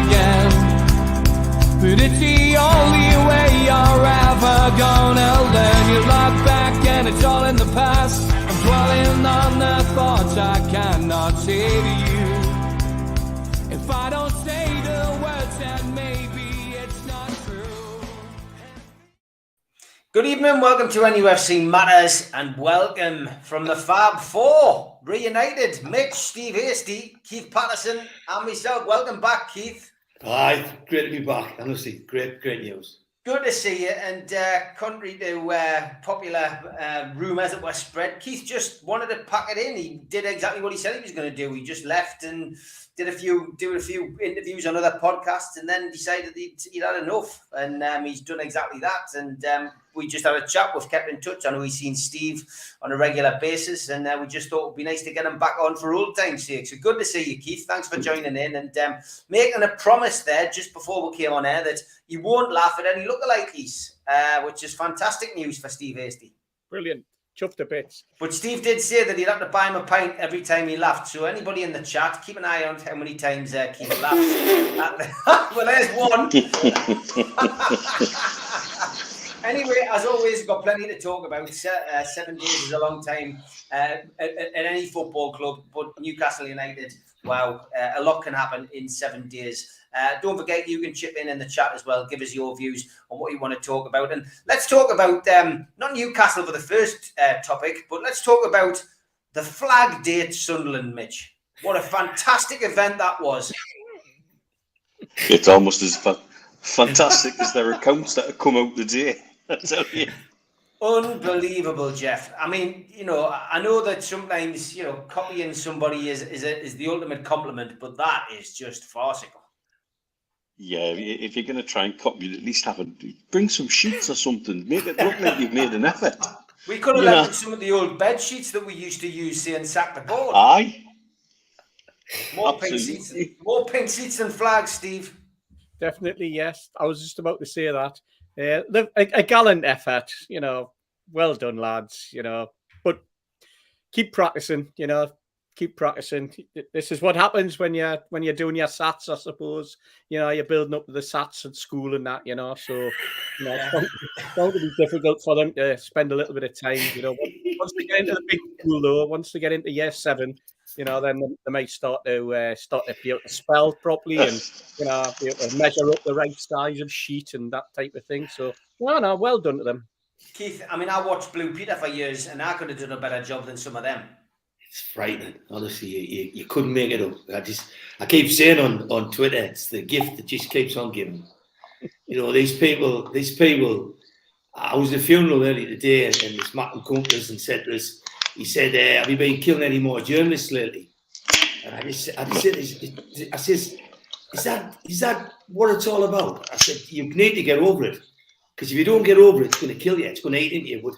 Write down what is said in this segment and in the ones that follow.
again. But it's the only way you're ever gonna learn. You look back and it's all in the past. I'm dwelling on the thoughts I cannot say to you. If I don't say the words, then maybe it's not true. Good evening, welcome to NUFC Matters, and welcome from the Fab Four, reunited. Mitch, Steve Hasty, Keith Patterson, and myself. Welcome back, Keith. Hi, great to be back. Honestly, great news. Good to see you. And contrary to popular rumours that were spread, Keith just wanted to pack it in. He did exactly what he said he was going to do. He just left and did a few interviews on other podcasts, and then decided he'd had enough. And he's done exactly that. And we just had a chat. We've kept in touch. I know he's seen Steve on a regular basis, and we just thought it'd be nice to get him back on for old time's sake. So good to see you, Keith. Thanks for joining in and making a promise there just before we came on air that you won't laugh at any lookalikes, which is fantastic news for Steve Hasty. Brilliant. Chuffed to bits. But Steve did say that he'd have to buy him a pint every time he laughed. So anybody in the chat, keep an eye on how many times Keith laughs. Well, there's one. Anyway, as always, we've got plenty to talk about. 7 days is a long time at any football club, but Newcastle United, wow, a lot can happen in 7 days. Don't forget, you can chip in the chat as well. Give us your views on what you want to talk about. And let's talk about, not Newcastle for the first topic, but let's talk about the flag day at Sunderland, Mitch. What a fantastic event that was. It's almost as fantastic as their accounts that have come out today. I tell you. Unbelievable, Jeff. I mean, I know that sometimes, copying somebody is the ultimate compliment, but that is just farcical. Yeah, if you're going to try and copy, at least bring some sheets or something. Make it look like you've made an effort. We could have left some of the old bed sheets that we used to use, saying sack the board. Aye. More pink seats than flags, Steve. Definitely, yes. I was just about to say that. A gallant effort, well done, lads, but keep practicing, keep practicing. This is what happens when you're doing your SATs, I suppose. You're building up the SATs at school and that, so it's going to be difficult for them to spend a little bit of time, once they get into the big school though, once they get into year 7, then they might start to be able to spell properly and be able to measure up the right size of sheet and that type of thing. So no, well done to them. Keith, I mean, I watched Blue Peter for years, and I could have done a better job than some of them. It's frightening, honestly. You couldn't make it up. I keep saying on Twitter, it's the gift that just keeps on giving. These people. I was at a funeral earlier today, and this Martin Conkers and said to us, he said, "Have you been killing any more journalists lately?" And I said, "Is that what it's all about?" I said, "You need to get over it, because if you don't get over it, it's going to kill you. It's going to eat into you." But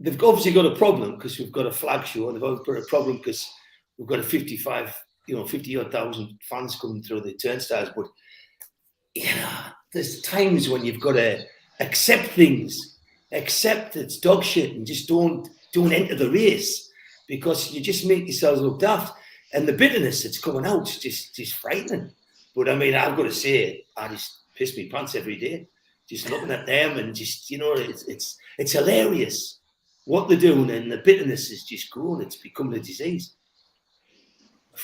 they've obviously got a problem because we've got a flag show, and they've obviously got a problem because we've got a 50-odd thousand fans coming through the turnstiles. But there's times when you've got to accept things, accept it's dog shit, and just don't enter the race, because you just make yourselves look daft. And the bitterness that's coming out is just frightening. But I mean, I've got to say, I just piss my pants every day, just looking at them, and just it's hilarious what they're doing, and the bitterness is just growing. It's becoming a disease.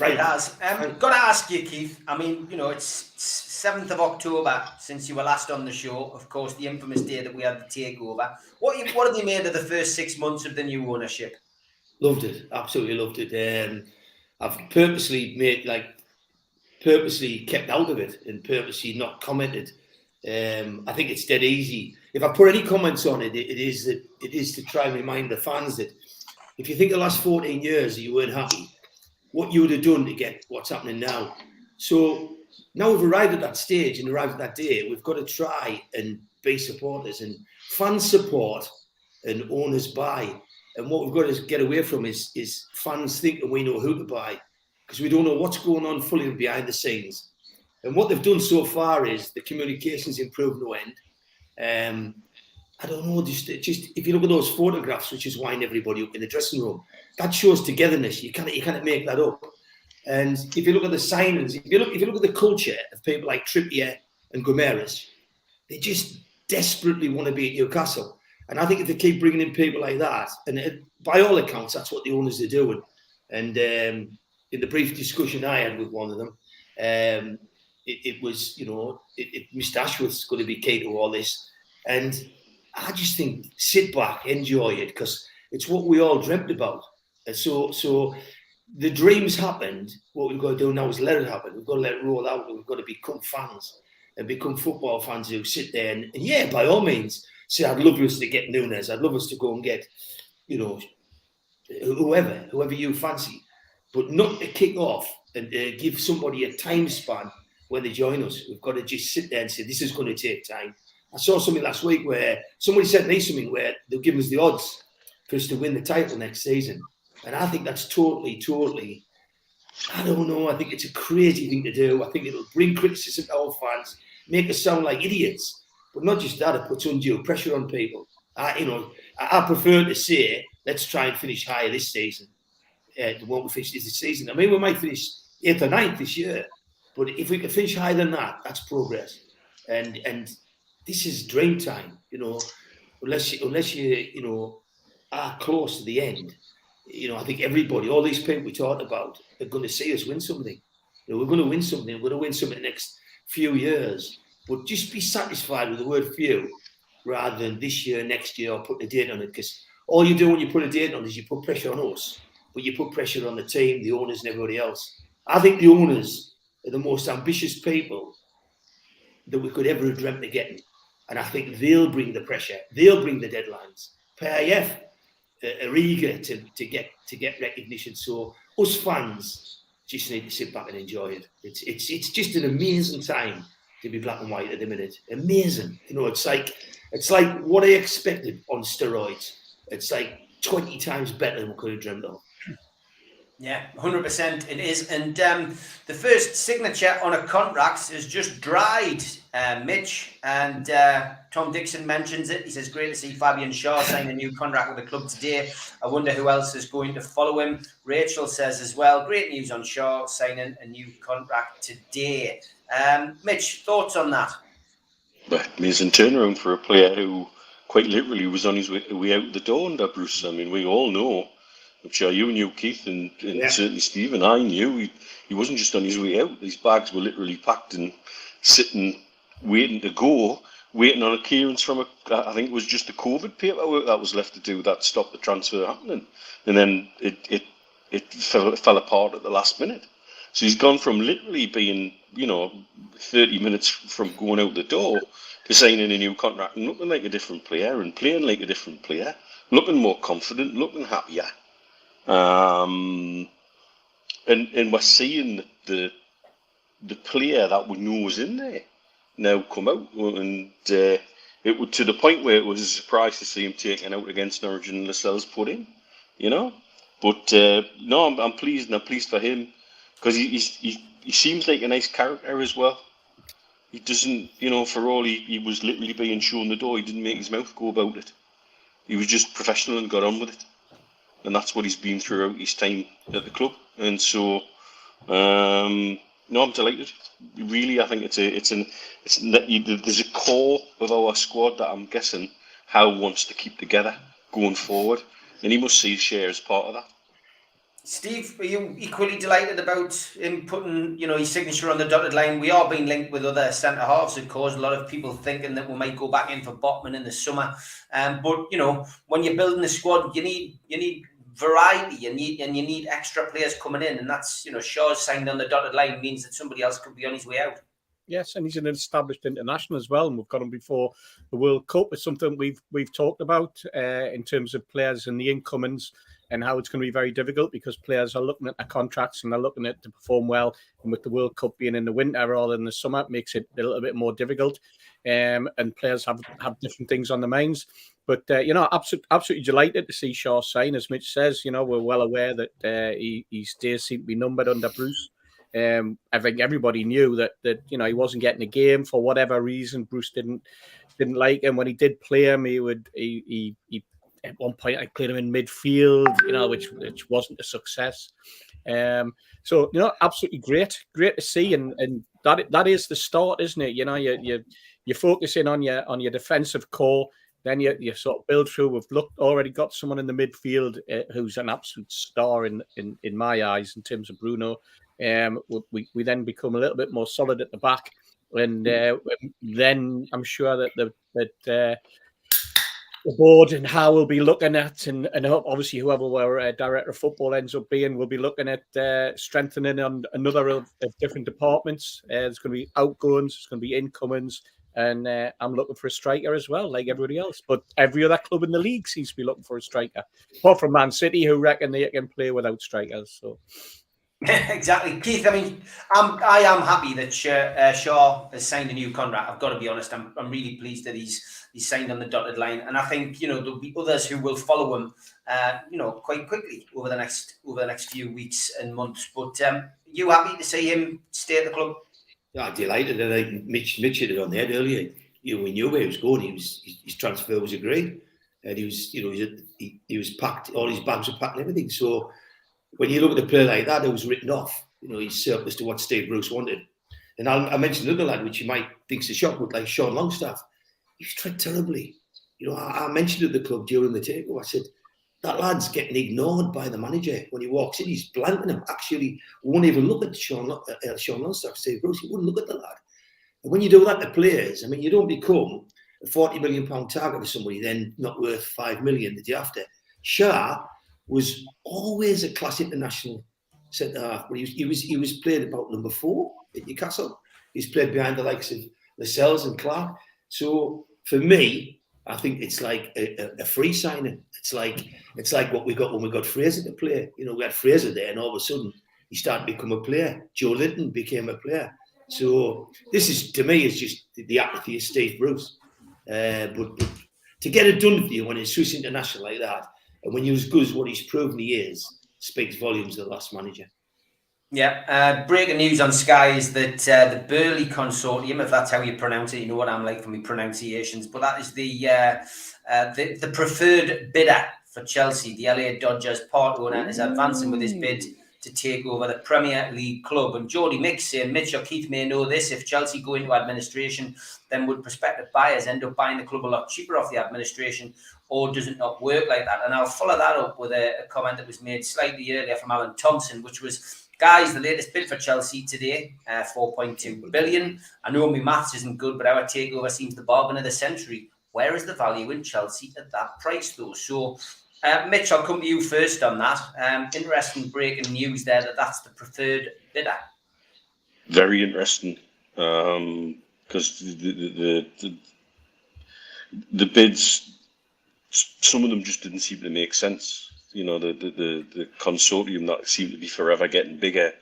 It has. Got to ask you, Keith. I mean, it's 7th of October since you were last on the show. Of course, the infamous day that we had the takeover. What have you made of the first 6 months of the new ownership? Loved it. Absolutely loved it. I've purposely kept out of it and purposely not commented. I think it's dead easy. If I put any comments on it, it is to try and remind the fans that if you think the last 14 years you weren't happy, what you would have done to get what's happening now. So now we've arrived at that stage and arrived at that day, we've got to try and be supporters, and fans support and owners buy. And what we've got to get away from is fans thinking we know who to buy, because we don't know what's going on fully behind the scenes. And what they've done so far is the communication's improved no end. I don't know, just if you look at those photographs, which is winding everybody up in the dressing room, that shows togetherness. You can't make that up. And if you look at the signings, if you look at the culture of people like Trippier and Guimarães, they just desperately want to be at Newcastle. And I think if they keep bringing in people like that, and by all accounts, that's what the owners are doing. And in the brief discussion I had with one of them, it was, Mr. Ashworth's going to be key to all this. And I just think sit back, enjoy it, because it's what we all dreamt about. And so the dreams happened. What we've got to do now is let it happen. We've got to let it roll out. We've got to become fans and become football fans who sit there and yeah, by all means, say, I'd love us to get Nunes. I'd love us to go and get, whoever you fancy. But not to kick off and give somebody a time span when they join us. We've got to just sit there and say, this is going to take time. I saw something last week where somebody sent me something where they'll give us the odds for us to win the title next season. And I think that's totally, I don't know. I think it's a crazy thing to do. I think it'll bring criticism to our fans, make us sound like idiots. But not just that, it puts undue pressure on people. I prefer to say, let's try and finish higher this season than what we finished this season. I mean, we might finish 8th or 9th this year. But if we can finish higher than that, that's progress. And this is dream time, unless you are close to the end. I think everybody, all these people we talked about, are going to see us win something. We're going to win something. We're going to win something in the next few years. But just be satisfied with the word few rather than this year, next year, or put a date on it. Because all you do when you put a date on it is you put pressure on us. But you put pressure on the team, the owners, and everybody else. I think the owners are the most ambitious people that we could ever have dreamt of getting. And I think they'll bring the pressure. They'll bring the deadlines. PIF are eager to get recognition. So us fans just need to sit back and enjoy it. It's just an amazing time to be black and white at the minute. Amazing. It's like what I expected on steroids. It's like 20 times better than we could have dreamt of. Yeah, 100% it is. And the first signature on a contract has just dried, Mitch. And Tom Dixon mentions it. He says, great to see Fabian Schär sign a new contract with the club today. I wonder who else is going to follow him. Rachel says as well, great news on Schär signing a new contract today. Mitch, thoughts on that? Well, amazing turnaround for a player who quite literally was on his way out the door under Bruce. I mean, we all know. I'm sure you knew, Keith, and certainly Stephen. I knew he wasn't just on his way out. His bags were literally packed and sitting, waiting to go, waiting on a clearance from I think it was just the COVID paperwork that was left to do that stopped the transfer happening. And then it fell apart at the last minute. So he's gone from literally being, 30 minutes from going out the door to signing a new contract and looking like a different player and playing like a different player, looking more confident, looking happier. And we're seeing the player that we know was in there now come out, and it was to the point where it was a surprise to see him taken out against Norwich and Lascelles put in, But no, I'm pleased, and I'm pleased for him because he seems like a nice character as well. He doesn't, for all he was literally being shown the door, he didn't make his mouth go about it. He was just professional and got on with it. And that's what he's been throughout his time at the club. And so, I'm delighted. Really, I think there's a core of our squad that I'm guessing Howe wants to keep together going forward, and he must see his share as part of that. Steve, are you equally delighted about him putting, his signature on the dotted line? We are being linked with other centre halves, of course. A lot of people thinking that we might go back in for Botman in the summer. But when you're building a squad, you need variety. You need extra players coming in, and that's Shaw's signed on the dotted line means that somebody else could be on his way out. Yes, and he's an established international as well, and we've got him before the World Cup. It's something we've talked about in terms of players and the incomings, and how it's going to be very difficult because players are looking at their contracts and they're looking at to perform well. And with the World Cup being in the winter rather than the summer, it makes it a little bit more difficult. And players have different things on their minds. But, absolutely delighted to see Schär sign. As Mitch says, we're well aware that his days seem to be numbered under Bruce. I think everybody knew that he wasn't getting a game for whatever reason. Bruce didn't like him. When he did play him, he at one point I played him in midfield, which wasn't a success. So absolutely great to see, and that is the start, isn't it? You're focusing on your defensive core, then you sort of build through. We've already got someone in the midfield who's an absolute star in my eyes in terms of Bruno. We then become a little bit more solid at the back, and then I'm sure that the board and how we'll be looking at, and obviously whoever our director of football ends up being, we'll be looking at strengthening on another of different departments. There's going to be outgoings, there's going to be incomings, and I'm looking for a striker as well, like everybody else. But every other club in the league seems to be looking for a striker, apart from Man City, who reckon they can play without strikers. So. Exactly, Keith. I mean, I am happy that Schär has signed a new contract. I've got to be honest. I'm really pleased that he's signed on the dotted line, and I think there'll be others who will follow him, quite quickly over the next few weeks and months. But you happy to see him stay at the club? Yeah, delighted. And like Mitch hit it on the head earlier. We knew where he was going. His transfer was agreed, and he was packed. All his bags were packed and everything. So. When you look at a player like that, it was written off. He's surplus to what Steve Bruce wanted. And I mentioned another lad, which you might think's a shock, but like Sean Longstaff, he was treated terribly. I mentioned at the club during the takeover, I said, that lad's getting ignored by the manager. When he walks in, he's blanking him. Actually, won't even look at Sean Longstaff. Steve Bruce, he wouldn't look at the lad. And when you do that to players, I mean, you don't become a £40 million target for somebody, then not worth $5 million the day after. Schär was always a class international centre half, but he was played about number 4 at Newcastle. He's played behind the likes of Lascelles and Clark. So for me, I think it's like a free signing. It's like what we got when we got Fraser to play. We had Fraser there, and all of a sudden he started to become a player. Joelinton became a player. So this is, to me, is just the apathy of Steve Bruce. But to get it done for you when it's Swiss international like that, and when you're as good as what he's proven he is, speaks volumes of the last manager. Yeah. Breaking news on Sky is that the Burley Consortium, if that's how you pronounce it, you know what I'm like for my pronunciations, but that is the preferred bidder for Chelsea. The LA Dodgers part owner is advancing with his bid to take over the Premier League club. And Jody Mick saying, Mitch or Keith may know this, if Chelsea go into administration, then would prospective buyers end up buying the club a lot cheaper off the administration, or does it not work like that? And I'll follow that up with a comment that was made slightly earlier from Alan Thompson, which was, guys, the latest bid for Chelsea today, 4.2 billion. I know my maths isn't good, but our takeover seems the bargain of the century. Where is the value in Chelsea at that price, though? So, Mitch, I'll come to you first on that. Interesting breaking news there that's the preferred bidder. Very interesting, because the bids, some of them just didn't seem to make sense. The consortium that seemed to be forever getting bigger,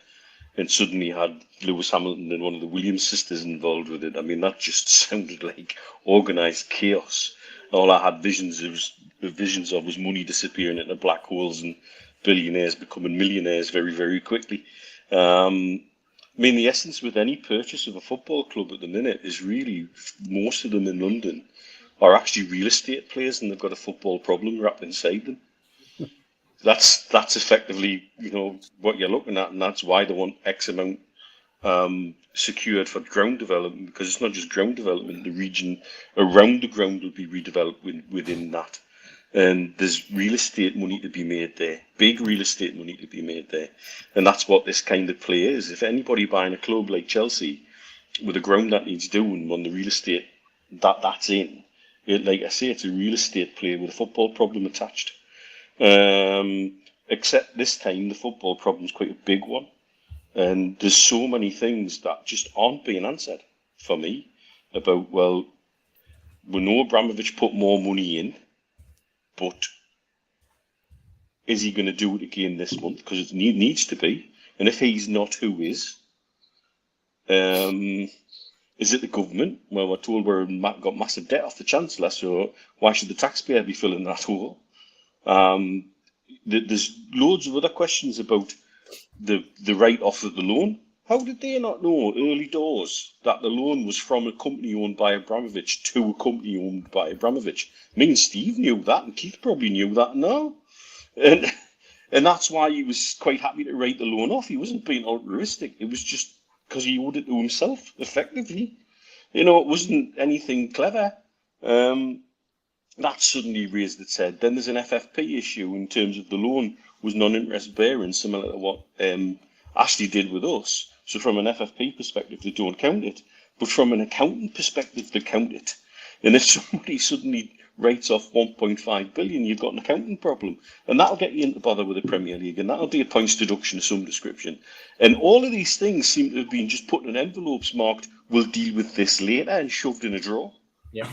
and suddenly had Lewis Hamilton and one of the Williams sisters involved with it. I mean, that just sounded like organised chaos. All I had visions of was money disappearing into black holes and billionaires becoming millionaires very, very quickly. I mean, the essence with any purchase of a football club at the minute is really, most of them in London are actually real estate players, and they've got a football problem wrapped inside them. That's effectively, what you're looking at, and that's why they want X amount secured for ground development, because it's not just ground development, the region around the ground will be redeveloped within that. And there's real estate money to be made there, big real estate money to be made there. And that's what this kind of play is. If anybody buying a club like Chelsea with a ground that needs doing on the real estate that's in, like I say, it's a real estate play with a football problem attached. Except this time the football problem is quite a big one. And there's so many things that just aren't being answered for me about, well, we know Abramovich put more money in, but is he going to do it again this month? Because it needs to be. And if he's not, who is? Is it the government? Well, we're told we've got massive debt off the Chancellor, so why should the taxpayer be filling that hole? There's loads of other questions about the write-off of the loan. How did they not know early doors that the loan was from a company owned by Abramovich to a company owned by Abramovich? Me and Steve knew that, and Keith probably knew that now. And And that's why he was quite happy to write the loan off. He wasn't being altruistic. It was just because he owed it to himself, effectively. You know, it wasn't anything clever. That suddenly raised its head. Then there's an FFP issue in terms of the loan was non-interest bearing, similar to what Ashley did with us. So from an FFP perspective, they don't count it. But from an accountant perspective, they count it. And if somebody suddenly writes off 1.5 billion, you've got an accounting problem. And that'll get you into bother with the Premier League. And that'll be a points deduction of some description. And all of these things seem to have been just put in envelopes marked, we'll deal with this later, and shoved in a drawer. Yeah.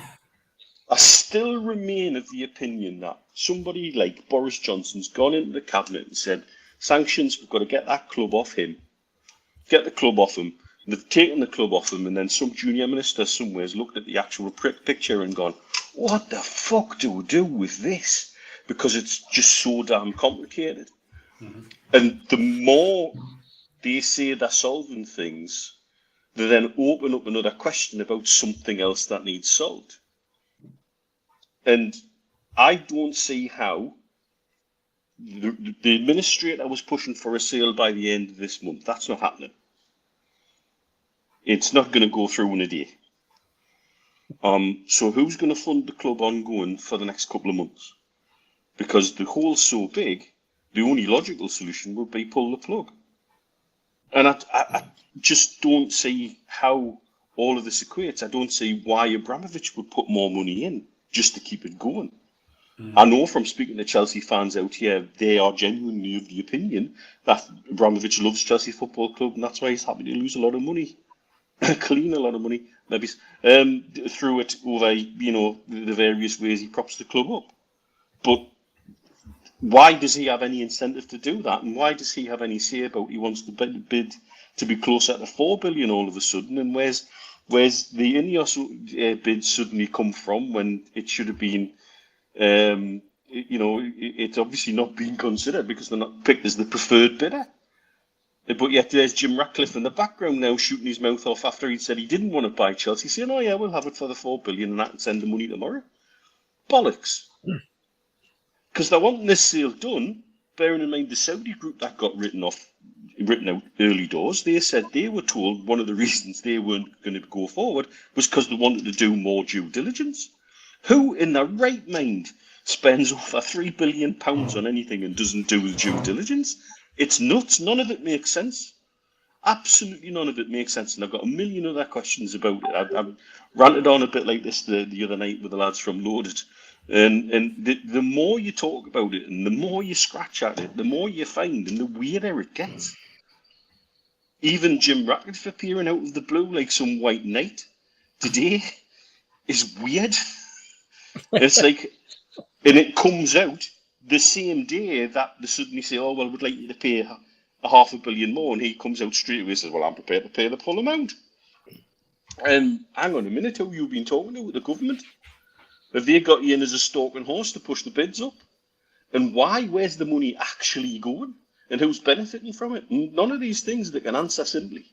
I still remain of the opinion that somebody like Boris Johnson's gone into the cabinet and said, sanctions, we've got to get that club off him. Get the club off him. And they've taken the club off him, and then some junior minister somewhere has looked at the actual picture and gone, what the fuck do we do with this? Because it's just so damn complicated. Mm-hmm. And the more they say they're solving things, they then open up another question about something else that needs solved. And I don't see how the administrator was pushing for a sale by the end of this month. That's not happening. It's not going to go through in a day. So who's going to fund the club ongoing for the next couple of months? Because the hole's so big, the only logical solution would be pull the plug. And I just don't see how all of this equates. I don't see why Abramovich would put more money in just to keep it going. I know from speaking to Chelsea fans out here, they are genuinely of the opinion that Abramovich loves Chelsea Football Club, and that's why he's happy to lose a lot of money, clean a lot of money, maybe through it over, you know, the various ways he props the club up. But why does he have any incentive to do that, and why does he have any say about he wants to bid to be closer to 4 billion all of a sudden? And where's the Ineos bid suddenly come from when it should have been? You know, it's obviously not being considered because they're not picked as the preferred bidder. But yet there's Jim Ratcliffe in the background now shooting his mouth off after he'd said he didn't want to buy Chelsea, saying, oh yeah, we'll have it for the 4 billion and I can send the money tomorrow. Bollocks. Because they're wanting this sale done, bearing in mind the Saudi group that got written out early doors, they said they were told one of the reasons they weren't going to go forward was because they wanted to do more due diligence. Who in their right mind spends over £3 billion on anything and doesn't do the due diligence? It's nuts. None of it makes sense. Absolutely none of it makes sense. And I've got a million other questions about it. I've ranted on a bit like this the other night with the lads from Loaded. And the more you talk about it and the more you scratch at it, the more you find and the weirder it gets. Even Jim Ratcliffe appearing out of the blue like some white knight today is weird. It's like, and it comes out the same day that they suddenly say, oh, well, we'd like you to pay a $500 million more. And he comes out straight away and says, well, I'm prepared to pay the full amount. And hang on a minute, who you've been talking to with the government? Have they got you in as a stalking horse to push the bids up? And why? Where's the money actually going? And who's benefiting from it? None of these things they can answer simply.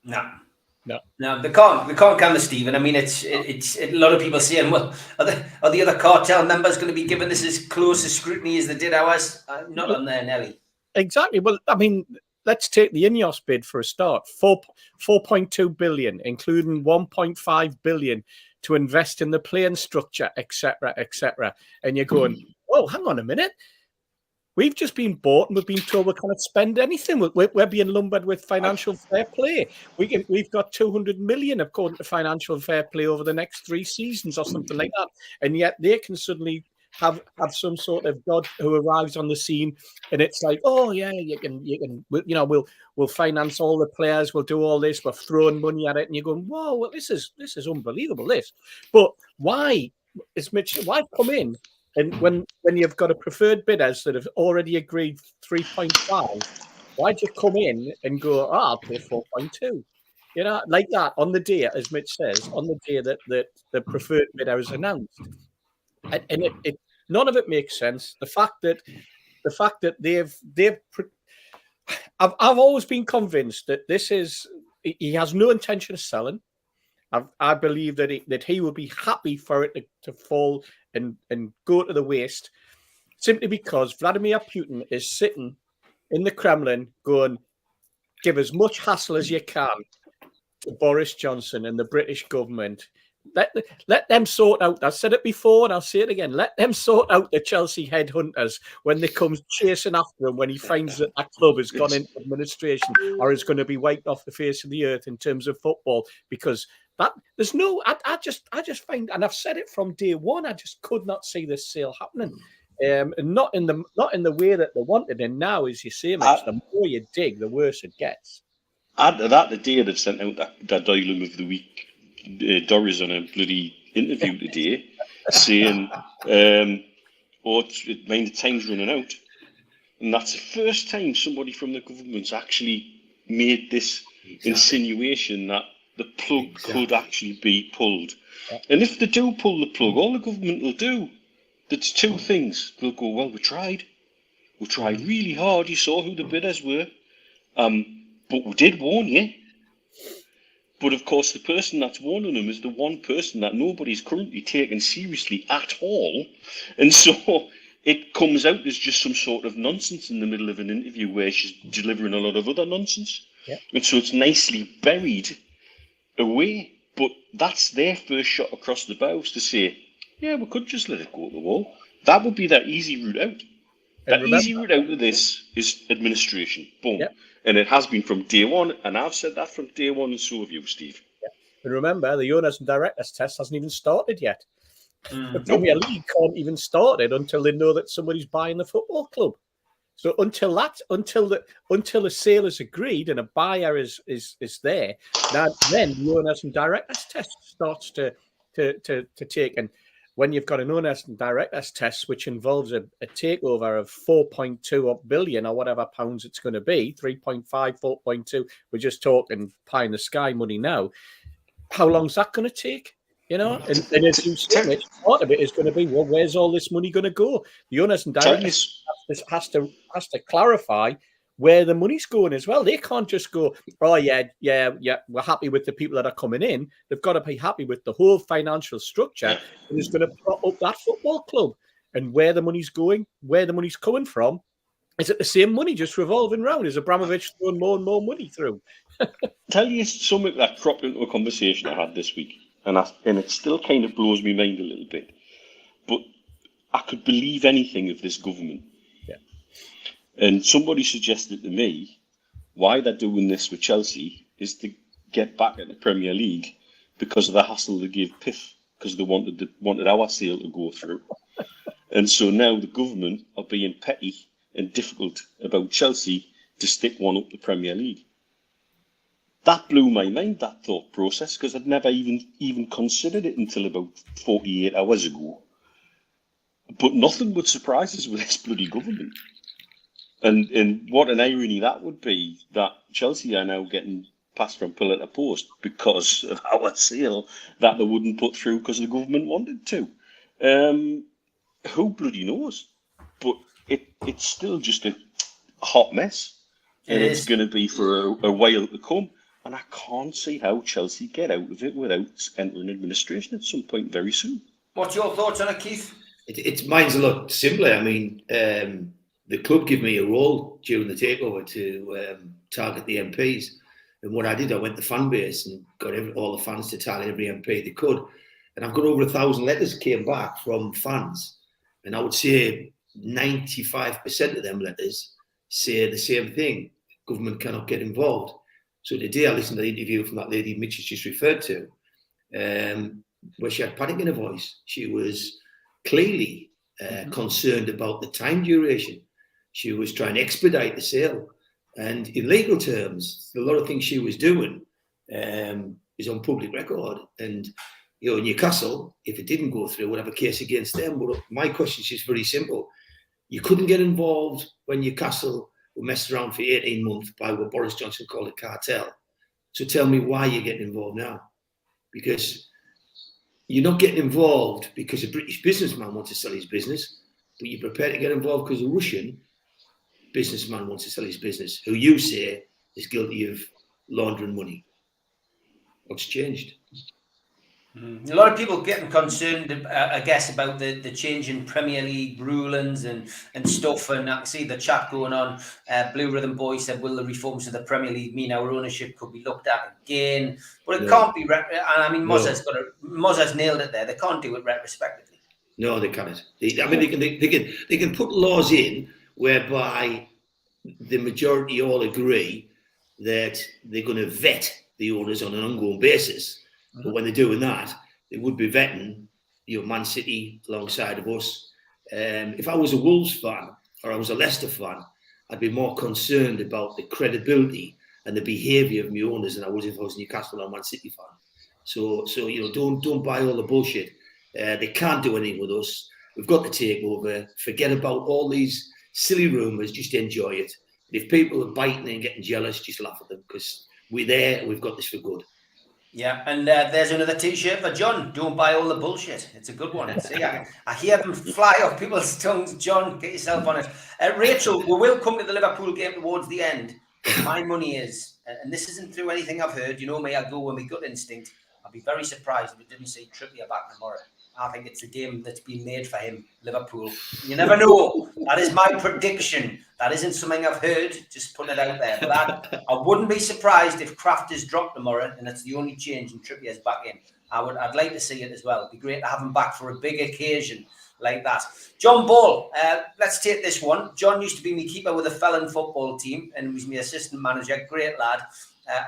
No, they can't, can they, Stephen? I mean, it's a lot of people saying, well, are the other cartel members going to be given this as close a scrutiny as they did ours? Not on there, Nelly. Exactly. Well, I mean, let's take the Ineos bid for a start. 4.2 billion, including 1.5 billion to invest in the playing structure, etc., etc. And you're going, oh, hang on a minute. We've just been bought and we've been told we can't spend anything. We're being lumbered with financial fair play. We've got 200 million according to financial fair play over the next 3 seasons or something like that. And yet they can suddenly have some sort of god who arrives on the scene and it's like, oh yeah, we'll finance all the players, we'll do all this, we're throwing money at it, and you're going, whoa, well, this is unbelievable, this. But why come in? And when you've got a preferred bidders that have already agreed 3.5, why'd you come in and go, I'll pay 4.2? You know, like that on the day, as Mitch says, on the day that the preferred bidder is announced. And it none of it makes sense. The fact that I've always been convinced that he has no intention of selling. I believe that he would be happy for it to fall and go to the waste simply because Vladimir Putin is sitting in the Kremlin going, give as much hassle as you can to Boris Johnson and the British government. Let them sort out. I've said it before and I'll say it again. Let them sort out the Chelsea headhunters when they come chasing after him when he finds that that club has gone into administration or is going to be wiped off the face of the earth in terms of football. Because that there's no. I just find, and I've said it from day one. I just could not see this sale happening. And not in the way that they wanted. And now, as you say, Mitch, the more you dig, the worse it gets. Add to that, the day they've sent out that Dialogue of the Week, Doris on a bloody interview today, saying, mind the time's running out. And that's the first time somebody from the government's actually made this insinuation that the plug could actually be pulled. And if they do pull the plug, all the government will do, there's two things. They'll go, well, we tried really hard. You saw who the bidders were. But we did warn you. But of course, the person that's warning them is the one person that nobody's currently taken seriously at all. And so it comes out as just some sort of nonsense in the middle of an interview where she's delivering a lot of other nonsense. Yeah. And so it's nicely buried away. But that's their first shot across the bows to say, yeah, we could just let it go to the wall. That would be that easy route out. That easy route out of this is administration. Boom. Yep. And it has been from day one, and I've said that from day one, and so have you, Steve. Yep. And remember, the owners and directors test hasn't even started yet. The Premier League can't even start it until they know that somebody's buying the football club. So until the sale is agreed and a buyer is there, then the owners and directors test starts to take. And when you've got an owners and directors test, which involves a takeover of 4.2 billion or whatever pounds it's going to be, 3.5, 4.2, we're just talking pie in the sky money now. How long's that going to take? You know, and as you said, part of it is going to be, well, where's all this money going to go? The owners and directors has to clarify where the money's going as well. They can't just go, oh, yeah, we're happy with the people that are coming in. They've got to be happy with the whole financial structure that is going to prop up that football club. And where the money's going, where the money's coming from, is it the same money just revolving around? Is Abramovich throwing more and more money through? Tell you something that cropped into a conversation I had this week, and it still kind of blows me mind a little bit. But I could believe anything of this government. And somebody suggested to me why they're doing this with Chelsea is to get back at the Premier League because of the hassle they gave Piff, because they wanted our sale to go through. And so now the government are being petty and difficult about Chelsea to stick one up the Premier League. That blew my mind, that thought process, because I'd never even considered it until about 48 hours ago. But nothing would surprise us with this bloody government. And what an irony that would be, that Chelsea are now getting passed from pillar to post because of our sale that they wouldn't put through because the government wanted to. Who bloody knows? But it's still just a hot mess. And it's going to be for a while to come. And I can't see how Chelsea get out of it without entering administration at some point very soon. What's your thoughts on it, Keith? Mine's a lot simpler. I mean, the club gave me a role during the takeover to target the MPs. And what I did, I went to fan base and got all the fans to target every MP they could. And I've got over 1,000 letters came back from fans. And I would say 95% of them letters say the same thing. Government cannot get involved. So today I listened to the interview from that lady Mitch has just referred to, where she had panic in her voice. She was clearly concerned about the time duration. She was trying to expedite the sale. And in legal terms, a lot of things she was doing is on public record. And, you know, Newcastle, if it didn't go through, would have a case against them. But my question is just very simple. You couldn't get involved when Newcastle were messed around for 18 months by what Boris Johnson called a cartel. So tell me why you're getting involved now. Because you're not getting involved because a British businessman wants to sell his business, but you're prepared to get involved because a Russian businessman wants to sell his business, who you say is guilty of laundering money. What's changed? A lot of people getting concerned, I guess, about the change in Premier League rulings and stuff. And I can see the chat going on. Blue Rhythm Boy said, will the reforms of the Premier League mean our ownership could be looked at again? But it can't be. And I mean, Mozza's nailed it there. They can't do it retrospectively. No, they can't. They can put laws in whereby the majority all agree that they're going to vet the owners on an ongoing basis. But when they're doing that, they would be vetting, Man City alongside of us. If I was a Wolves fan or I was a Leicester fan, I'd be more concerned about the credibility and the behaviour of my owners than I would if I was a Newcastle or Man City fan. So don't buy all the bullshit. They can't do anything with us. We've got the takeover. Forget about all these silly rumours. Just enjoy it. And if people are biting and getting jealous, just laugh at them because we're there and we've got this for good. Yeah, and there's another T-shirt for John. Don't buy all the bullshit. It's a good one. See, I hear them fly off people's tongues. John, get yourself on it. Rachel, we will come to the Liverpool game towards the end. My money is, and this isn't through anything I've heard. You know me, I go with my gut instinct. I'd be very surprised if we didn't see Trippier back tomorrow. I think it's a game that's been made for him, Liverpool. You never know. That is my prediction. That isn't something I've heard. Just putting it out there. But I wouldn't be surprised if Kraft is dropped tomorrow and it's the only change and Trippier's back in. I'd like to see it as well. It'd be great to have him back for a big occasion like that. John Ball, let's take this one. John used to be my keeper with a Felon football team and was my assistant manager. Great lad.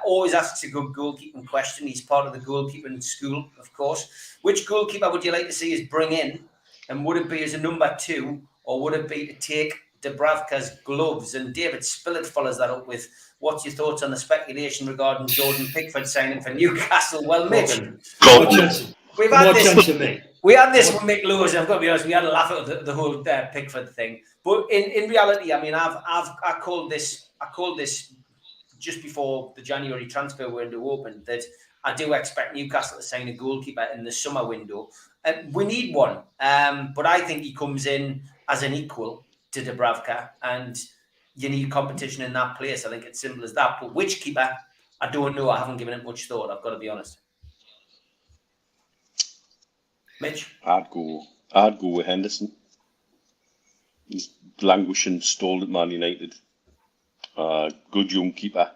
Always asks a good goalkeeping question. He's part of the goalkeeping school, of course. Which goalkeeper would you like to see us bring in? And would it be as a number 2 or would it be to take Dubravka's gloves? And David Spillett follows that up with, what's your thoughts on the speculation regarding Jordan Pickford signing for Newcastle? Well, Mitch, we had this with Mick Lewis. I've got to be honest, we had a laugh at the whole Pickford thing. But in reality, I mean, I called this just before the January transfer window opened, that I do expect Newcastle to sign a goalkeeper in the summer window. We need one, but I think he comes in as an equal to Dubravka, and you need competition in that place. I think it's simple as that. But which keeper, I don't know. I haven't given it much thought. I've got to be honest. Mitch? I'd go with Henderson. He's languishing, stalled at Man United. Good young keeper.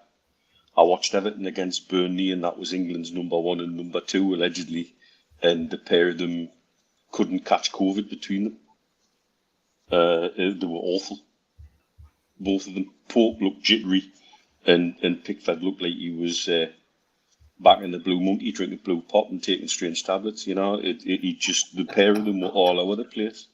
I watched Everton against Burnley, and that was England's number 1 and number 2 allegedly, and the pair of them couldn't catch COVID between them. They were awful, both of them. Pope looked jittery, and Pickford looked like he was back in the Blue Monkey drinking blue pop and taking strange tablets. You know, the pair of them were all over the place.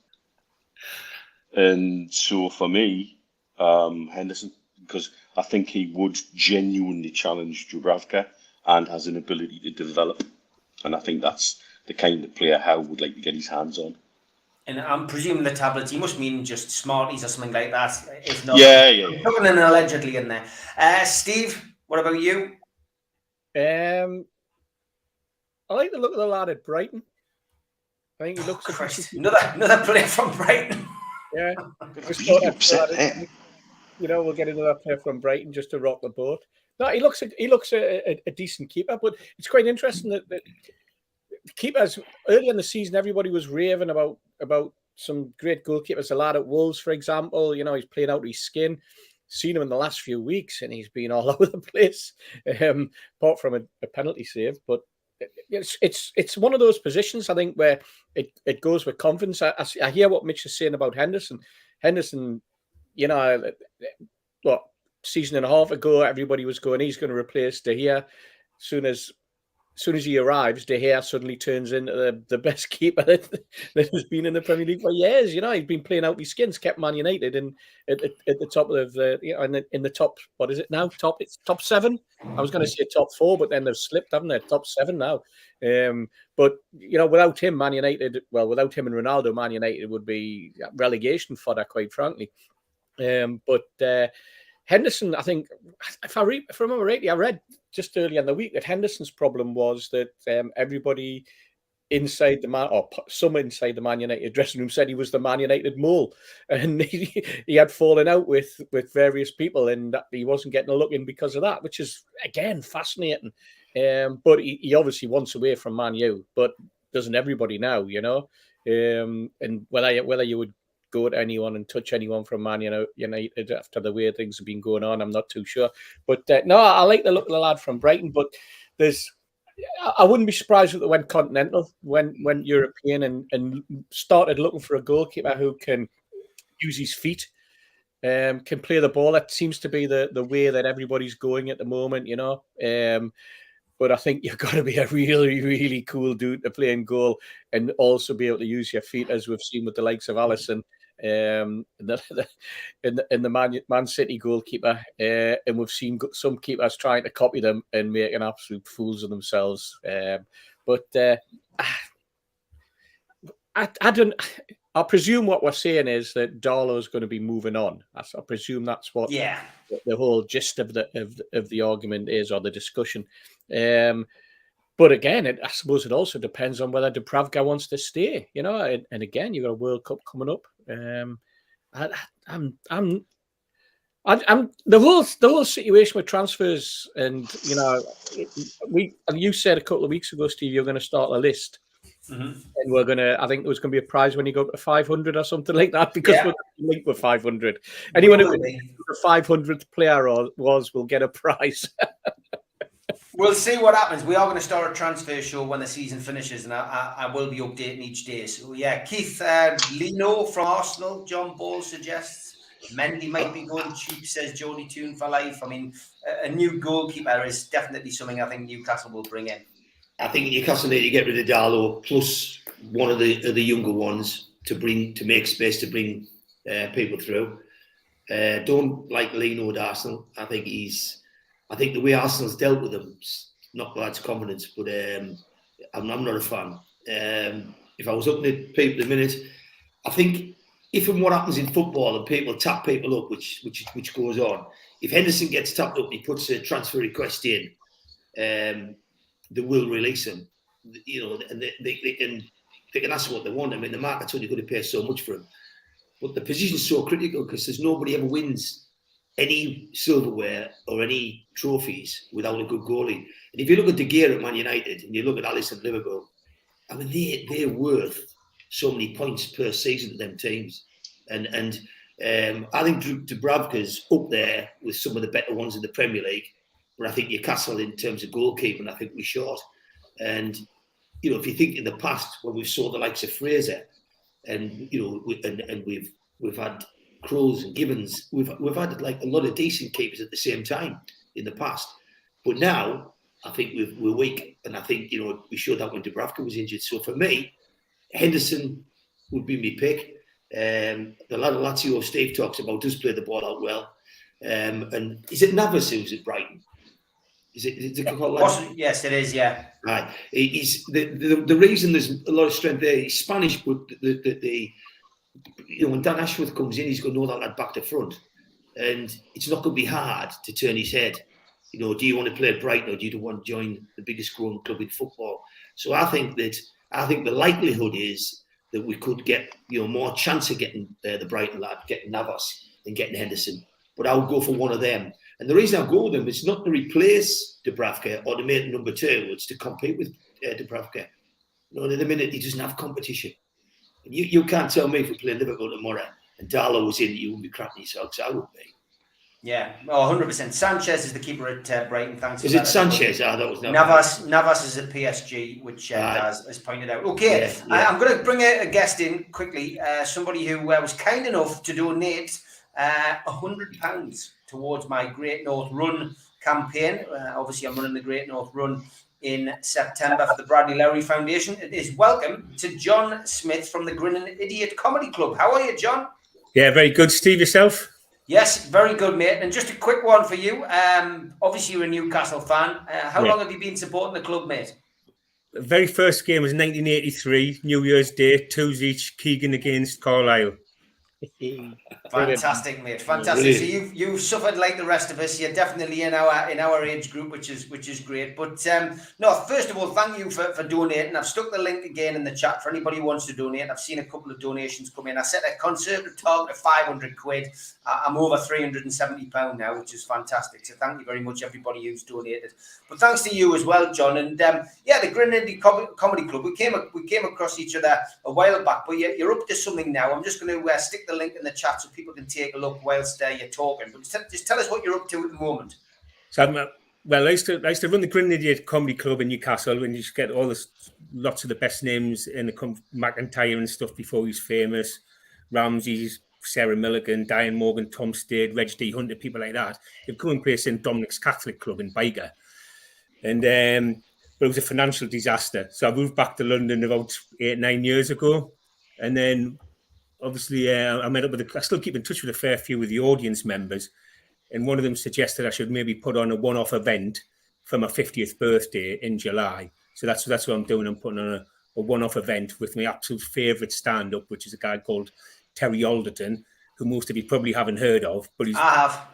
And so for me, Henderson, because I think he would genuinely challenge Dubravka and has an ability to develop. And I think that's the kind of player Howe would like to get his hands on. And I'm presuming the tablets, he must mean just Smarties or something like that. If not, putting an allegedly in there. Steve, what about you? I like the look of the lad at Brighton. I think he looks another player from Brighton. Yeah. We'll get another player from Brighton just to rock the boat. No, he looks a decent keeper, but it's quite interesting that keepers early in the season, everybody was raving about some great goalkeepers. A lad at Wolves, for example, he's playing out of his skin. Seen him in the last few weeks, and he's been all over the place, apart from a penalty save. But it's one of those positions, I think, where it goes with confidence. I hear what Mitch is saying about Henderson. Henderson, season and a half ago, everybody was going, he's going to replace De Gea. As soon as he arrives, De Gea suddenly turns into the best keeper that has been in the Premier League for years. He's been playing out his skins, kept Man United at the top of in the top. What is it now? It's top 7. I was going to say top 4, but then they've slipped, haven't they? Top 7 now. But without him, Man United. Well, without him and Ronaldo, Man United would be relegation fodder, quite frankly. But Henderson, I think, if I remember rightly, I read just earlier in the week that Henderson's problem was that everybody inside some inside the Man United dressing room said he was the Man United mole, and he had fallen out with various people, and that he wasn't getting a look in because of that, which is again fascinating. But he obviously wants away from Man U, but doesn't everybody now, you know? And whether you would go to anyone and touch anyone from Man United after the way things have been going on, I'm not too sure. But no, I like the look of the lad from Brighton, but I wouldn't be surprised if they went continental, went European, and started looking for a goalkeeper who can use his feet, can play the ball. That seems to be the way that everybody's going at the moment, you know. But I think you've got to be a really, really cool dude to play in goal and also be able to use your feet, as we've seen with the likes of Alisson, and the Man City goalkeeper. And we've seen some keepers trying to copy them and making absolute fools of themselves. I presume what we're saying is that Darlow is going to be moving on. I presume that's what the whole gist of the argument is, or the discussion. But again, I suppose it also depends on whether Dubravka wants to stay. You know, and again, you've got a World Cup coming up. The whole situation with transfers, and you know, you said a couple of weeks ago, Steve, you're going to start a list. Mm-hmm. And I think there was going to be a prize when you go up to 500 or something like that, because we're linked with 500. Anyone who the 500th player will get a prize. We'll see what happens. We are going to start a transfer show when the season finishes, and I will be updating each day. So yeah, Keith, Lino from Arsenal, John Ball suggests. Mendy might be going cheap, says Joelinton for life. I mean, a new goalkeeper is definitely something I think Newcastle will bring in. I think Newcastle need to get rid of Darlow plus one of the younger ones to make space to bring people through. Don't like Lino at Arsenal. I think the way Arsenal's dealt with him knocked the lad's confidence, but I'm not a fan. If I was up to people a minute, I think if and what happens in football and people tap people up, which goes on, if Henderson gets tapped up, he puts a transfer request in. They will release him, you know, and they can ask what they want. I mean, the market's only going to pay so much for him, but the position's so critical because there's nobody ever wins any silverware or any trophies without a good goalie. And if you look at De Gea at Man United and you look at Alisson at Liverpool, I mean, they're worth so many points per season to them teams. And I think Dubravka's up there with some of the better ones in the Premier League. But I think Newcastle, in terms of goalkeeping, I think we're short. And, you know, if you think in the past when we saw the likes of Fraser and, you know, and we've had Kroos and Gibbons, we've had like a lot of decent keepers at the same time in the past. But now, I think we're weak. And I think, you know, we showed that when Dubravka was injured. So for me, Henderson would be my pick. The lad of Lazio Steve talks about does play the ball out well. And is it Navas who's at Brighton? Is it called like? Yes, it is. Yeah. Right. He's the reason there's a lot of strength there. He's Spanish, but the you know, when Dan Ashworth comes in, he's going to know that lad back to front, and it's not going to be hard to turn his head. You know, do you want to play at Brighton or do you want to join the biggest growing club in football? So I think the likelihood is that we could get, you know, more chance of getting the Brighton lad, getting Navas and getting Henderson. But I would go for one of them. And the reason I go with them is not to replace Dubravka or to make him number two. It's to compete with Dubravka. You know, in a minute, he doesn't have competition. And you can't tell me if we play Liverpool tomorrow and Darlow was in, you wouldn't be crapping yourself. So I would be. Yeah, 100%. Sanchez is the keeper at Brighton. Thanks. Is it Sanchez? That was Navas is at PSG, which Daz has pointed out. Okay, yeah. I'm going to bring a guest in quickly. Somebody who was kind enough to donate £100 towards my Great North Run campaign. Obviously, I'm running the Great North Run in September for the Bradley Lowry Foundation. It is welcome to John Smith from the Grinning Idiot Comedy Club. How are you, John? Yeah, very good. Steve, yourself? Yes, very good, mate. And just a quick one for you. Obviously, you're a Newcastle fan. How long have you been supporting the club, mate? The very first game was 1983, New Year's Day, 2s each, Keegan against Carlisle. Fantastic, mate. Fantastic. So you've suffered like the rest of us. You're definitely in our age group, which is great. But no, first of all, thank you for donating. I've stuck the link again in the chat for anybody who wants to donate. I've seen a couple of donations come in. I set a conservative target of 500 quid. I'm over £370 now, which is fantastic. So thank you very much, everybody who's donated. But thanks to you as well, John. And the Grenady Comedy Club. We came across each other a while back, but you're up to something now. I'm just going to stick the link in the chat so people can take a look whilst you're talking. But just tell us what you're up to at the moment. So, well, I used to run the Grenady Comedy Club in Newcastle, and you just get lots of the best names in the McIntyre and stuff before he's famous. Ramsey's, Sarah Milligan, Diane Morgan, Tom Stade, Reg D. Hunter, people like that. They've come and play St Dominic's Catholic Club in Biggar. And but it was a financial disaster. So I moved back to London about 8-9 years ago. And then obviously I met up with I still keep in touch with a fair few of the audience members. And one of them suggested I should maybe put on a one-off event for my 50th birthday in July. So that's what I'm doing. I'm putting on a one-off event with my absolute favourite stand-up, which is a guy called Terry Alderton, who most of you probably haven't heard of. But I have.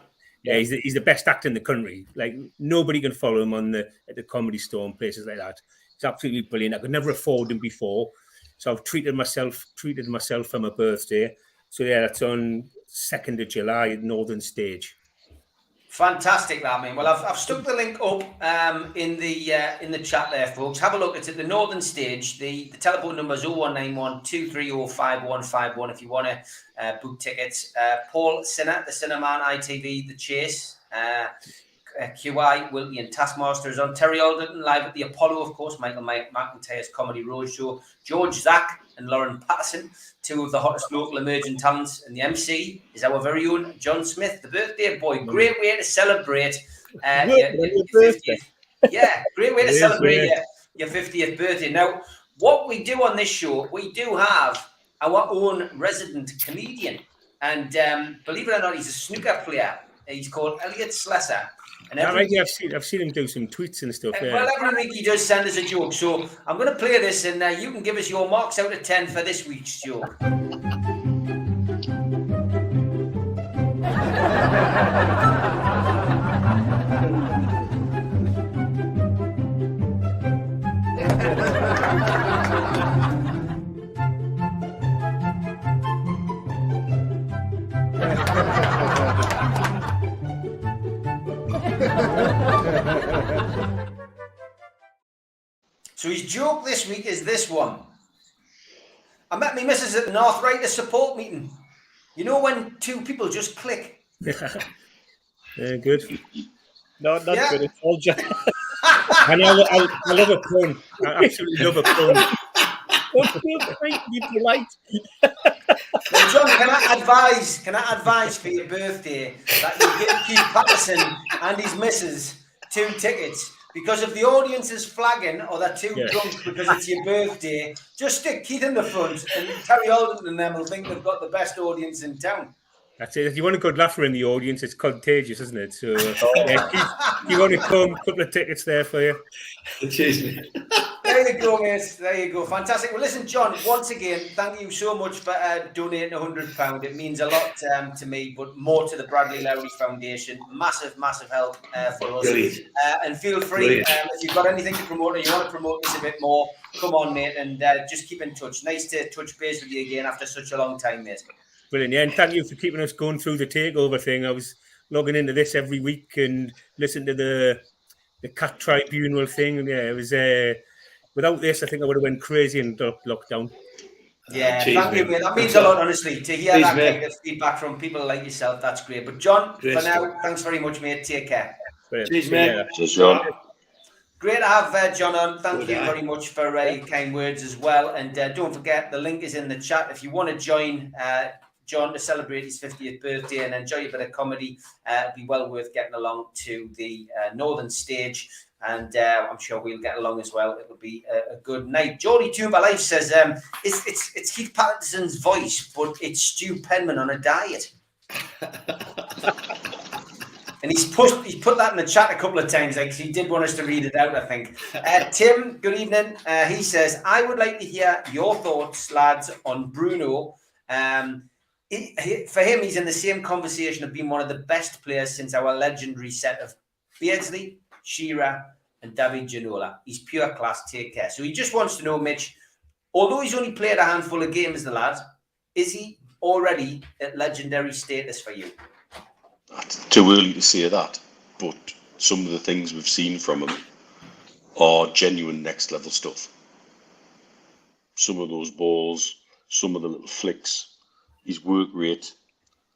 Yeah, he's the best actor in the country. Like, nobody can follow him at the Comedy Store and places like that. He's absolutely brilliant. I could never afford him before, so I've treated myself for my birthday. So yeah, that's on 2nd of July at Northern Stage. Fantastic, that, man. Well, I've stuck the link up in the chat there, folks. Have a look. It's at the Northern Stage. The telephone number is 0191 230 5151 if you want to book tickets. Paul Sinner, the Cineman, ITV, The Chase, QI, Wilkie and Taskmaster is on. Terry Alderton live at the Apollo, of course. Michael McIntyre's Comedy Roadshow. George Zack and Lauren Patterson, two of the hottest local emerging talents. And the MC is our very own John Smith, the birthday boy. Great way to celebrate your 50th. Yeah, great way to celebrate your 50th birthday. Now, what we do on this show, we do have our own resident comedian. And believe it or not, he's a snooker player. He's called Elliot Slesser. And I've seen him do some tweets and stuff. Well, every week he does send us a joke. So I'm going to play this, and you can give us your marks out of 10 for this week's joke. So his joke this week is this one. I met my missus at the North Writers support meeting. You know when two people just click? Yeah, good. No, not good at all, John. And I love a pun. I absolutely love a pun. Be polite. Well, John, can I advise for your birthday that you give Keith Patterson and his missus 2 tickets? Because if the audience is flagging or they're too drunk because it's your birthday, just stick Keith in the front and Terry Alderton and them will think they've got the best audience in town. That's it. If you want a good laugher in the audience, it's contagious, isn't it? So, Keith, you want to come? A couple of tickets there for you. Cheers, mate. There you go, mate. There you go. Fantastic. Well, listen, John, once again, thank you so much for donating £100. It means a lot to me, but more to the Bradley Lowry Foundation. Massive help for us. And feel free, if you've got anything to promote or you want to promote this a bit more, come on, mate, and just keep in touch. Nice to touch base with you again after such a long time, mate. Brilliant, yeah, and thank you for keeping us going through the takeover thing. I was logging into this every week and listening to the Cat Tribunal thing. And yeah, it was without this, I think I would have went crazy in lockdown. Yeah, thank you, mate. That means a lot, honestly, to hear that kind of feedback from people like yourself. That's great. But John, for now, thanks very much, mate. Take care. Cheers, mate. Cheers, John. Great to have John on. Thank you very much for your kind words as well. And don't forget, the link is in the chat. If you want to join John to celebrate his 50th birthday and enjoy a bit of comedy, it'd be well worth getting along to the Northern Stage. And I'm sure we'll get along as well. It'll be a good night. Geordie Tumba Life says it's Keith Patterson's voice, but it's Stu Penman on a diet. And he's put that in the chat a couple of times. Like he did want us to read it out, I think. Tim, good evening. He says, I would like to hear your thoughts, lads, on Bruno. For him, he's in the same conversation of being one of the best players since our legendary set of Beardsley, Shearer, and David Ginola. He's pure class, take care. So he just wants to know, Mitch, although he's only played a handful of games, the lad, is he already at legendary status for you? It's too early to say that, but some of the things we've seen from him are genuine next level stuff. Some of those balls, some of the little flicks, his work rate,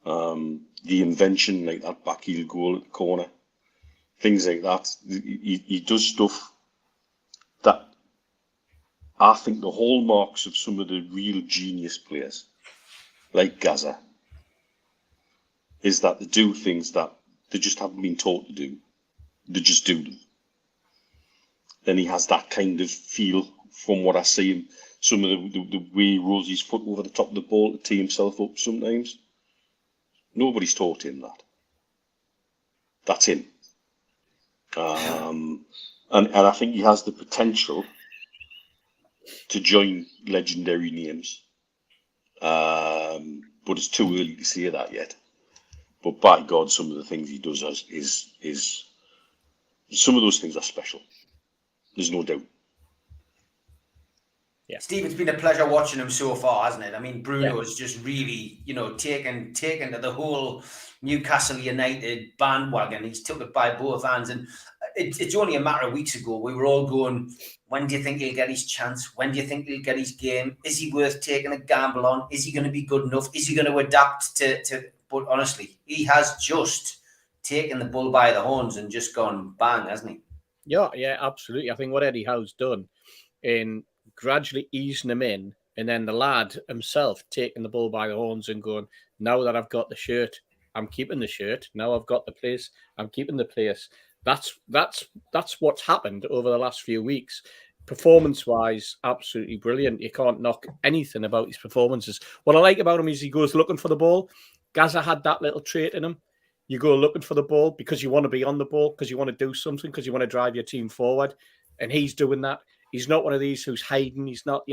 the invention, like that back heel goal at the corner, things like that. He does stuff that I think the hallmarks of some of the real genius players, like Gaza, is that they do things that they just haven't been taught to do. They just do them. And he has that kind of feel from what I see him. Some of the way he rolls his foot over the top of the ball to tee himself up sometimes. Nobody's taught him that. That's him. And I think he has the potential to join legendary names. But it's too early to say that yet. But by God, some of the things he does is some of those things are special. There's no doubt. Yeah. Steve, it's been a pleasure watching him so far, hasn't it? I mean, Bruno has just really, taken to the whole Newcastle United bandwagon. He's took it by both hands. And it's only a matter of weeks ago, we were all going, when do you think he'll get his chance? When do you think he'll get his game? Is he worth taking a gamble on? Is he going to be good enough? Is he going to adapt to but honestly, he has just taken the bull by the horns and just gone bang, hasn't he? Yeah, absolutely. I think what Eddie Howe's done in gradually easing him in, and then the lad himself taking the bull by the horns and going, now that I've got the shirt, I'm keeping the shirt. Now I've got the place, I'm keeping the place. That's what's happened over the last few weeks. Performance-wise, absolutely brilliant. You can't knock anything about his performances. What I like about him is he goes looking for the ball. Gaza had that little trait in him. You go looking for the ball because you want to be on the ball, because you want to do something, because you want to drive your team forward. And he's doing that. He's not one of these who's hiding. He's not,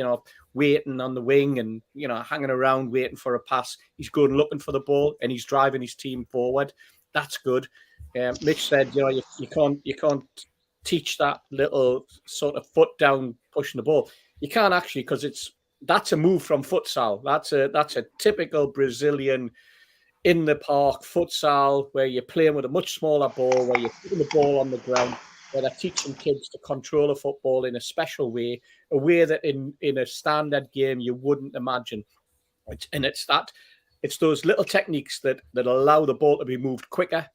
waiting on the wing and, hanging around waiting for a pass. He's going looking for the ball and he's driving his team forward. That's good. Mitch said, you can't teach that little sort of foot down pushing the ball. You can't actually, because that's a move from futsal. That's a typical Brazilian in the park futsal where you're playing with a much smaller ball, where you're putting the ball on the ground, where they're teaching kids to control a football in a special way, a way that in a standard game you wouldn't imagine. It's those little techniques that allow the ball to be moved quicker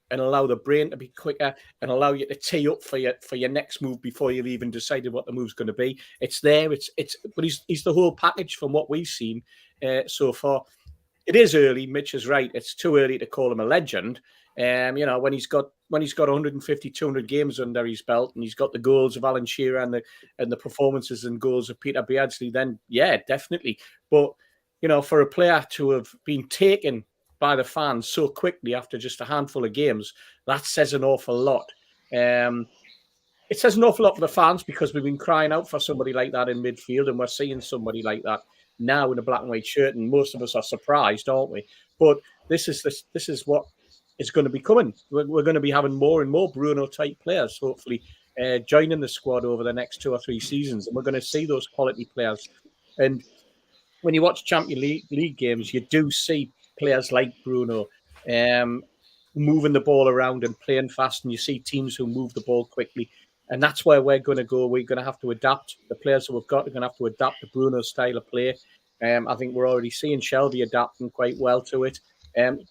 and allow the brain to be quicker and allow you to tee up for your next move before you've even decided what the move's going to be. It's there. But he's the whole package from what we've seen so far. It is early. Mitch is right. It's too early to call him a legend. When he's got 150, 200 games under his belt and he's got the goals of Alan Shearer and the performances and goals of Peter Beardsley, then yeah, definitely. But for a player to have been taken by the fans so quickly after just a handful of games, that says an awful lot. It says an awful lot for the fans because we've been crying out for somebody like that in midfield, and we're seeing somebody like that now in a black and white shirt, and most of us are surprised, aren't we? But this is what is going to be coming. We're going to be having more and more Bruno-type players, hopefully, joining the squad over the next 2 or 3 seasons, and we're going to see those quality players. And when you watch Champions League games, you do see players like Bruno moving the ball around and playing fast, and you see teams who move the ball quickly. And that's where we're going to go. We're going to have to adapt. The players that we've got are going to have to adapt to Bruno's style of play. I think we're already seeing Shelby adapting quite well to it.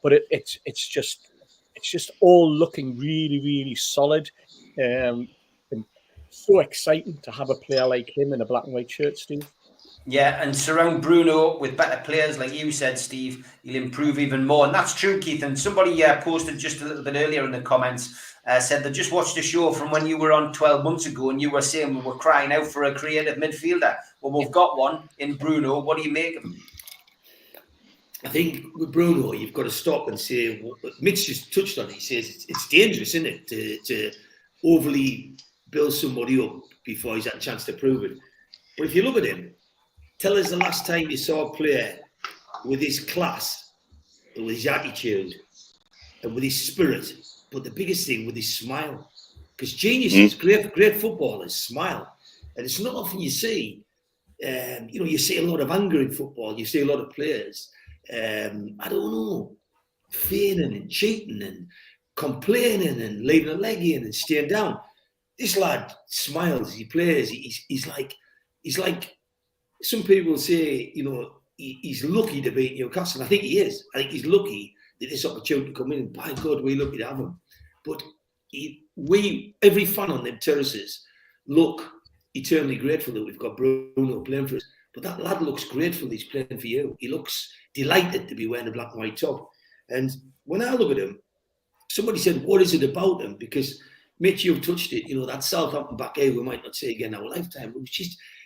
But it's just all looking really, really solid. And so exciting to have a player like him in a black and white shirt, Steve. Yeah, and surround Bruno with better players, like you said, Steve. He'll improve even more. And that's true, Keith. And somebody posted just a little bit earlier in the comments, said they just watched the show from when you were on 12 months ago and you were saying we were crying out for a creative midfielder. Well, we've got one in Bruno. What do you make of him? I think with Bruno, you've got to stop and say, Mitch just touched on it. He says it's dangerous, isn't it, to overly build somebody up before he's had a chance to prove it. But if you look at him, tell us the last time you saw a player with his class with his attitude, and with his spirit. But the biggest thing, with his smile. Because geniuses, great footballers, smile. And it's not often you see, you see a lot of anger in football. You see a lot of players, I don't know, feigning and cheating and complaining and leaving a leg in and staying down. This lad smiles, he plays, he's like some people say, he's lucky to be at Newcastle. I think he is. I think he's lucky that this opportunity to come in, and by God, we're lucky to have him. But every fan on them terraces look eternally grateful that we've got Bruno playing for us. But that lad looks grateful that he's playing for you. He looks delighted to be wearing a black and white top. And when I look at him, somebody said, what is it about him? Because, Mitch, you've touched it. That Southampton back here, we might not say again our lifetime.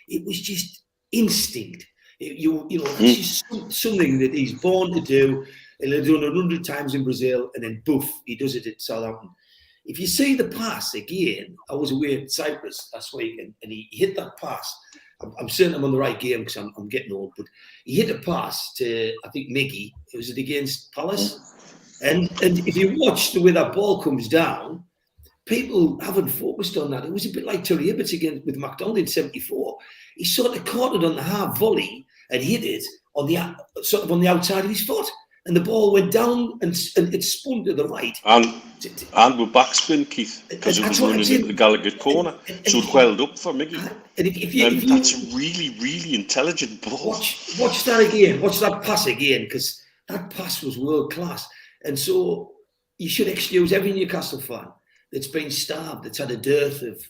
It was just instinct. It's just something that he's born to do. He'll have done 100 times in Brazil, and then boof, he does it at Southampton. If you see the pass again, I was away in Cyprus last week, and he hit that pass. I'm certain I'm on the right game because I'm getting old, but he hit a pass to, I think, Miggy. Was it against Palace? And if you watch the way that ball comes down, people haven't focused on that. It was a bit like Terry Ibbott's again with McDonald in '74. He sort of caught it on the half volley and hit it on the outside of his foot. And the ball went down and it spun to the right. And with backspin, Keith, because it was running into the Gallagher corner. So it welled up for Miggy. And that's a really, really intelligent ball. Watch that again. Watch that pass again, because that pass was world class. And so you should excuse every Newcastle fan that's been starved, that's had a dearth of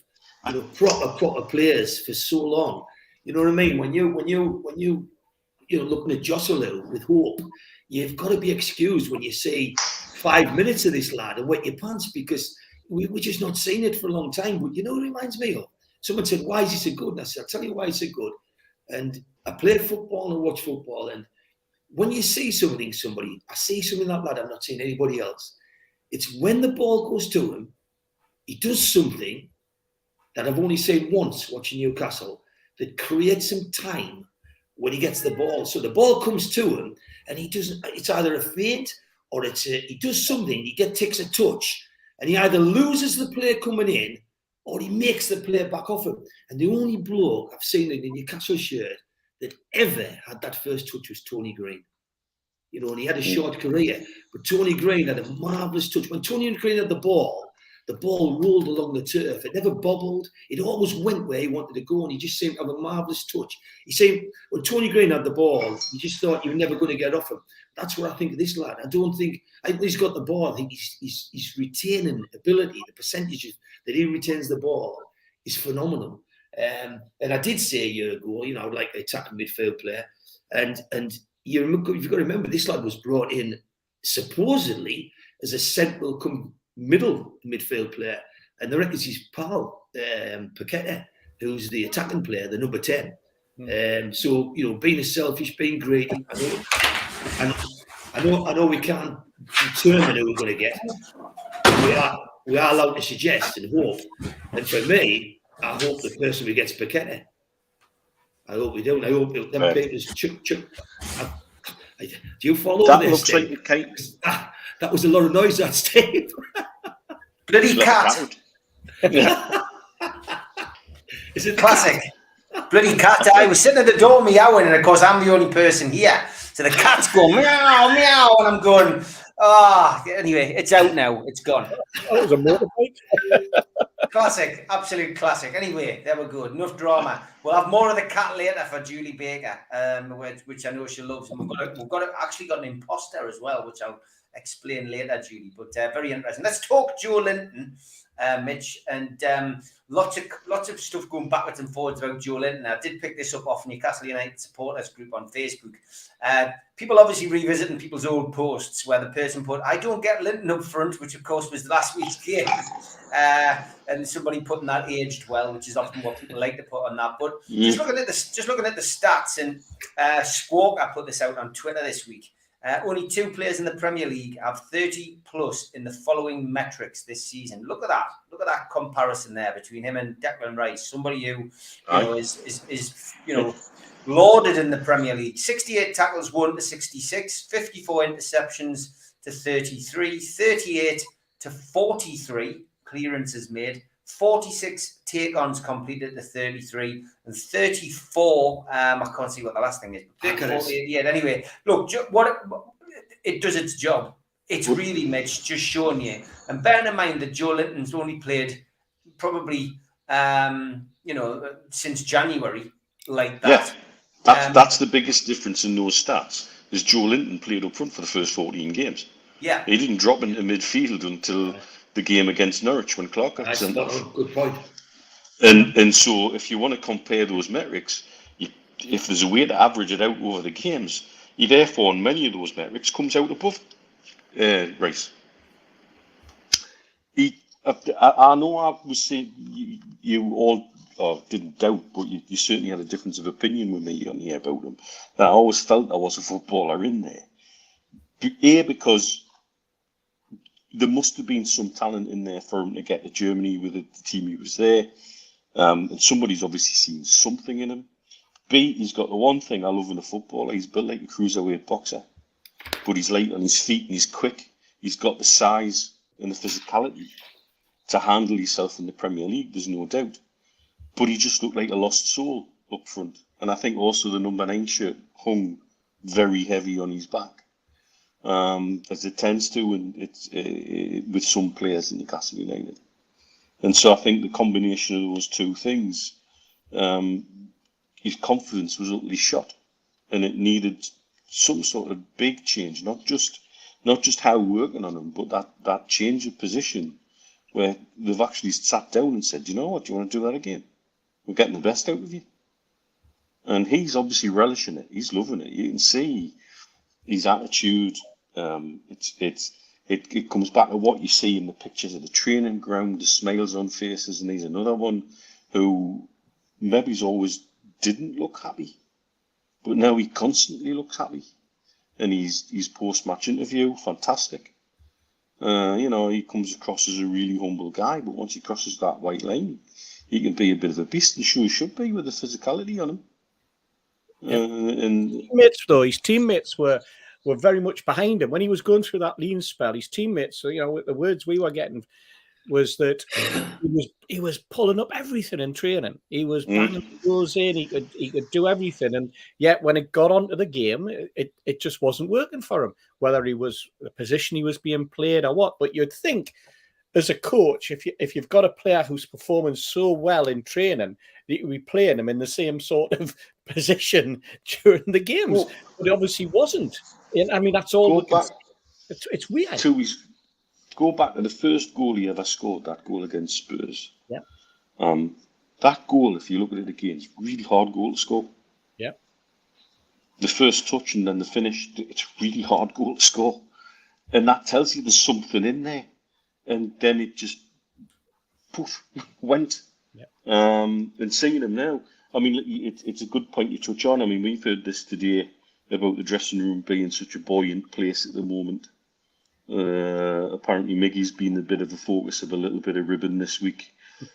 proper players for so long. You know what I mean? When you looking at Joelinton with hope, you've got to be excused when you see 5 minutes of this lad and wet your pants, because we're just not seeing it for a long time. But you know what it reminds me of? Someone said, why is he so good? And I said, I'll tell you why he's so good. And I play football and watch football. And when you see somebody, I see something that lad, I'm not seeing anybody else. It's when the ball goes to him, he does something that I've only seen once watching Newcastle that creates some time when he gets the ball. So the ball comes to him and he doesn't, it's either a feint or he does something, takes a touch, and he either loses the player coming in or he makes the player back off him. And the only bloke I've seen in the Newcastle shirt that ever had that first touch was Tony Green. And he had a short career, but Tony Green had a marvellous touch. When Tony Green had the ball rolled along the turf. It never bobbled. It always went where he wanted to go, and he just seemed to have a marvellous touch. He seemed, when Tony Green had the ball, you just thought you were never going to get off him. That's what I think of this lad. I think he's got the ball. I think he's retaining ability. The percentages that he retains the ball is phenomenal. And I did say a year ago, I would like an attacking midfield player. And you've got to remember, this lad was brought in supposedly as a central middle midfield player, and the record is his pal Paqueta, who's the attacking player, the number 10. So being selfish, being greedy, I know we can't determine who we're going to get. We are allowed to suggest and hope. And for me, I hope the person who gets Paqueta. I hope we do. I hope them papers chuck. Do you follow that? This Looks thing? like a kite. That was a lot of noise, that Steve. Bloody cat. Is it classic? Bloody cat. I was sitting at the door meowing, and of course I'm the only person here. So the cat's going meow, meow, and I'm going, anyway, it's out now. It's gone. That was a motorbike. Classic, absolute classic. Anyway, they were good. Enough drama. We'll have more of the cat later for Julie Baker, which I know she loves. And we've got an imposter as well, which I'll explain later, Julie. But very interesting. Let's talk Joelinton, Mitch, and lots of stuff going backwards and forwards about Joelinton. I did pick this up off Newcastle United supporters group on Facebook. People obviously revisiting people's old posts where the person put, "I don't get Linton up front," which of course was last week's game. And somebody putting that aged well, which is often what people like to put on that. But just looking at the stats, and Squawker put this out on Twitter this week. Only 2 players in the Premier League have 30 plus in the following metrics this season. Look at that! Look at that comparison there between him and Declan Rice. Somebody who is lauded in the Premier League. 68 tackles won to 66, 54 interceptions to 33, 38 to 43 clearances made, 46 take-ons completed to 33, and 34, I can't see what the last thing is. 34, yeah, anyway, look, what it does its job. It's really, Mitch, just showing you. And bearing in mind that Joelinton's only played probably, since January, like that. Yeah, that's the biggest difference in those stats, is Joelinton played up front for the first 14 games. Yeah. He didn't drop into midfield until the game against Norwich when Clark got sent off. Good point. And so if you want to compare those metrics, if there's a way to average it out over the games, he therefore on many of those metrics comes out above Rice. I know I was saying you all didn't doubt, but you certainly had a difference of opinion with me on here about him. I always felt there was a footballer in there. Because there must have been some talent in there for him to get to Germany with the team he was there. And somebody's obviously seen something in him. B, he's got the one thing I love in a footballer. He's built like a cruiserweight boxer, but he's light on his feet and he's quick. He's got the size and the physicality to handle himself in the Premier League, there's no doubt. But he just looked like a lost soul up front. And I think also the number 9 shirt hung very heavy on his back, as it tends to, and it's with some players in Newcastle United. And so I think the combination of those two things, his confidence was utterly shot, and it needed some sort of big change, not just how we're working on him, but that change of position where they've actually sat down and said, you know what, do you want to do that again? We're getting the best out of you. And he's obviously relishing it. He's loving it. You can see his attitude. It comes back to what you see in the pictures of the training ground, the smiles on faces, and he's another one who maybe's always didn't look happy, but now he constantly looks happy. And his post-match interview, fantastic. He comes across as a really humble guy, but once he crosses that white line, he can be a bit of a beast, and sure he should be with the physicality on him. His teammates were very much behind him when he was going through that lean spell. His teammates, the words we were getting was that he was pulling up everything in training. He was banging goals in. He could do everything, and yet when it got onto the game, it just wasn't working for him. Whether he was the position he was being played or what, but you'd think, as a coach, if you've got a player who's performing so well in training, that you'd be playing him in the same sort of position during the games. But it obviously wasn't. I mean, that's all. It's weird. Go back to the first goal he ever scored, that goal against Spurs. Yeah. That goal, if you look at it again, it's a really hard goal to score. Yeah. The first touch and then the finish, it's a really hard goal to score. And that tells you there's something in there. And then it just poof, went. Yeah. And seeing him now, I mean, it's a good point you touch on. I mean, we've heard this today about the dressing room being such a buoyant place at the moment. Apparently Miggy's been a bit of a focus of a little bit of ribbon this week,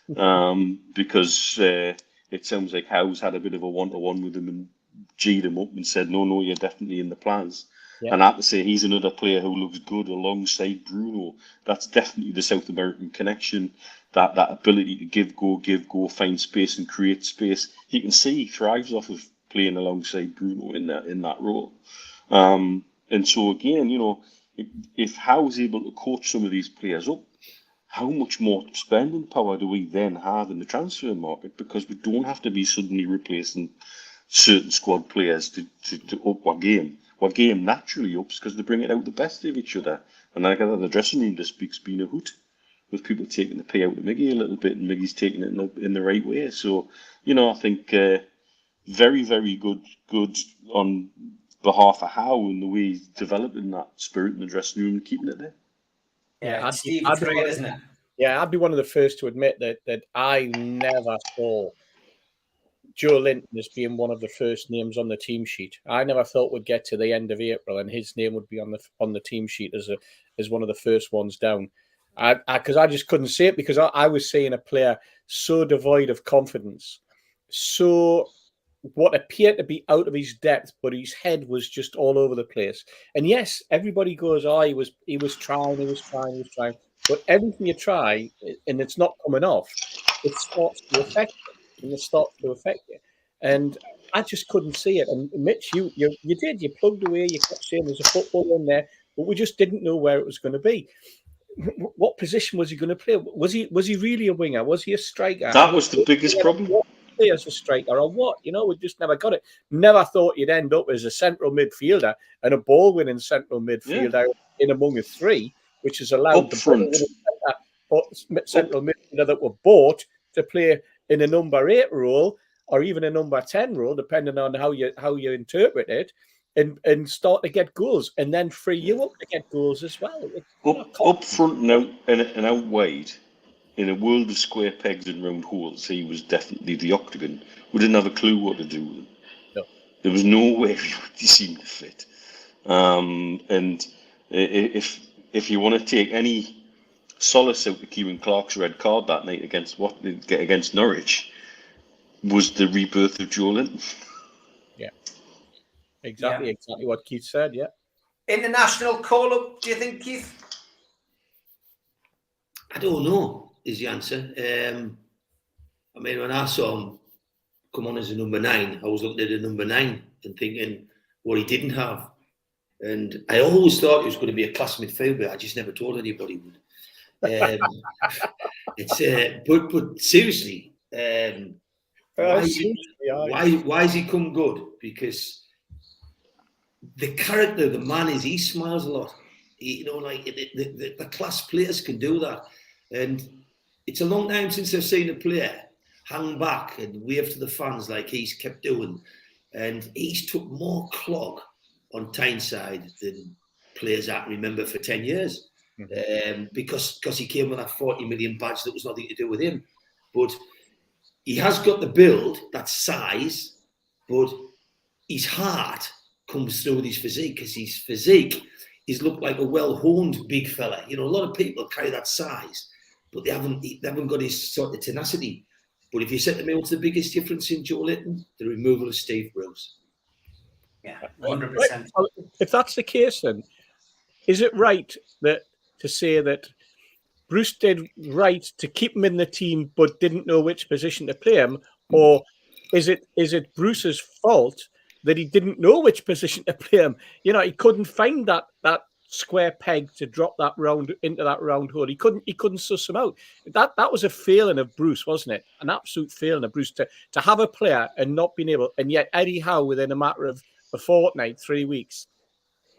because it sounds like Howe's had a bit of a one-to-one with him and G'd him up and said, no, you're definitely in the plans. Yeah. And I have to say, he's another player who looks good alongside Bruno. That's definitely the South American connection, that ability to give, go, find space and create space. You can see he thrives off of playing alongside Bruno in that role. And so again, if Howe's able to coach some of these players up, how much more spending power do we then have in the transfer market? Because we don't have to be suddenly replacing certain squad players to up our game. Our game naturally ups because they bring it out the best of each other. And like the dressing room this week's been a hoot, with people taking the pay out of Miggy a little bit, and Miggy's taking it in the right way. So, I think very, very good on behalf of Howe and the way he's developing that spirit in the dressing room and keeping it there. Yeah, I'd be great, isn't it? Yeah, I'd be one of the first to admit that I never saw Joelinton as being one of the first names on the team sheet. I never thought we'd get to the end of April and his name would be on the team sheet as one of the first ones down. Because I just couldn't see it, because I was seeing a player so devoid of confidence, so what appeared to be out of his depth, but his head was just all over the place. And yes, everybody goes, "Oh, he was trying." But everything you try and it's not coming off, it starts to affect you. And I just couldn't see it. And Mitch, you plugged away. You kept saying there's a football in there, but we just didn't know where it was going to be. What position was he going to play? Was he really a winger? Was he a striker? That was the biggest problem. As a striker or what? We just never got it. Never thought you'd end up as a central midfielder and a ball-winning central midfielder in among the three, which is allowed the central midfielder that were bought to play in a number 8 role or even a number 10 role, depending on how you interpret it, and start to get goals, and then free you up to get goals as well. Up front and out wide. In a world of square pegs and round holes, he was definitely the octagon. We didn't have a clue what to do with him. No. There was nowhere he seemed to fit. And if you want to take any solace out of Kieran Clark's red card that night against Norwich, was the rebirth of Joelinton. Yeah, exactly what Keith said. Yeah. International call-up, do you think, Keith? I don't know. Is the answer. I mean, when I saw him come on as a number 9, I was looking at a number 9 and thinking what he didn't have. And I always thought he was going to be a class midfielder. I just never told anybody. But seriously, why has he come good? Because the character of the man is he smiles a lot. The class players can do that. And it's a long time since I've seen a player hang back and wave to the fans like he's kept doing. And he's took more clog on Tyneside than players I can remember for 10 years. Because he came with that 40 million badge that was nothing to do with him. But he has got the build, that size, but his heart comes through with his physique, because his physique is looked like a well-honed big fella. A lot of people carry that size, but they haven't got his sort of tenacity. But if you said to me, what's the biggest difference in Joelinton? The removal of Steve Bruce. Yeah, 100%. If that's the case, then is it right to say that Bruce did right to keep him in the team, but didn't know which position to play him, or is it Bruce's fault that he didn't know which position to play him? He couldn't find that square peg to drop that round into that round hole. He couldn't suss him out. That was a failing of Bruce, wasn't it? An absolute failing of Bruce to have a player and not being able. And yet Eddie Howe, within a matter of a fortnight, 3 weeks,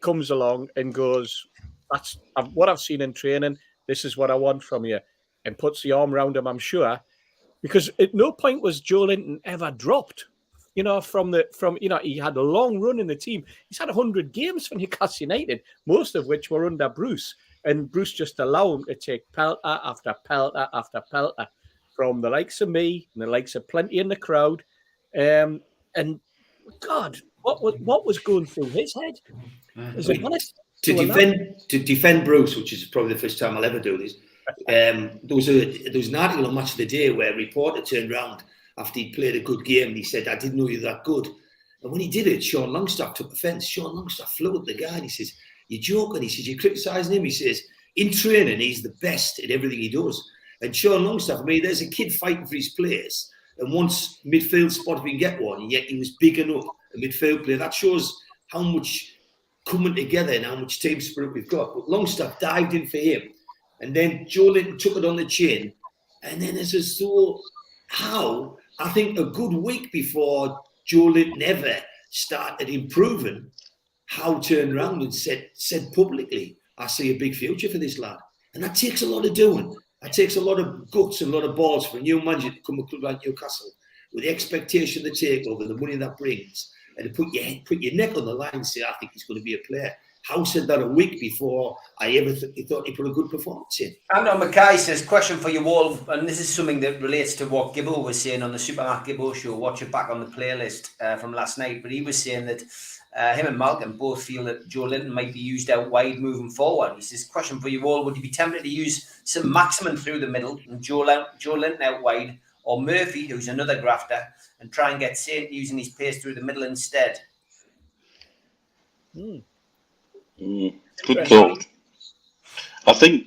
comes along and goes, "That's what I've seen in training. This is what I want from you," and puts the arm around him. I'm sure, because at no point was Joelinton ever dropped. He had a long run in the team. He's had 100 games for Newcastle United, most of which were under Bruce. And Bruce just allowed him to take pelter after pelter after pelter from the likes of me and the likes of plenty in the crowd. And God, what was going through his head? To defend Bruce, which is probably the first time I'll ever do this, there was an article on Match of the Day where a reporter turned around after he'd played a good game, and he said, "I didn't know you were that good." And when he did it, Sean Longstaff took offence. Sean Longstaff flew at the guy and he says, "You're joking." He says, "You're criticising him." He says, "In training, he's the best at everything he does." And Sean Longstaff, there's a kid fighting for his place, and once midfield spot if he can get one, and yet he was big enough, a midfield player. That shows how much coming together and how much team spirit we've got. But Longstaff dived in for him, and then Joelinton took it on the chin, and then I think a good week before Joelinton ever started improving, Howe turned around and said publicly, "I see a big future for this lad." And that takes a lot of doing. That takes a lot of guts and a lot of balls for a new manager to come to a club like Newcastle with the expectation of the takeover, the money that brings, and to put your neck on the line and say, "I think he's going to be a player." Howe said that a week before I ever thought he put a good performance in. Anton Mackay says, question for you all, and this is something that relates to what Gibbo was saying on the Supermarket Gibbo show. Watch it back on the playlist from last night. But he was saying that him and Malcolm both feel that Joelinton might be used out wide moving forward. He says, question for you all, would you be tempted to use some Maximin through the middle and Joelinton out wide, or Murphy, who's another grafter, and try and get Saint using his pace through the middle instead? Good thought. I think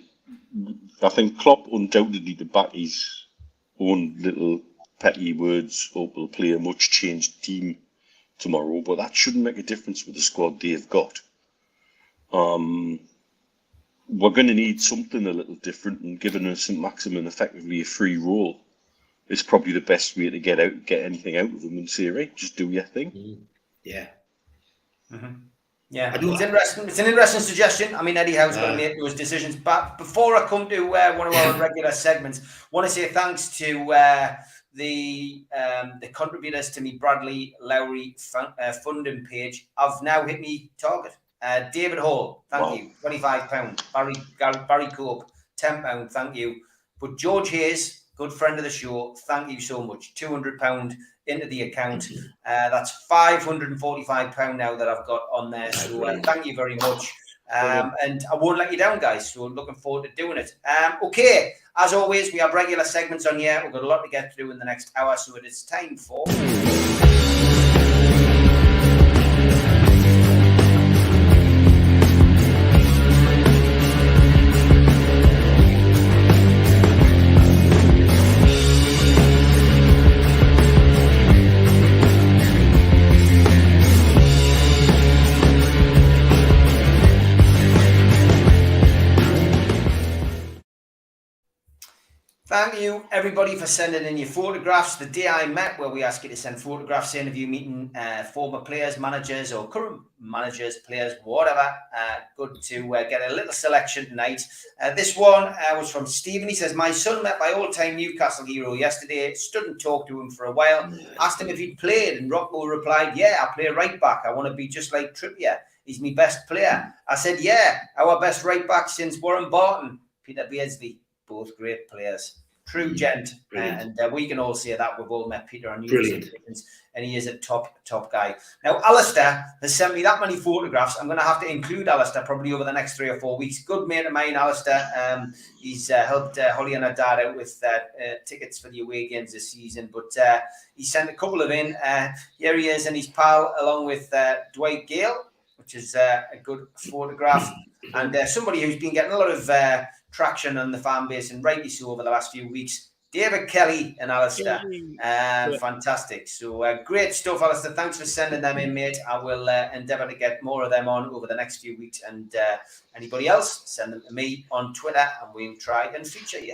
Klopp undoubtedly to back his own little petty words up will play a much changed team tomorrow, but that shouldn't make a difference with the squad they've got. We're going to need something a little different, and giving us St Maximin effectively a free roll is probably the best way to get anything out of them and say, right, just do your thing. Yeah. Yeah, it's an interesting suggestion. I mean, Eddie Howe's got to make those decisions. But before I come to one of our regular segments, I want to say thanks to the contributors to me Bradley Lowry funding page. I've now hit me target. David Hall, thank you, £25. Barry Cope, £10, thank you. But George Hayes, good friend of the show, thank you so much. £200 into the account. That's £545 now that I've got on there. So thank you very much. And I won't let you down, guys. So looking forward to doing it. Okay, as always, we have regular segments on here. We've got a lot to get through in the next hour, so it is time for... Thank you, everybody, for sending in your photographs. The day I met, where we ask you to send photographs in of you meeting former players, managers, or current managers, players, whatever. Good to get a little selection tonight. This one was from Stephen. He says, my son met my all-time Newcastle hero yesterday, stood and talked to him for a while, asked him if he'd played, and Rocco replied, yeah, I play right back. I want to be just like Trippier. He's my best player. I said, yeah, our best right back since Warren Barton, Peter Beardsley. Both great players. True gent. And we can all say that. We've all met Peter on numerous occasions, and he is a top guy. Now, Alistair has sent me that many photographs. I'm going to have to include Alistair probably over the next 3 or 4 weeks. Good mate of mine, Alistair. He's helped Holly and her dad out with tickets for the away games this season, but he sent a couple of in. Here he is and his pal, along with Dwight Gale, which is a good photograph, and somebody who's been getting a lot of traction on the fan base, and rightly so, over the last few weeks. David Kelly and Alistair. Fantastic. So great stuff, Alistair. Thanks for sending them in, mate. I will endeavour to get more of them on over the next few weeks. And anybody else, send them to me on Twitter, and we'll try and feature you.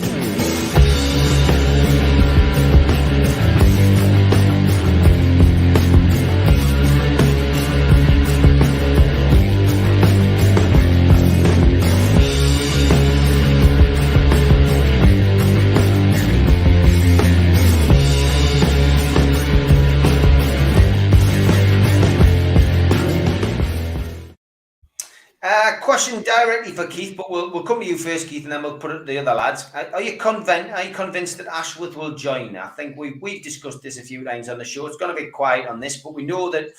Question directly for Keith, but we'll come to you first, Keith, and then we'll put it to the other lads. Are you convinced that Ashworth will join? I think we've discussed this a few times on the show. It's going to be quiet on this, but we know that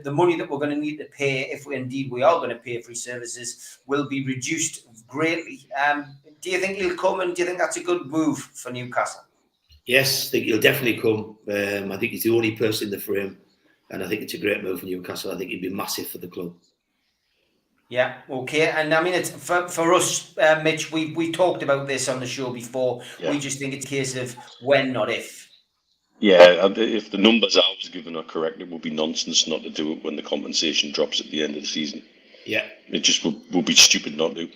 the money that we're going to need to pay, if we are going to pay for his services, will be reduced greatly. Do you think he'll come, and do you think that's a good move for Newcastle? Yes, I think he'll definitely come. I think he's the only person in the frame, and I think it's a great move for Newcastle. I think he'd be massive for the club. Yeah, okay. And I mean, it's for us, Mitch, we talked about this on the show before. Yeah. We just think it's a case of when, not if. Yeah, if the numbers I was given are correct, it would be nonsense not to do it when the compensation drops at the end of the season. Yeah. It just would be stupid not to.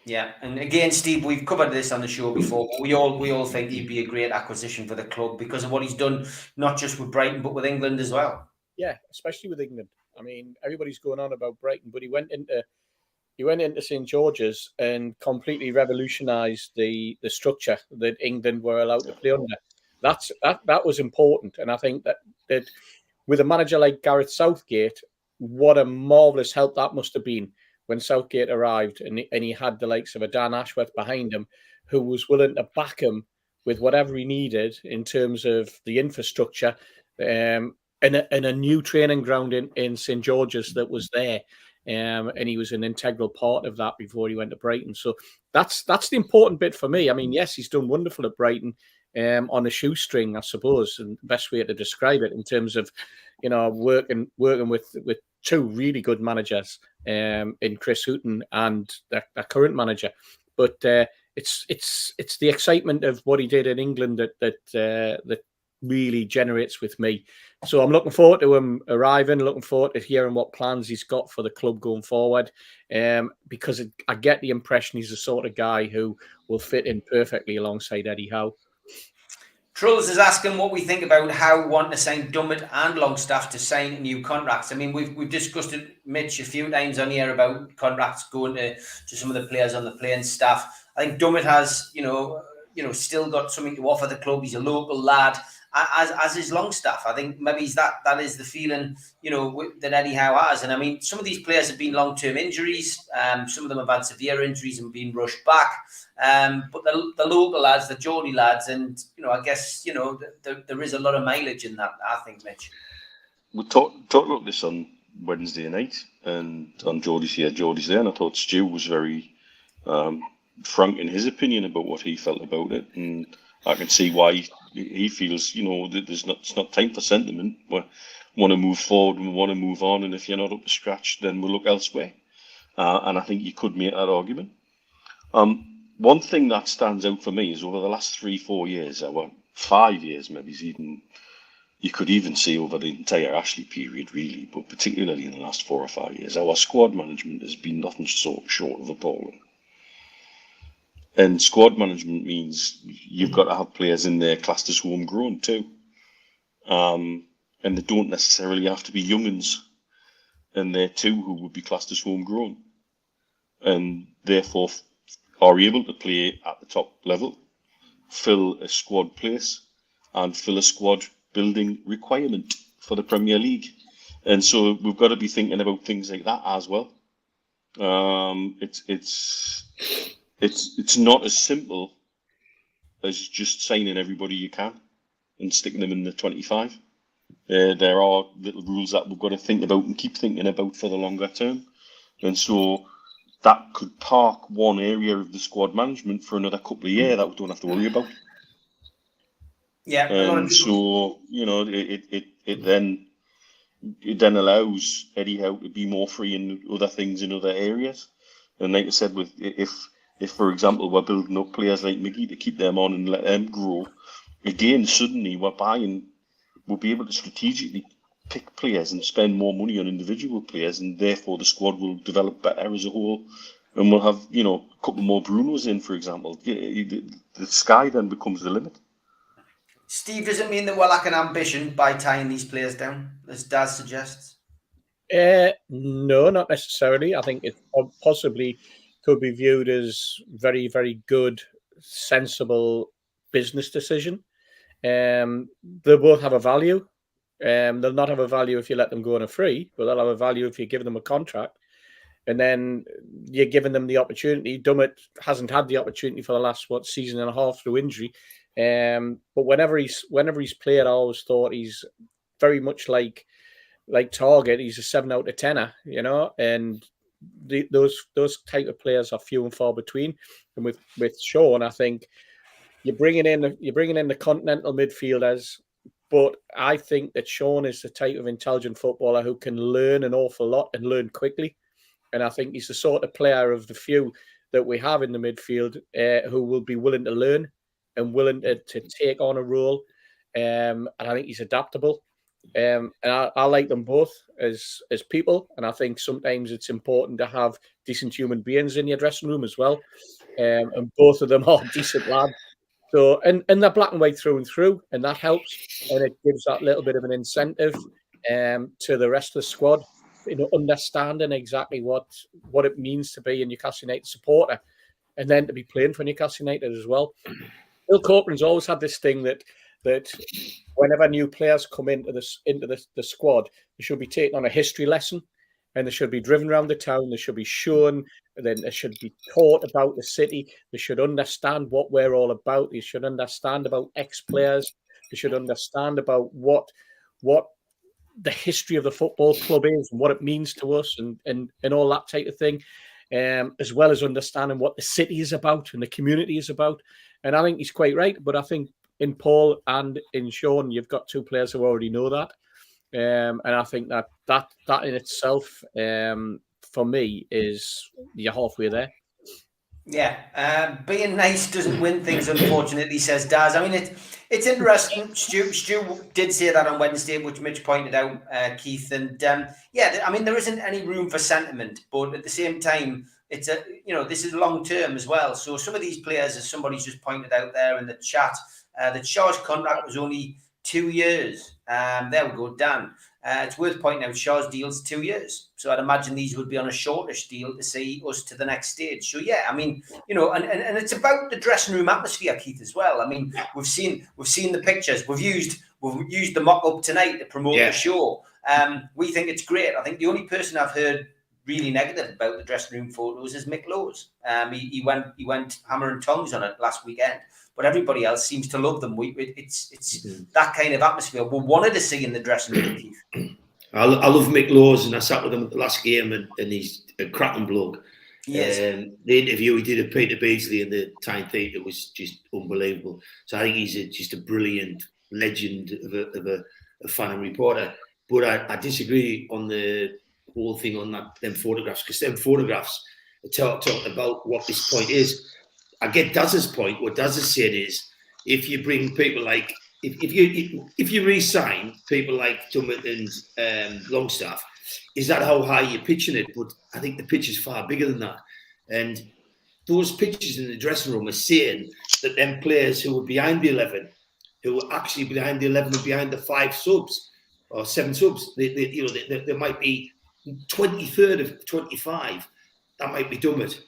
Yeah, and again, Steve, we've covered this on the show before, but we all think he'd be a great acquisition for the club because of what he's done, not just with Brighton, but with England as well. Yeah, especially with England. I mean, everybody's going on about Brighton, but he went into St George's and completely revolutionised the structure that England were allowed to play under. That was important, and I think that with a manager like Gareth Southgate, what a marvellous help that must have been when Southgate arrived, and he had the likes of a Dan Ashworth behind him, who was willing to back him with whatever he needed in terms of the infrastructure. And a new training ground in St George's that was there, and he was an integral part of that before he went to Brighton. So that's the important bit for me. I mean, yes, he's done wonderful at Brighton. on a shoestring, I suppose, and the best way to describe it, in terms of, you know, working with two really good managers, in Chris Hughton and their current manager. But it's the excitement of what he did in England that really generates with me. So I'm looking forward to him arriving, looking forward to hearing what plans he's got for the club going forward, because I get the impression he's the sort of guy who will fit in perfectly alongside Eddie Howe. Trulls is asking what we think about Howe wanting to sign Dummett and Longstaff to sign new contracts. I mean, we've discussed it, Mitch, a few times on here about contracts going to some of the players on the playing staff. I think Dummett has, you know, still got something to offer the club. He's a local lad, as is Longstaff. I think maybe that is the feeling, you know, that Eddie Howe has. And I mean, some of these players have been long-term injuries. Some of them have had severe injuries and been rushed back. But the local lads, the Geordie lads, and, you know, I guess, you know, there is a lot of mileage in that, I think, Mitch. We talked about this on Wednesday night, and on Geordie's there, and I thought Stu was very frank in his opinion about what he felt about it, and I can see why he feels, you know, that it's not time for sentiment. We want to move forward and we want to move on, and if you're not up to scratch, then we'll look elsewhere. And I think you could make that argument. One thing that stands out for me is over the last 3-4 years, or 5 years, maybe even, you could even see over the entire Ashley period, really, but particularly in the last 4 or 5 years, our squad management has been nothing short of appalling. And squad management means you've got to have players in there classed as homegrown too. And they don't necessarily have to be young'uns in there too who would be classed as homegrown. And therefore are able to play at the top level, fill a squad place, and fill a squad building requirement for the Premier League. And so we've got to be thinking about things like that as well. It's not as simple as just signing everybody you can and sticking them in the 25. There are little rules that we've got to think about and keep thinking about for the longer term. And so that could park one area of the squad management for another couple of years that we don't have to worry about. Yeah. And so, you know, it then allows Eddie Howe to be more free in other things in other areas. And like I said, if for example we're building up players like Mickey to keep them on and let them grow, again suddenly we'll be able to strategically pick players and spend more money on individual players, and therefore the squad will develop better as a whole, and we'll have, you know, a couple more Brunos in, for example. The sky then becomes the limit. Steve, does it mean that we're lacking ambition by tying these players down, as Daz suggests? No, not necessarily. I think it possibly could be viewed as very, very good, sensible business decision. They both have a value. They'll not have a value if you let them go on a free, but they'll have a value if you give them a contract. And then you're giving them the opportunity. Dummett hasn't had the opportunity for the last season and a half through injury. But whenever he's played, I always thought he's very much like Target. He's a 7 out of 10er, you know. And those type of players are few and far between. And with Sean, I think you're bringing in the continental midfielders. But I think that Sean is the type of intelligent footballer who can learn an awful lot and learn quickly. And I think he's the sort of player of the few that we have in the midfield who will be willing to learn and willing to take on a role. And I think he's adaptable. And I like them both as people. And I think sometimes it's important to have decent human beings in your dressing room as well. And both of them are decent lads. So, and they're black and white through and through, and that helps, and it gives that little bit of an incentive to the rest of the squad, you know, understanding exactly what it means to be a Newcastle United supporter, and then to be playing for Newcastle United as well. Bill Corcoran's always had this thing that whenever new players come into the squad, they should be taken on a history lesson, and they should be driven around the town. They should be shown. Then they should be taught about the city. They should understand what we're all about. They should understand about ex-players. They should understand about what the history of the football club is and what it means to us and all that type of thing, as well as understanding what the city is about and the community is about. And I think he's quite right. But I think in Paul and in Sean, you've got two players who already know that. And I think that in itself, for me, is you're halfway there. Yeah, being nice doesn't win things, unfortunately, says Daz. I mean, it's interesting. Stu did say that on Wednesday, which Mitch pointed out, Keith. And yeah, I mean, there isn't any room for sentiment, but at the same time, it's this is long term as well. So some of these players, as somebody's just pointed out there in the chat, that Schär's contract was only 2 years. There we go, Dan. It's worth pointing out Schär's deal's 2 years. So I'd imagine these would be on a shortish deal to see us to the next stage. So yeah, I mean, and it's about the dressing room atmosphere, Keith, as well. I mean, we've seen the pictures. We've used the mock-up tonight to promote the show. We think it's great. I think the only person I've heard really negative about the dressing room photos is Mick Lowes. He went hammer and tongs on it last weekend. But everybody else seems to love them. It's that kind of atmosphere we wanted to see in the dressing room, Keith. I love Mick Lowes, and I sat with him at the last game, and he's a cracking bloke. Yes. The interview he did of Peter Beasley in the Time Theatre was just unbelievable. So I think he's just a brilliant legend of a fan and reporter. But I disagree on the whole thing on them photographs, because them photographs are talking about what this point is. I get Daz's point. What Daz has said is, if you bring people like, if you re-sign people like Dummett and Longstaff, is that how high you're pitching it? But I think the pitch is far bigger than that. And those pictures in the dressing room are saying that them players who were behind the 11, who were actually behind the 11 and behind the 5 subs or 7 subs, there might be 23rd of 25. That might be Dummett.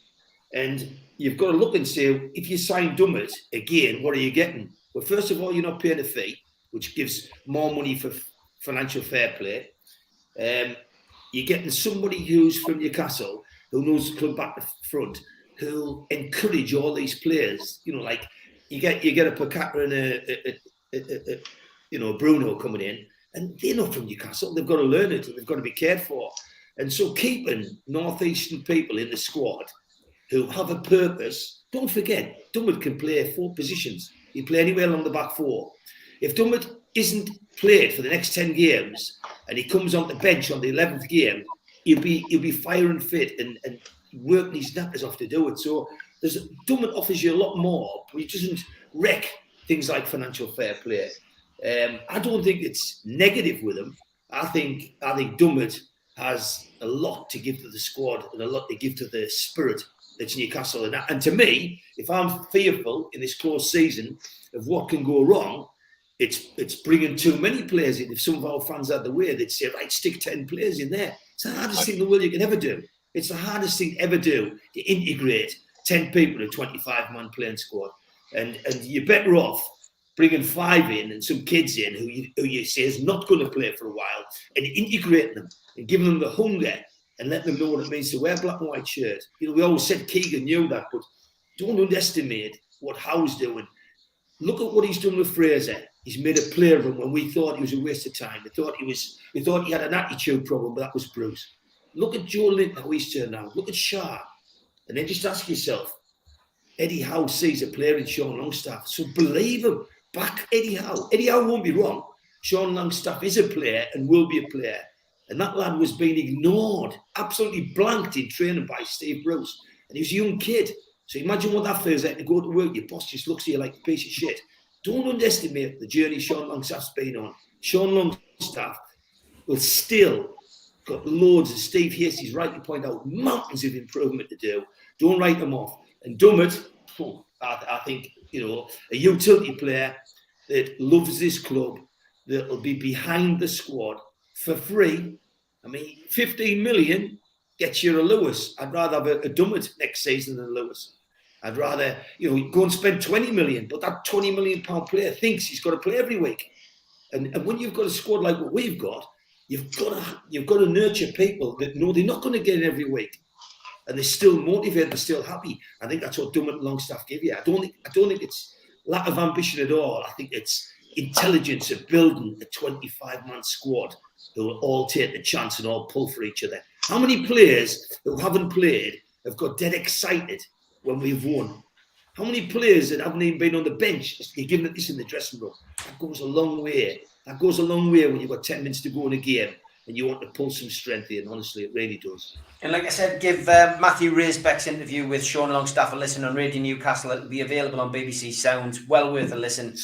And you've got to look and say, if you sign Dummett, again, what are you getting? Well, first of all, you're not paying a fee, which gives more money for financial fair play. You're getting somebody who's from Newcastle, who knows the club back to front, who'll encourage all these players. Like you get a Pacata and a Bruno coming in, and they're not from Newcastle. They've got to learn it, and they've got to be cared for. And so keeping northeastern people in the squad who have a purpose. Don't forget, Dummett can play 4 positions. He can play anywhere along the back 4. If Dummett isn't played for the next 10 games and he comes on the bench on the 11th game, he'll be firing fit and working his knackers off to do it. So Dummett offers you a lot more, but he doesn't wreck things like financial fair play. I don't think it's negative with him. I think Dummett has a lot to give to the squad and a lot to give to the spirit that's Newcastle. And to me, if I'm fearful in this close season of what can go wrong, it's bringing too many players in. If some of our fans had the way, they'd say, right, stick 10 players in there. It's the hardest thing in the world you can ever do. It's the hardest thing ever do to integrate 10 people in a 25-man playing squad. And you're better off bringing 5 in and some kids in who you say is not going to play for a while, and integrating them and giving them the hunger and letting them know what it means to wear black and white shirt. We always said Keegan knew that, but don't underestimate what Howe's doing. Look at what he's done with Fraser. He's made a player of him when we thought he was a waste of time. We thought he had an attitude problem, but that was Bruce. Look at Joelinton, how he's turned out. Look at Schär. And then just ask yourself, Eddie Howe sees a player in Sean Longstaff, so believe him. Back Eddie Howe. Eddie Howe won't be wrong. Sean Longstaff is a player and will be a player. And that lad was being ignored, absolutely blanked in training by Steve Bruce. And he was a young kid. So imagine what that feels like to go to work. Your boss just looks at you like a piece of shit. Don't underestimate the journey Sean Longstaff's been on. Sean Longstaff will still got loads, as Steve Hasties rightly pointed out, mountains of improvement to do. Don't write them off. And Dummett, I think, a utility player that loves this club, that will be behind the squad for free. I mean, 15 million gets you a Lewis. I'd rather have a Dummett next season than a Lewis. I'd rather, go and spend 20 million, but that 20 million pound player thinks he's got to play every week. And when you've got a squad like what we've got, you've got to nurture people that know they're not going to get it every week. And they're still motivated, they're still happy. I think that's what Dummett and Longstaff give you. I don't think it's lack of ambition at all. I think it's intelligence of building a 25-man squad who will all take the chance and all pull for each other. How many players who haven't played have got dead excited when we've won? How many players that haven't even been on the bench, you're giving it this in the dressing room? That goes a long way. That goes a long way when you've got 10 minutes to go in a game and you want to pull some strength in. Honestly, it really does. And like I said, give Matthew Raisbeck's interview with Sean Longstaff a listen on Radio Newcastle. It'll be available on BBC Sounds. Well worth a listen.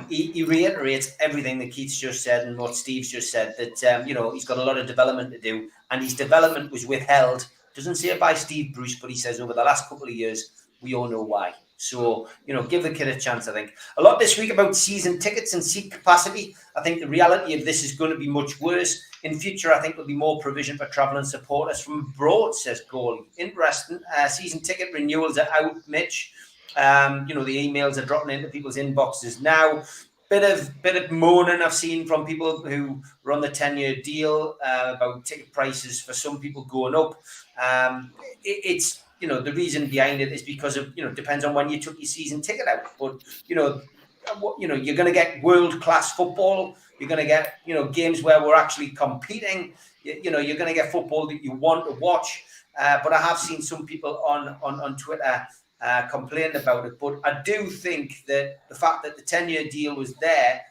He reiterates everything that Keith's just said and what Steve's just said, that, he's got a lot of development to do, and his development was withheld. Doesn't say it by Steve Bruce, but he says over the last couple of years, we all know why. So, give the kid a chance, I think. A lot this week about season tickets and seat capacity. I think the reality of this is going to be much worse. In future, I think there'll be more provision for travelling supporters from abroad, says Goalie. Interesting. Season ticket renewals are out, Mitch. The emails are dropping into people's inboxes now. Bit of moaning I've seen from people who were on the 10-year deal about ticket prices for some people going up. It's the reason behind it is because of, depends on when you took your season ticket out. But, you're going to get world-class football. You're going to get, games where we're actually competing. You're going to get football that you want to watch. But I have seen some people on Twitter complain about it. But I do think that the fact that the 10-year deal was there,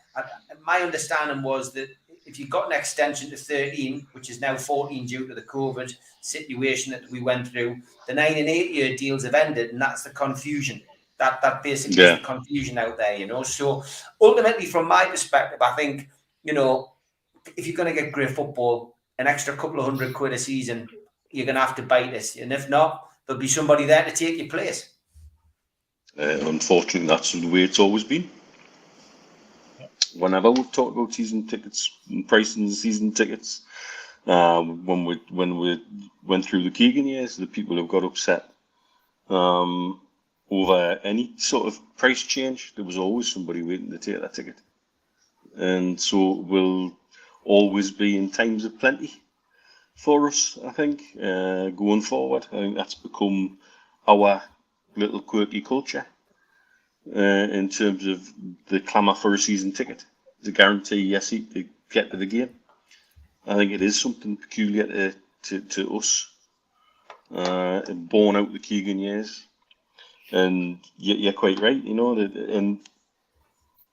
my understanding was that if you got an extension to 13, which is now 14 due to the COVID situation that we went through, the 9 and 8 year deals have ended, and that's the confusion. That basically is the confusion out there, So ultimately, from my perspective, I think, if you're going to get great football, an extra couple of £100 a season, you're going to have to bite this. And if not, there'll be somebody there to take your place. Unfortunately, that's the way it's always been. Whenever we've talked about season tickets and pricing season tickets, when we went through the Keegan years, the people have got upset over any sort of price change. There was always somebody waiting to take that ticket, and so it will always be in times of plenty for us. I think going forward, I think that's become our little quirky culture. In terms of the clamour for a season ticket, to guarantee your seat to get to the game. I think it is something peculiar to us, born out the Keegan years. And you're quite right, and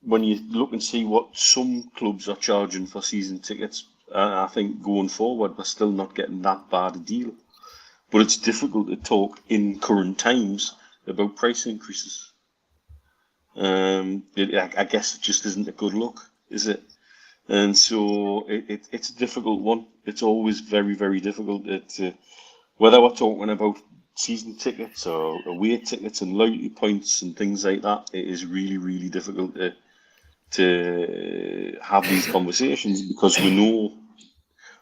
when you look and see what some clubs are charging for season tickets, I think going forward, we're still not getting that bad a deal. But it's difficult to talk in current times about price increases. I guess it just isn't a good look, is it? And so it's a difficult one. It's always very, very difficult. Whether we're talking about season tickets or away tickets and loyalty points and things like that, it is really, really difficult to have these conversations, because we know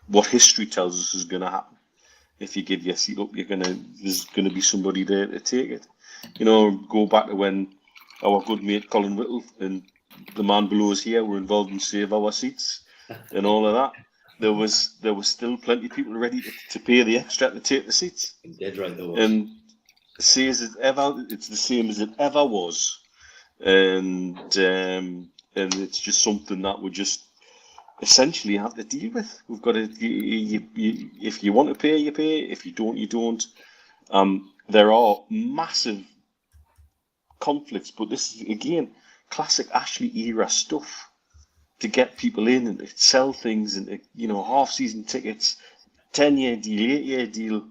what history tells us is going to happen. If you give your seat up, there's going to be somebody there to take it. Go back to when our good mate Colin Whittle and the man below us here were involved in Save Our Seats and all of that. There was still plenty of people ready to pay the extra to take the seats. Dead right there was. And it's the same as it ever was. And it's just something that we just essentially have to deal with. We've got to, if you want to pay, you pay. If you don't, you don't. There are massive conflicts, but this is again classic Ashley era stuff to get people in and to sell things, and half season tickets, 10-year deal, 8-year deal,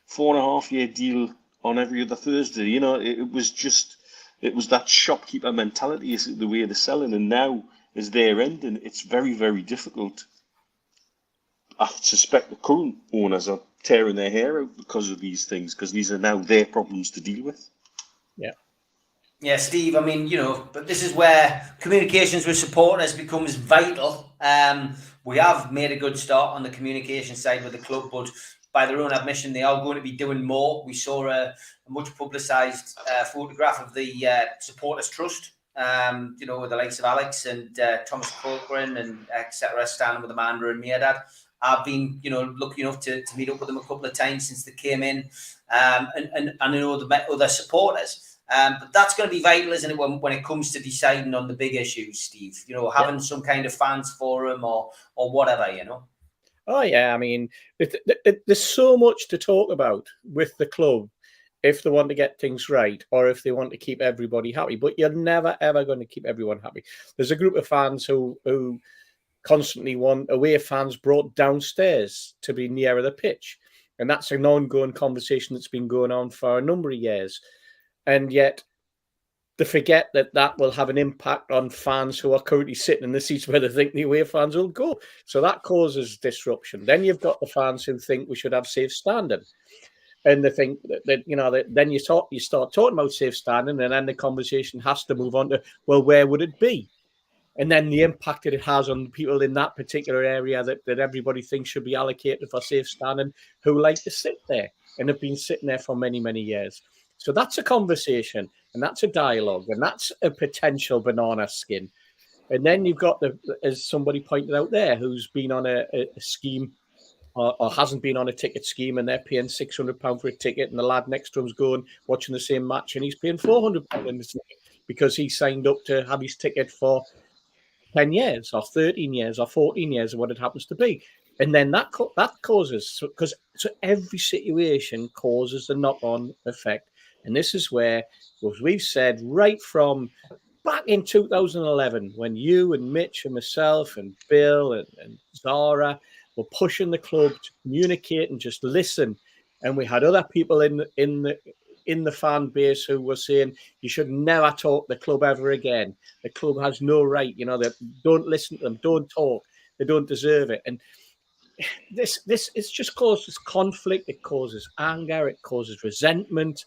4.5-year deal on every other Thursday. It was that shopkeeper mentality is the way they're selling, and now as they're ending, it's very, very difficult. I suspect the current owners are tearing their hair out because of these things, because these are now their problems to deal with. Yeah, Steve, but this is where communications with supporters becomes vital. We have made a good start on the communication side with the club, but by their own admission, they are going to be doing more. We saw a much publicised photograph of the Supporters Trust, with the likes of Alex and Thomas Corcoran and etc., standing with Amanda and Mirdad. I've been, lucky enough to meet up with them a couple of times since they came in, and I know the other supporters. But that's going to be vital, isn't it, when it comes to deciding on the big issues, Steve? Having some kind of fans forum or whatever, Oh, yeah. There's so much to talk about with the club. if they want to get things right or if they want to keep everybody happy. But you're never, ever going to keep everyone happy. There's a group of fans who constantly want away fans brought downstairs to be nearer the pitch. And that's an ongoing conversation that's been going on for a number of years. And yet they forget that will have an impact on fans who are currently sitting in the seats where they think the away fans will go. So that causes disruption. Then you've got the fans who think we should have safe standing. And they think that then you start talking about safe standing, and then the conversation has to move on to, well, where would it be? And then the impact that it has on people in that particular area that everybody thinks should be allocated for safe standing, who like to sit there and have been sitting there for many, many years. So that's a conversation, and that's a dialogue, and that's a potential banana skin. And then you've got, as somebody pointed out there, who's been on a scheme or hasn't been on a ticket scheme, and they're paying £600 for a ticket, and the lad next to him's going, watching the same match, and he's paying £400 in the ticket because he signed up to have his ticket for 10 years or 13 years or 14 years or what it happens to be. And then that causes, because every situation causes a knock-on effect. And this is where, as we've said, right from back in 2011, when you and Mitch and myself and Bill and Zara were pushing the club to communicate and just listen, and we had other people in the fan base who were saying you should never talk the club ever again. The club has no right, that don't listen to them, don't talk, they don't deserve it. And this it's just causes conflict, it causes anger, it causes resentment.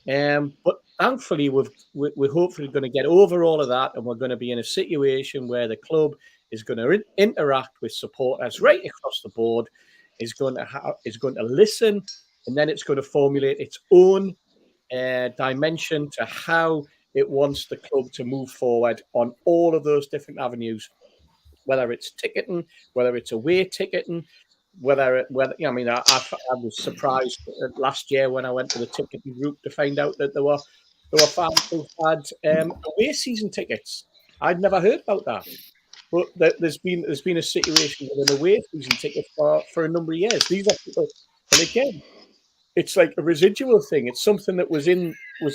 But thankfully, we're hopefully going to get over all of that, and we're going to be in a situation where the club is going to interact with supporters right across the board, is going to listen, and then it's going to formulate its own dimension to how it wants the club to move forward on all of those different avenues, whether it's ticketing, whether it's away ticketing, I was surprised last year when I went to the ticketing group to find out that there were fans who had away season tickets. I'd never heard about that, but there's been a situation with an away season ticket for a number of years. These are people, and again, it's like a residual thing. It's something that was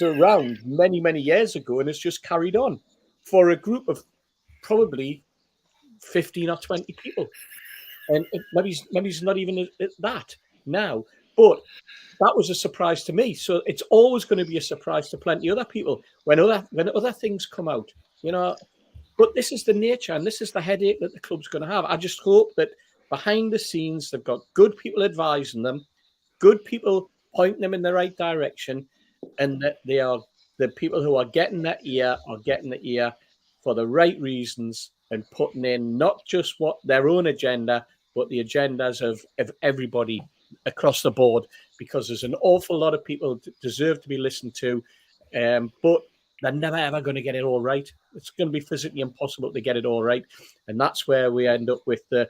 around many, many years ago, and it's just carried on for a group of probably 15 or 20 people. And maybe it's not even that now. But that was a surprise to me. So it's always going to be a surprise to plenty of other people when other things come out, But this is the nature, and this is the headache that the club's going to have. I just hope that behind the scenes, they've got good people advising them, good people pointing them in the right direction, and that they are the people who are getting that ear for the right reasons and putting in not just what their own agenda, but the agendas of everybody across the board, because there's an awful lot of people that deserve to be listened to, but they're never, ever going to get it all right. It's going to be physically impossible to get it all right. And that's where we end up with the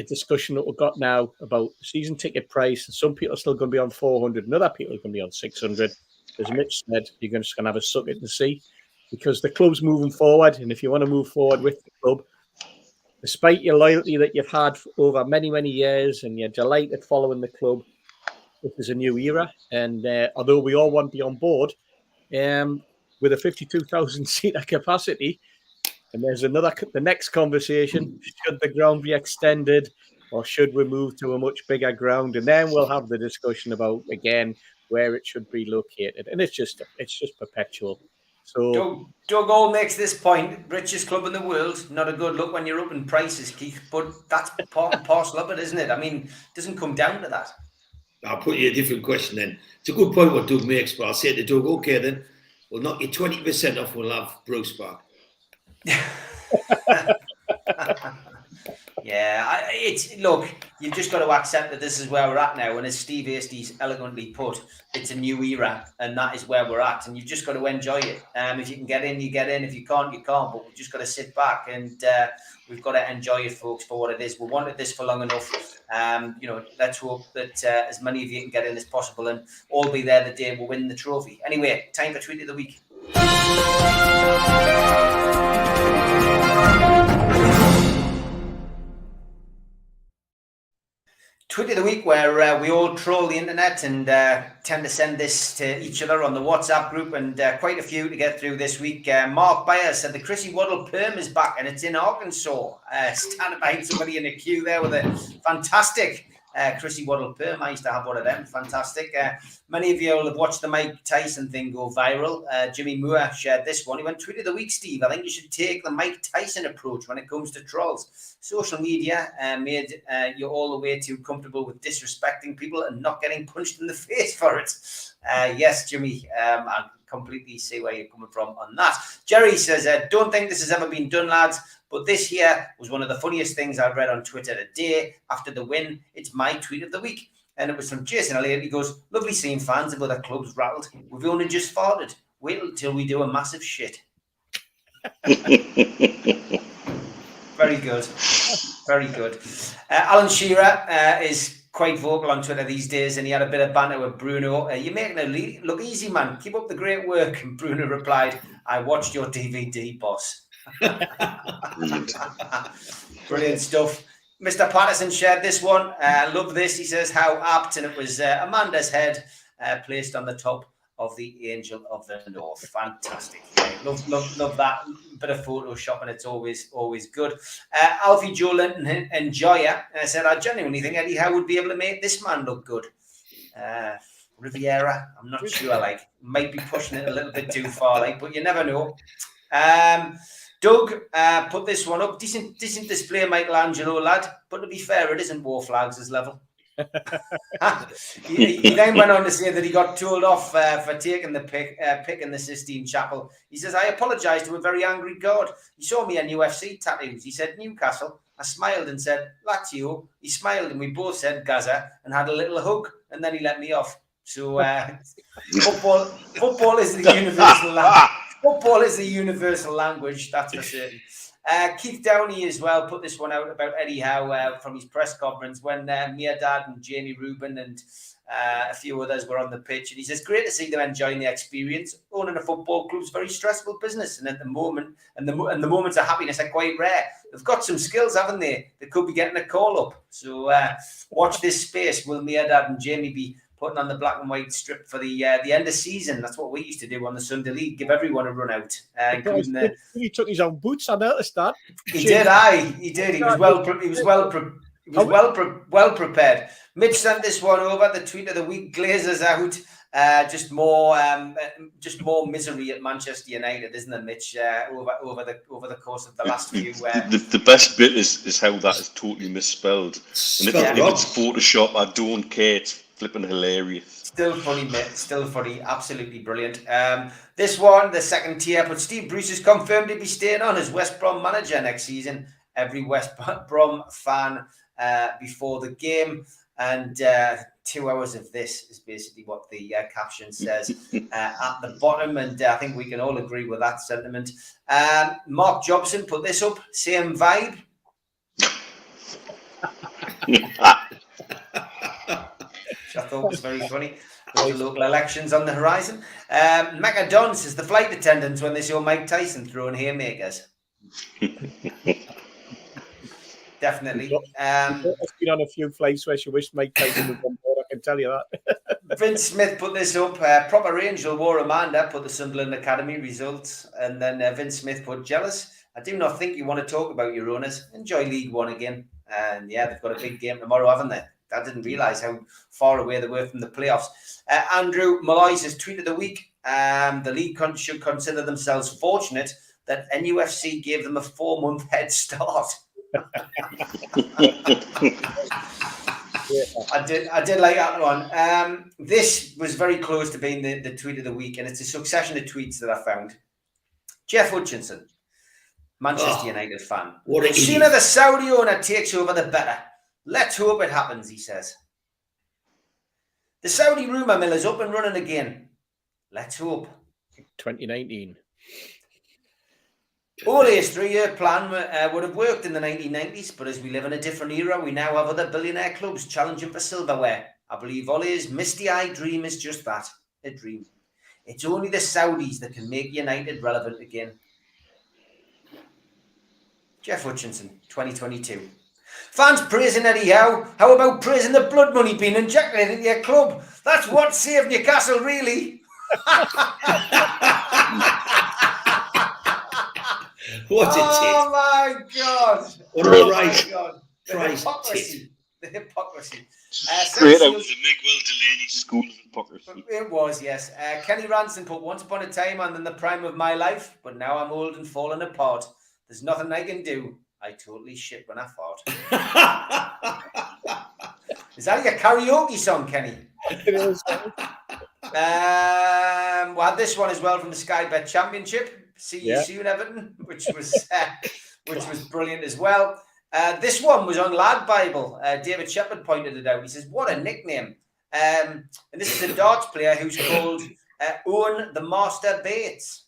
discussion that we've got now about season ticket price. Some people are still going to be on 400 and other people are going to be on 600. As Mitch said, you're just going to have a suck it and see, because the club's moving forward. And if you want to move forward with the club, despite your loyalty that you've had for over many, many years and your delight at following the club, this is a new era. And although we all want to be on board with a 52,000 seater capacity, and there's the next conversation, should the ground be extended or should we move to a much bigger ground? And then we'll have the discussion about, again, where it should be located. And it's just perpetual. So Doug All makes this point: richest club in the world, not a good look when you're up in prices, Keith. But that's part and parcel of it, isn't it? I mean, it doesn't come down to that. I'll put you a different question then. It's a good point what Doug makes, but I'll say to Doug, okay then, we'll knock you 20% off, we'll have Bruce back. Yeah, look, you've just got to accept that this is where we're at now, and as Steve Hasties elegantly put, it's a new era, and that is where we're at, and you've just got to enjoy it. If you can get in, you get in. If you can't, you can't. But we've just got to sit back, and we've got to enjoy it, folks, for what it is. We wanted this for long enough. Let's hope that as many of you can get in as possible, and all be there the day we win the trophy. Anyway, time for Tweet of the Week. tweet of the week, where we all troll the internet and tend to send this to each other on the WhatsApp group, and quite a few to get through this week. Mark Byers said the Chrissy Waddle perm is back and it's in Arkansas. Standing behind somebody in a queue there with a fantastic Chrissy Waddle perm. I used to have one of them. Fantastic. Many of you will have watched the Mike Tyson thing go viral. Jimmy Moore shared this one. He went, tweet of the week, Steve. I think you should take the Mike Tyson approach when it comes to trolls. Social media made you all the way too comfortable with disrespecting people and not getting punched in the face for it. Yes, Jimmy, I completely see where you're coming from on that. Jerry says, don't think this has ever been done, lads, but this here was one of the funniest things I've read on Twitter today after the win. It's my tweet of the week. And it was from Jason Elliott. He goes, lovely seeing fans of other clubs rattled. We've only just farted. Wait until we do a massive shit. Very good. Very good. Alan Shearer is quite vocal on Twitter these days, and he had a bit of banter with Bruno. You're making it look easy, man. Keep up the great work. And Bruno replied, I watched your DVD, boss. Brilliant stuff. Mr. Patterson shared this one. I love this. He says how apt, and it was Amanda's head placed on the top of the Angel of the North. Fantastic. Yeah, love that bit of Photoshop, and it's always good. Alfie Joelinton Enjoyer said, I genuinely think Eddie Howe would be able to make this man look good. Riviera, I'm not sure, might be pushing it a little bit too far, but you never know. Doug put this one up. Decent display, Michelangelo, lad. But to be fair, it isn't War Flags' level. he then went on to say that he got told off for taking the pick in the Sistine Chapel. He says, I apologise to a very angry God. He saw me in UFC tattoos. He said, Newcastle. I smiled and said, Lazio. He smiled and we both said Gaza and had a little hug, and then he let me off. So football is the universal language. Football is the universal language, that's for certain. Keith Downey as well put this one out about Eddie Howe from his press conference when Mirdad and Jamie Rubin and a few others were on the pitch. And he says, great to see them enjoying the experience. Owning a football club is a very stressful business. And at the moment, and the moments of happiness are quite rare. They've got some skills, haven't they? They could be getting a call up. So watch this space. Will Mirdad and Jamie be putting on the black and white strip for the end of season? That's what we used to do on the Sunday League. Give everyone a run out. He took his own boots. I noticed that. He did. He was well prepared. Mitch sent this one over. The tweet of the week: Glazers out. Just more misery at Manchester United, isn't it, Mitch? Over the course of the last few. The best bit is how that is totally misspelled. And if it's Photoshop, I don't care. It's flipping hilarious. Still funny, mate. Still funny. Absolutely brilliant. This one, the second tier, but Steve Bruce is confirmed to be staying on as West Brom manager next season. Every West Brom fan before the game. And 2 hours of this is basically what the caption says at the bottom. And I think we can all agree with that sentiment. Mark Jobson put this up. Same vibe. I thought was very funny. The local elections on the horizon. Mecca Don says the flight attendants when they saw Mike Tyson throwing haymakers. Definitely. I've been on a few flights where she wished Mike Tyson was on board, I can tell you that. Vince Smith put this up. Proper Angel wore Amanda, put the Sunderland Academy results. And then Vince Smith put jealous. I do not think you want to talk about your owners. Enjoy League One again. And yeah, they've got a big game tomorrow, haven't they? I didn't realise how far away they were from the playoffs. Andrew Malloy says, tweet of the week. The league should consider themselves fortunate that NUFC gave them a 4-month head start. I did like that one. This was very close to being the tweet of the week, and it's a succession of tweets that I found. Jeff Hutchinson, Manchester United fan. The sooner the Saudi owner takes over, the better. Let's hope it happens, he says. The Saudi rumour mill is up and running again. Let's hope. 2019. Ole's 3-year plan would have worked in the 1990s, but as we live in a different era, we now have other billionaire clubs challenging for silverware. I believe Ole's misty-eyed dream is just that, a dream. It's only the Saudis that can make United relevant again. Jeff Hutchinson, 2022. Fans praising Eddie Howe. How about praising the blood money being injected into your club? That's what saved Newcastle, really. What a Oh my God! What a Oh price. my God! The Price hypocrisy. The hypocrisy. Straight out of the Miguel Delaney School of Hypocrisy. It was, yes. Kenny Ranson put once upon a time and in the prime of my life, but now I'm old and falling apart. There's nothing I can do. I totally shit when I fart. Is that your karaoke song, Kenny? It is. We had this one as well from the Sky Bet Championship. See you soon, Everton, which was brilliant as well. This one was on Lad Bible. David Shepherd pointed it out. He says, "What a nickname!" And this is a darts player who's called Owen the Master Bates.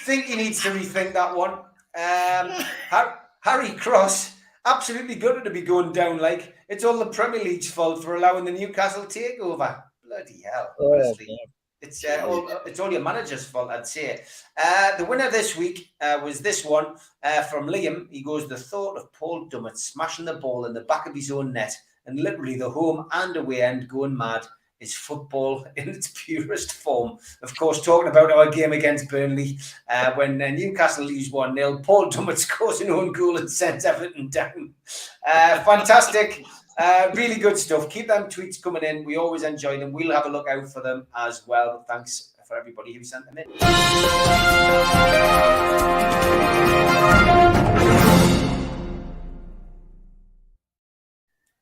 Think he needs to rethink that one. Harry Cross, absolutely gutted to be going down. Like, it's all the Premier League's fault for allowing the Newcastle takeover. Bloody hell, honestly. It's all your manager's fault, I'd say. The winner this week was this one from Liam. He goes, "The thought of Paul Dummett smashing the ball in the back of his own net and literally the home and away end going mad is football in its purest form." Of course, talking about our game against Burnley when Newcastle lose 1-0, Paul Dummett scores an own goal and sends Everton down. Fantastic. Really good stuff. Keep them tweets coming in. We always enjoy them. We'll have a look out for them as well. Thanks for everybody who sent them in.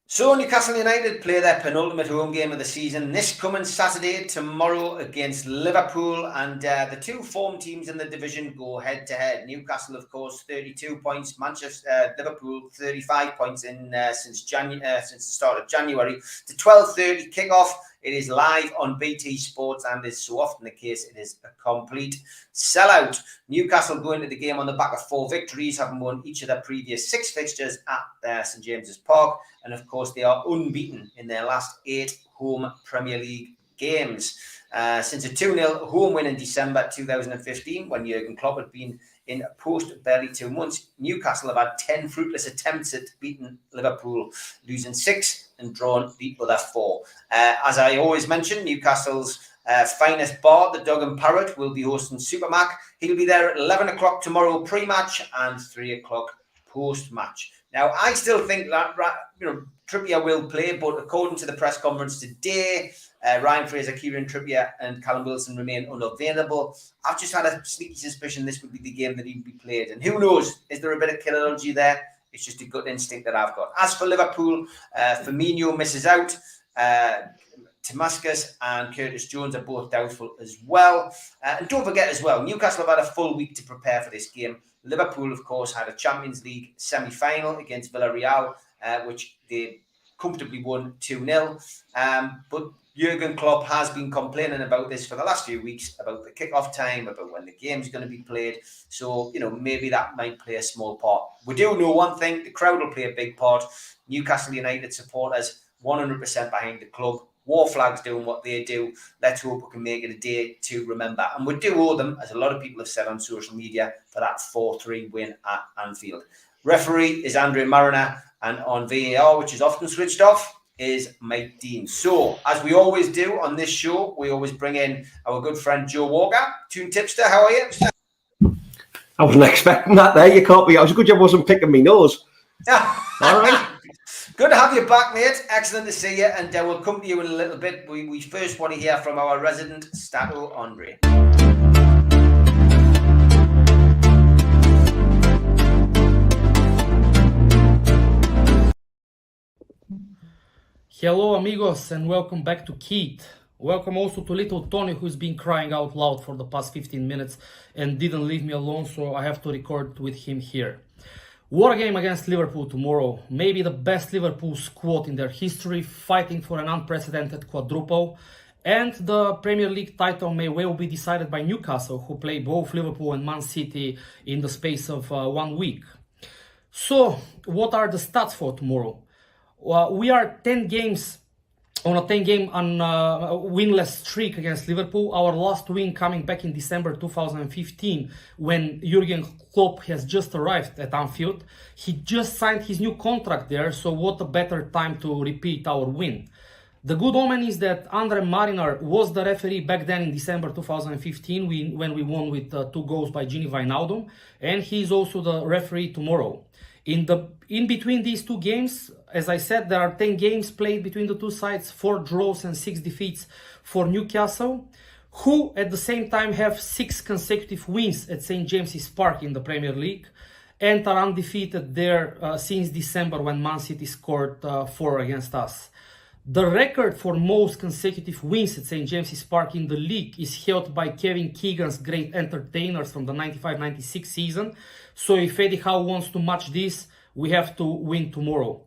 So Newcastle United play their penultimate home game of the season this coming Saturday, tomorrow, against Liverpool, and the two form teams in the division go head to head. Newcastle, of course, 32 points. Liverpool 35 points in since the start of January. The 12:30 kickoff. It is live on BT Sports, and is so often the case, it is a complete sellout. Newcastle go into the game on the back of 4 victories, having won each of their previous 6 fixtures at St James's Park. And of course, they are unbeaten in their last 8 home Premier League games. Since a 2-0 home win in December 2015, when Jurgen Klopp had been in post barely 2 months, Newcastle have had 10 fruitless attempts at beating Liverpool, losing 6 and drawn the other 4. As I always mention, Newcastle's finest bar, the Dog and Parrot, will be hosting Supermac. He'll be there at 11 o'clock tomorrow pre-match and 3 o'clock post-match. Now, I still think that Trippier will play, but according to the press conference today, Ryan Fraser, Kieran Trippier and Callum Wilson remain unavailable. I've just had a sneaky suspicion this would be the game that he'd be played. And who knows, is there a bit of killerology there? It's just a gut instinct that I've got. As for Liverpool, Firmino misses out. Damascus and Curtis Jones are both doubtful as well. And don't forget as well, Newcastle have had a full week to prepare for this game. Liverpool, of course, had a Champions League semi-final against Villarreal, which they comfortably won 2-0. But Jurgen Klopp has been complaining about this for the last few weeks, about the kickoff time, about when the game's going to be played. So, maybe that might play a small part. We do know one thing, the crowd will play a big part. Newcastle United supporters 100% behind the club. War flags doing what they do. Let's hope we can make it a day to remember. And we do owe them, as a lot of people have said on social media, for that 4-3 win at Anfield. Referee is Andre Mariner, and on VAR, which is often switched off, is Mike Dean. So, as we always do on this show, we always bring in our good friend Joe Walker. Tune Tipster, how are you? I wasn't expecting that there. You can't be. It was a good job I wasn't picking me nose. All right. Good to have you back, mate. Excellent to see you. And we'll come to you in a little bit. We first want to hear from our resident Stato Andre. Hello, amigos, and welcome back to Keith. Welcome also to little Tony, who's been crying out loud for the past 15 minutes and didn't leave me alone, so I have to record with him here. What a game against Liverpool tomorrow. Maybe the best Liverpool squad in their history, fighting for an unprecedented quadruple. And the Premier League title may well be decided by Newcastle, who play both Liverpool and Man City in the space of 1 week. So, what are the stats for tomorrow? We are 10 games on a 10-game winless streak against Liverpool. Our last win coming back in December 2015, when Jurgen Klopp has just arrived at Anfield. He just signed his new contract there, so what a better time to repeat our win. The good omen is that Andre Mariner was the referee back then in December 2015 when we won with 2 goals by Gini Wijnaldum, and he is also the referee tomorrow. In between these 2 games, as I said, there are 10 games played between the 2 sides, 4 draws and 6 defeats for Newcastle, who at the same time have 6 consecutive wins at St. James's Park in the Premier League and are undefeated there since December, when Man City scored 4 against us. The record for most consecutive wins at St. James's Park in the league is held by Kevin Keegan's Great Entertainers from the 95-96 season. So if Eddie Howe wants to match this, we have to win tomorrow.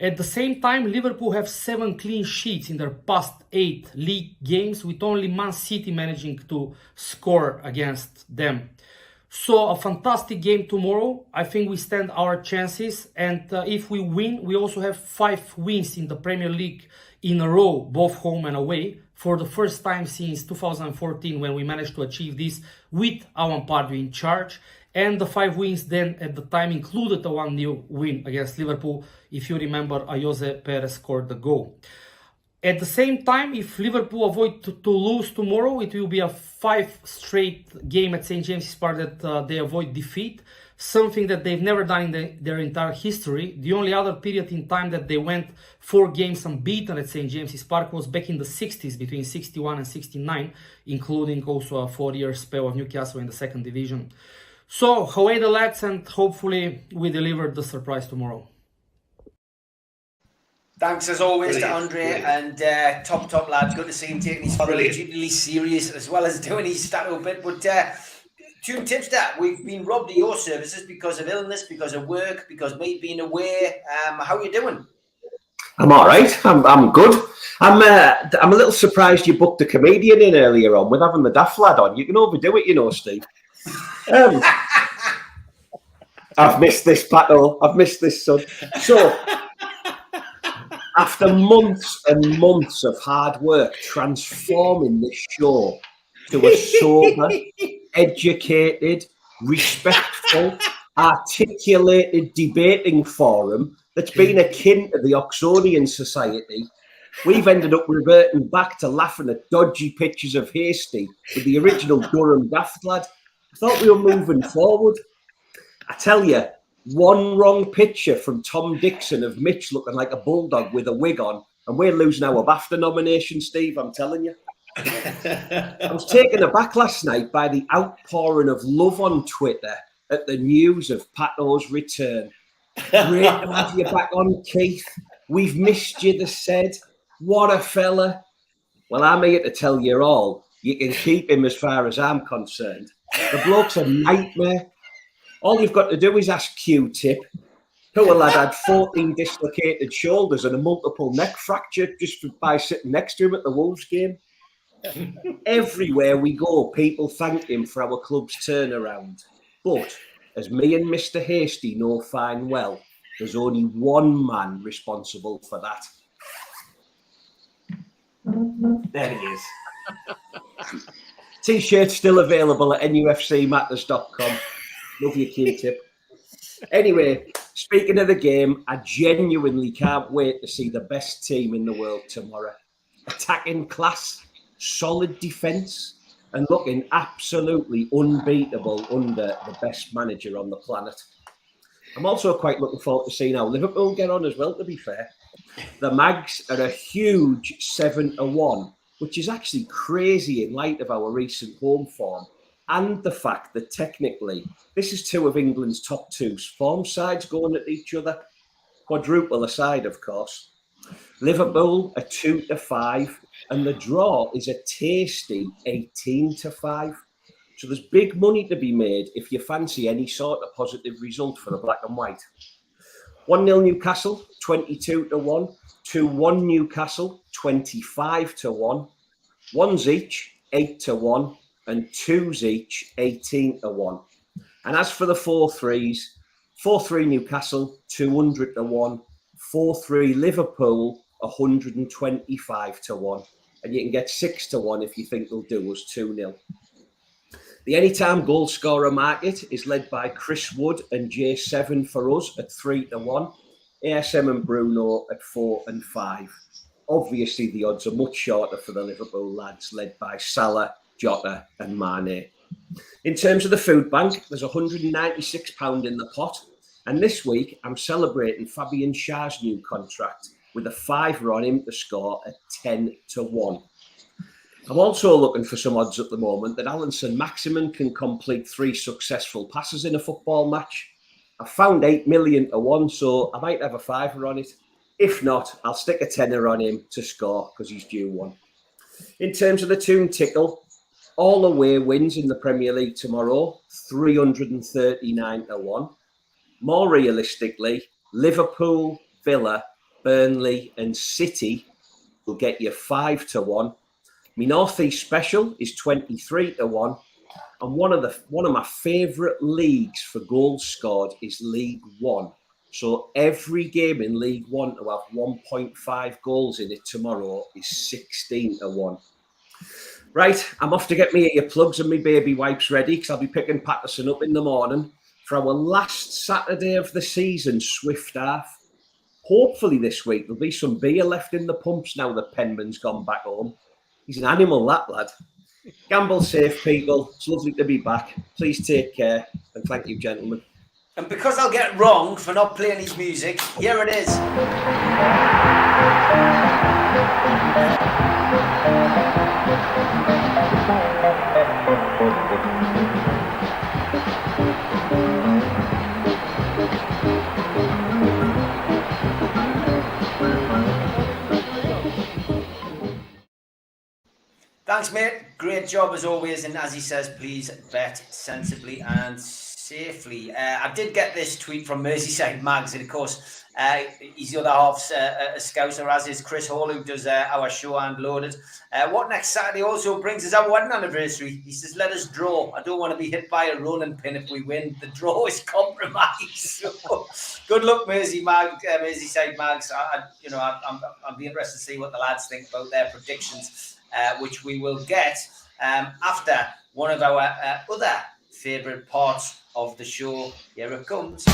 At the same time, Liverpool have 7 clean sheets in their past 8 league games, with only Man City managing to score against them. So a fantastic game tomorrow. I think we stand our chances, and if we win, we also have 5 wins in the Premier League in a row, both home and away, for the first time since 2014, when we managed to achieve this with Alan Pardew in charge. And the 5 wins then at the time included a 1-0 win against Liverpool. If you remember, Jose Perez scored the goal. At the same time, if Liverpool avoid to lose tomorrow, it will be a 5 straight game at St. James's Park that they avoid defeat, something that they've never done in their entire history. The only other period in time that they went 4 games unbeaten at St. James's Park was back in the 60s, between 61 and 69, including also a 4-year spell of Newcastle in the 2nd division. So, away the lads, and hopefully we deliver the surprise tomorrow. Thanks as always to Andre, and top lads. Good to see him taking his father legitimately serious as well as doing his statue bit. But 2 tips that we've been robbed of your services because of illness, because of work, because me being away. How are you doing? I'm all right. I'm good. I'm a little surprised you booked a comedian in earlier on with having the daft lad on. You can overdo it, you know, Steve. I've missed this battle. I've missed this, son. So, after months and months of hard work transforming this show to a sober, educated, respectful, articulated debating forum that's been akin to the Oxonian Society, we've ended up reverting back to laughing at dodgy pictures of Hasty with the original Durham daft lad. I thought we were moving forward. I tell you, one wrong picture from Tom Dixon of Mitch looking like a bulldog with a wig on, and we're losing our BAFTA nomination, Steve, I'm telling you. I was taken aback last night by the outpouring of love on Twitter at the news of Pato's return. Great to have you back on, Keith. We've missed you, they said. What a fella. Well, I'm here to tell you all, you can keep him as far as I'm concerned. The bloke's a nightmare. All you've got to do is ask Q-Tip. Poor lad had 14 dislocated shoulders and a multiple neck fracture just by sitting next to him at the Wolves game. Everywhere we go, people thank him for our club's turnaround. But, as me and Mr. Hasty know fine well, there's only one man responsible for that. There he is. T-shirt still available at NUFCmatters.com. Love you, Q-Tip. Anyway, speaking of the game, I genuinely can't wait to see the best team in the world tomorrow. Attacking class, solid defence, and looking absolutely unbeatable under the best manager on the planet. I'm also quite looking forward to seeing how Liverpool get on as well, to be fair. The Mags are a huge 7-1, which is actually crazy in light of our recent home form and the fact that technically this is 2 of England's top 2 form sides going at each other. Quadruple aside, of course. Liverpool are 2-5, and the draw is a tasty 18-5. So there's big money to be made if you fancy any sort of positive result for the black and white. 1-0 Newcastle, 22-1. 2-1 Newcastle, 25-1. 1s each, 8-1. And 2s each, 18-1. And as for the 4-3s, 4-3 Newcastle, 200-1. 4-3 Liverpool, 125 to 1. And you can get 6 to 1 if you think they'll do us 2-0. The anytime goal scorer market is led by Chris Wood and J7 for us at 3 to 1. ASM and Bruno at 4 and 5. Obviously, the odds are much shorter for the Liverpool lads, led by Salah, Jota and Mane. In terms of the food bank, there's £196 in the pot. And this week, I'm celebrating Fabian Schär's new contract with a £5 on him to score at 10 to 1. I'm also looking for some odds at the moment that Alan Saint-Maximin can complete 3 successful passes in a football match. I found 8 million to 1, so I might have a £5 on it. If not, I'll stick a tenner on him to score because he's due one. In terms of the Toon Tickle, all away wins in the Premier League tomorrow, 339 to 1. More realistically, Liverpool, Villa, Burnley and City will get you 5 to 1. My North East special is 23 to 1. And one of my favourite leagues for goals scored is League One. So every game in League One to have 1.5 goals in it tomorrow is 16 to 1. Right, I'm off to get me earplugs and my baby wipes ready because I'll be picking Patterson up in the morning for our last Saturday of the season, Swift half. Hopefully this week there'll be some beer left in the pumps now that Penman's gone back home. He's an animal, that lad. Gamble safe, people. It's lovely to be back. Please take care and thank you, gentlemen. And because I'll get wrong for not playing his music, here it is. Thanks, mate. Great job as always. And as he says, please bet sensibly and safely. I did get this tweet from Merseyside Mags, and of course, he's the other half's a Scouser, as is Chris Hall, who does our show and Loaded. What next Saturday also brings us our wedding anniversary. He says, let us draw. I don't want to be hit by a rolling pin if we win. The draw is compromised. So, good luck, Merseyside Mags. I'll be interested to see what the lads think about their predictions, which we will get after one of our other favourite parts of the show. Here it comes.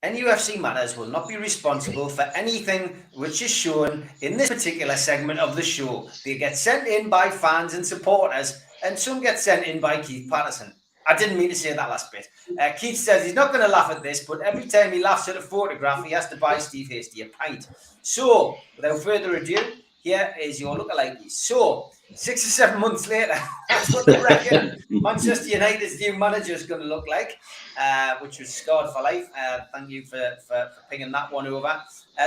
NUFC Matters will not be responsible for anything which is shown in this particular segment of the show. They get sent in by fans and supporters, and some get sent in by Keith Patterson. I didn't mean to say that last bit. Keith says he's not going to laugh at this, but every time he laughs at a photograph, he has to buy Steve Hasty a pint. So, without further ado, here is your lookalike. So, 6 or 7 months later, that's what they reckon Manchester United's new manager is going to look like, which was scarred for life. Thank you for pinging that one over.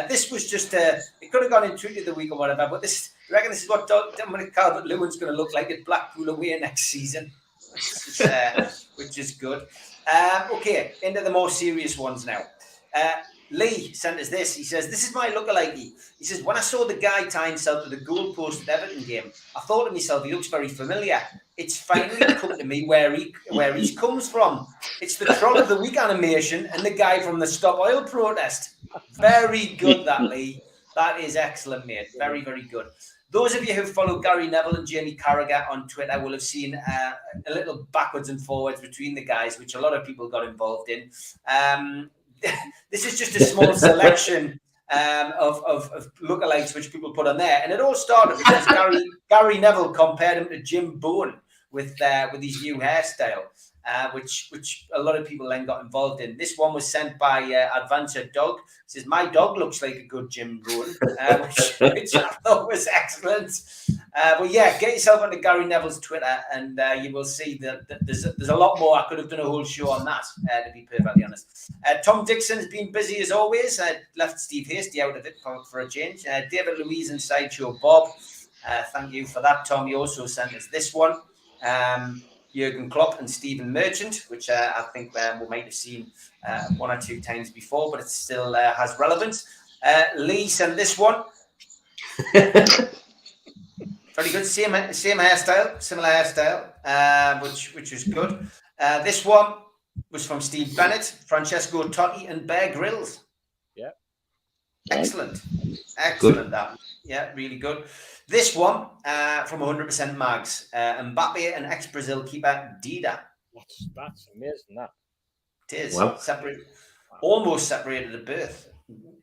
This was just, it could have gone in Tweet of the Week or whatever, but I reckon this is what Dominic Calvert-Lewin's going to look like at Blackpool away next season, which is good. Okay, into the more serious ones now. Lee sent us this. He says, this is my lookalike. He says, when I saw the guy tying himself to the goalpost at Everton game, I thought to myself, he looks very familiar. It's finally come to me where he comes from. It's the Troll of the Week animation and the guy from the Stop Oil protest. Very good, that, Lee. That is excellent, mate. Very, very good. Those of you who follow Gary Neville and Jamie Carragher on Twitter will have seen a little backwards and forwards between the guys, which a lot of people got involved in. This is just a small selection of lookalikes which people put on there, and it all started because Gary Neville compared him to Jim Bowen with his new hairstyle, which a lot of people then got involved in. This one was sent by Adventure Dog. It says, my dog looks like a good Jim Bowen, which I thought was excellent. But yeah, get yourself onto Gary Neville's Twitter and you will see that there's a lot more. I could have done a whole show on that, to be perfectly honest. Tom Dixon's been busy as always. Left Steve Hasty out of it for a change. David Louise and Sideshow Bob. Thank you for that, Tom. You also sent us this one. Jurgen Klopp and Stephen Merchant, which I think we might have seen 1 or 2 times before, but it still has relevance. Lee sent this one. Very good, same hairstyle, similar hairstyle, which was good. This one was from Steve Bennett, Francesco Totti, and Bear Grylls. Yeah. Excellent. Excellent, that. Yeah, really good. This one from 100% Mags, Mbappe and ex-Brazil keeper Dida. That's amazing, that. It is. Wow. Almost separated at birth.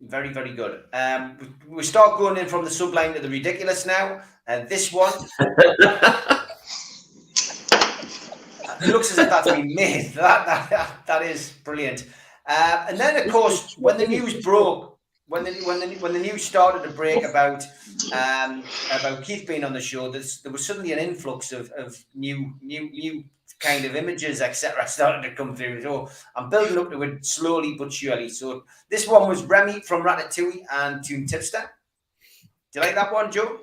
Very, very good. We start going in from the sublime to the ridiculous now. This one, it looks as if that's been made. That is brilliant. And then, of course, when the news broke, when the news started to break about Keith being on the show, there was suddenly an influx of new kind of images, etc., started to come through. So I'm building up to it slowly but surely. So this one was Remy from Ratatouille and Toon Tipster. Do you like that one, Joe?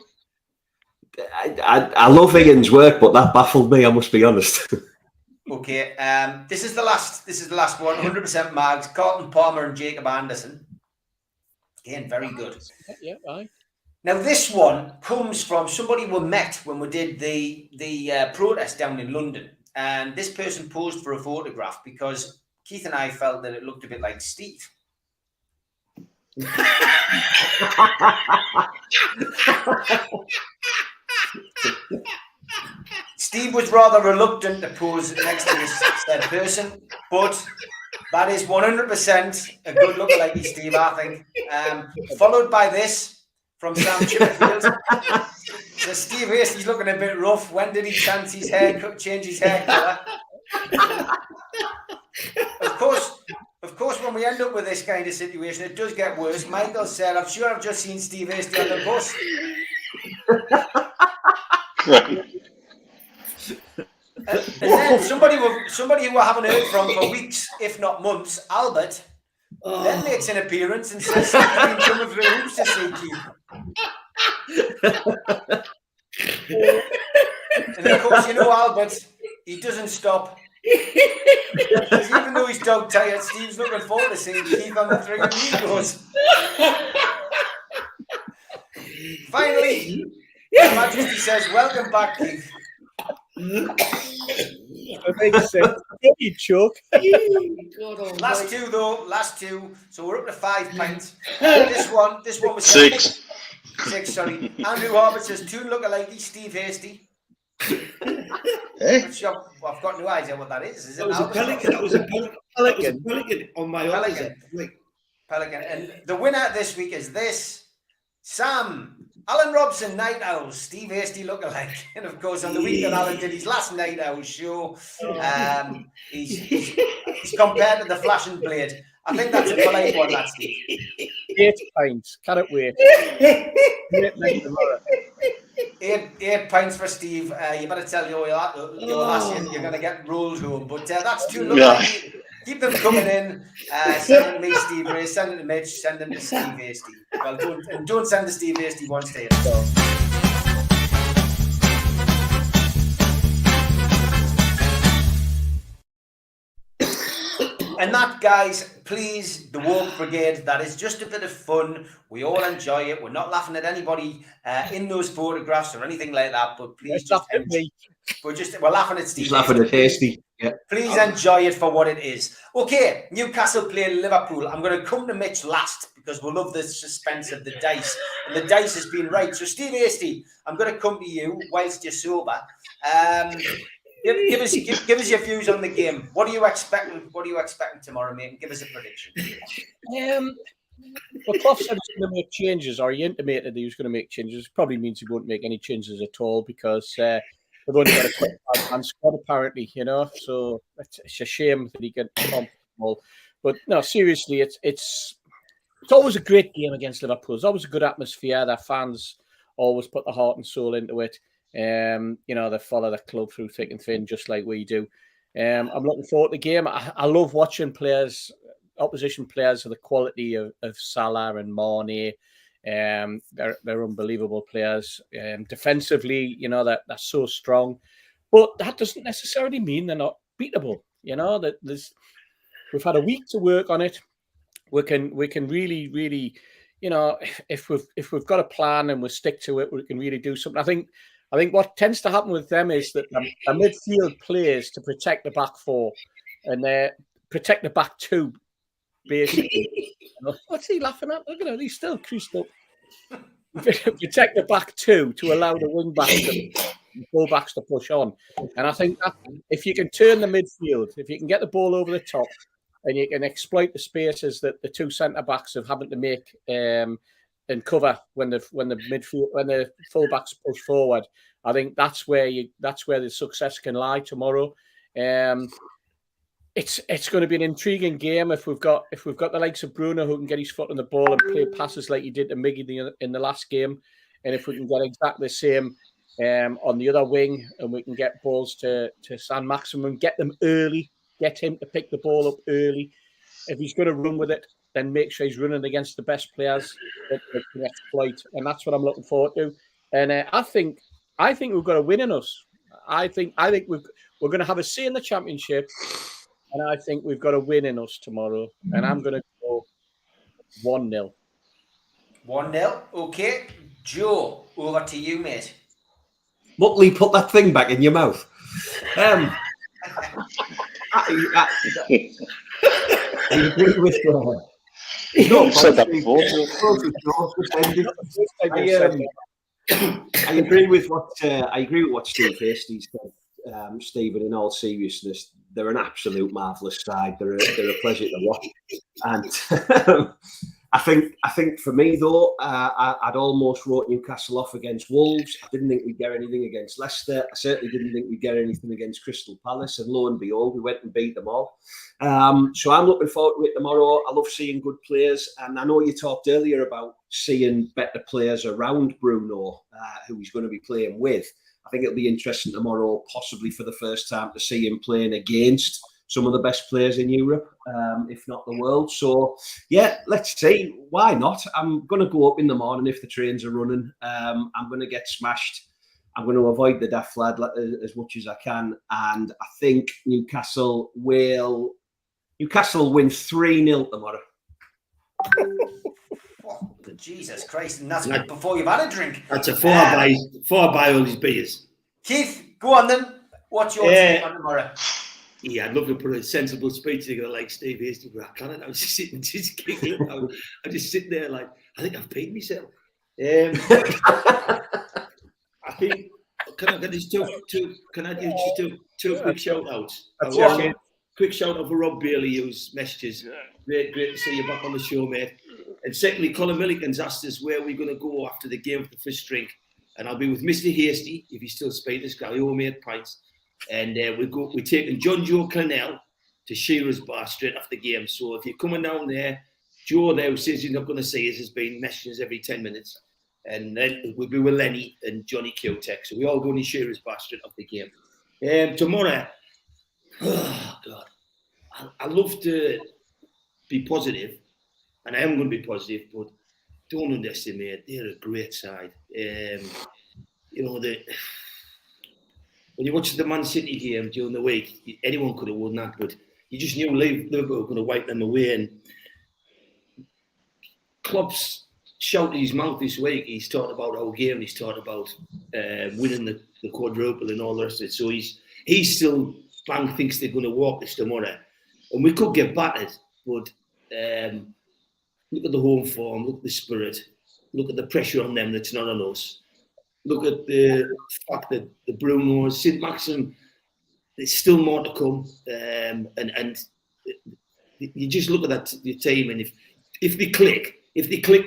I love Ian's work, but that baffled me, I must be honest. Okay. This is the last one. 100% Mags, Carlton Palmer and Jacob Anderson. Again, very good. Yeah, aye. Now, this one comes from somebody we met when we did the protest down in London. And this person posed for a photograph because Keith and I felt that it looked a bit like Steve. Steve was rather reluctant to pose next to this said person, but that is 100% a good lookalike, Steve, I think. Followed by this from Sam Chipperfield. So Steve Hasty's looking a bit rough. When did he change his hair colour? Of course, when we end up with this kind of situation, it does get worse. Michael said, "I'm sure I've just seen Steve Hasty on the bus." And then somebody who we haven't heard from for weeks, if not months, Albert, then makes an appearance and says something been coming for the hoops to see Keith. And of course, you know Albert, he doesn't stop. Because even though he's dog tired, Steve's looking forward to seeing Keith on the Three Amigos. Finally, His Majesty says, "Welcome back, Keith." You choke. Last two. So we're up to 5 pints. This one was 6. 6, sorry. Andrew Harbert says, "Two lookalike Steve Hasty." Which I've got no idea what that is. Is it That was a pelican. That was a pelican on my Pelican. Pelican. And the winner this week is this. Sam. Alan Robson, Night Owls, Steve Hasty lookalike. And of course, on the week that Alan did his last Night Owl show, he's compared to the Flash and Blade. I think that's a polite one, that's Steve. 8 pints. Cannot wait. 8 pints for Steve. You better tell your lass you're going to get rolled home. But that's too lucky. Keep them coming in. Send them to me, Steve Ray. Send them to Mitch. Send them to Steve Hasty. Well, don't send the Steve Hasty ones to yourself. And that, guys, please, the Woke Brigade, that is just a bit of fun. We all enjoy it. We're not laughing at anybody in those photographs or anything like that, but please just we're laughing at Steve. He's laughing at Hasty. Yeah. Please enjoy it for what it is. Okay, Newcastle play Liverpool. I'm going to come to Mitch last because we love the suspense of the dice. And the dice has been right. So, Steve Hasty, I'm going to come to you whilst you're sober. Give us your views on the game. What are you expecting? What are you expecting tomorrow, mate? And give us a prediction. Well, Clough said he's going to make changes, or he intimated that he was going to make changes. Probably means he won't make any changes at all because they've only got a quick man squad, apparently, you know. So it's a shame that he gets comfortable. But no, seriously, it's always a great game against Liverpool. It's always a good atmosphere. Their fans always put their heart and soul into it. You know, they follow the club through thick and thin, just like we do. I'm looking forward to the game. I love watching opposition players of the quality of Salah and Mane. They're unbelievable players. Defensively, you know, they're so strong. But that doesn't necessarily mean they're not beatable. You know, we've had a week to work on it. We can really, really, you know, if we've got a plan and we stick to it, we can really do something. I think I think what tends to happen with them is that the midfield plays to protect the back four and protect the back two, basically. What's he laughing at? Look at him, he's still creased up. Protect the back two to allow the wing backs and full backs to push on. And I think that if you can turn the midfield, if you can get the ball over the top and you can exploit the spaces that the two centre backs have having to make and cover when the full backs push forward, I think that's where the success can lie tomorrow. It's going to be an intriguing game if we've got the likes of Bruno who can get his foot on the ball and play passes like he did to Miggy in the last game, and if we can get exactly the same on the other wing and we can get balls to San Maximum, get them early, get him to pick the ball up early. If he's going to run with it, then make sure he's running against the best players that can exploit, and that's what I'm looking forward to. And I think we've got a win in us. I think we're going to have a say in the championship. And I think we've got a win in us tomorrow. And I'm going to go 1-0. 1-0. Okay. Joe, over to you, mate. Mutley, put that thing back in your mouth. I agree with You said that before. I agree with what Steve Hasty said. Stephen, in all seriousness, they're an absolute marvellous side. They're a pleasure to watch, and I think for me though, I'd almost wrote Newcastle off against Wolves. I didn't think we'd get anything against Leicester. I certainly didn't think we'd get anything against Crystal Palace, and lo and behold, we went and beat them all. So I'm looking forward to it tomorrow. I love seeing good players, and I know you talked earlier about seeing better players around Bruno, who he's going to be playing with. I think it'll be interesting tomorrow, possibly for the first time, to see him playing against some of the best players in Europe, if not the world. So, yeah, let's see. Why not? I'm going to go up in the morning if the trains are running. I'm going to get smashed. I'm going to avoid the daft lad as much as I can. And I think Newcastle win 3-0 tomorrow. Jesus Christ, and that's before you've had a drink. That's a four by all these beers. Keith, go on then. What's your take on tomorrow? Yeah, I'd love to put a sensible speech together like Steve Hasty, but I can't. I was just sitting, just giggling. I'm just sitting there like, I think I've paid myself. I think, can I get these two quick shout outs? Quick shout out for Rob Bailey, whose messages. Great to see you back on the show, mate. And secondly, Colin Milligan's asked us where we're going to go after the game for the first drink. And I'll be with Mr. Hasty, if he's still speaking, this guy, owe me 8 pints. And we're taking John Joe Clennell to Shearer's Bar straight after the game. So if you're coming down there, Joe there who says he's not going to see us has been messaging us every 10 minutes. And then we'll be with Lenny and Johnny Q-Tech. So we all go to Shearer's Bar straight after the game. Tomorrow, oh God, I love to be positive, and I am going to be positive, but don't underestimate. They're a great side. You know, when you watch the Man City game during the week, anyone could have won that, but you just knew Liverpool were going to wipe them away. And Klopp's shouted his mouth this week. He's talked about our game. He's talked about winning the quadruple and all the rest of it. So he's still thinks they're going to walk this tomorrow, and we could get battered. But look at the home form. Look at the spirit. Look at the pressure on them that's not on us. Look at the fact that the Brunos, St. Maxim, there's still more to come. And you just look at that your team, and if they click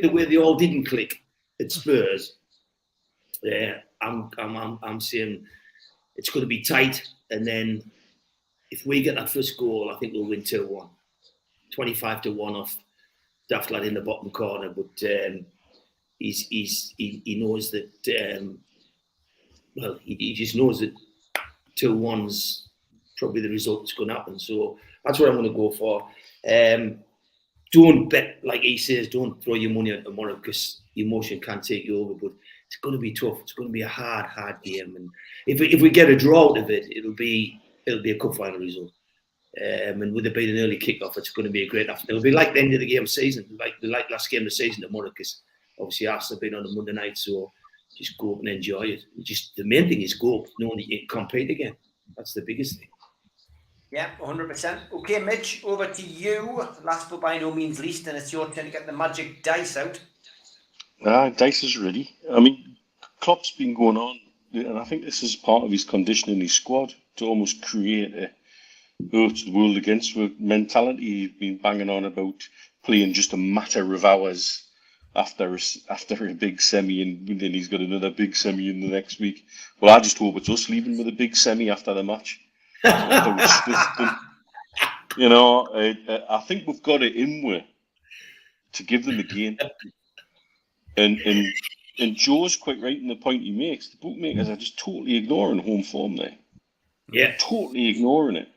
the way they all didn't click at Spurs, I'm saying it's going to be tight. And then if we get that first goal, I think we'll win 2-1, 25-1 off daft lad in the bottom corner. But he knows that. He just knows that 2-1's probably the result that's going to happen. So that's what I'm going to go for. Don't bet, like he says, don't throw your money out tomorrow because emotion can't take you over. But it's going to be tough. It's going to be a hard game. And if we get a draw out of it, it'll be a cup final result. And with it being an early kickoff, it's going to be a great afternoon. It'll be like the end of the game season, like last game of the season tomorrow, because obviously Arsenal have been on a Monday night. So just go up and enjoy it. Just the main thing is go up, knowing that you can compete again. That's the biggest thing. Yeah, 100%. Okay, Mitch, over to you. Last but by no means least, and it's your turn to get the magic dice out. Dice is ready. I mean, Klopp's been going on, and I think this is part of his conditioning his squad to almost create a the world against mentality. He's been banging on about playing just a matter of hours after a big semi, and then he's got another big semi in the next week. Well, I just hope it's us leaving with a big semi after the match. You know, I think we've got it in with to give them a game. And Joe's quite right in the point he makes. The bookmakers are just totally ignoring home form there. Yeah, totally ignoring it.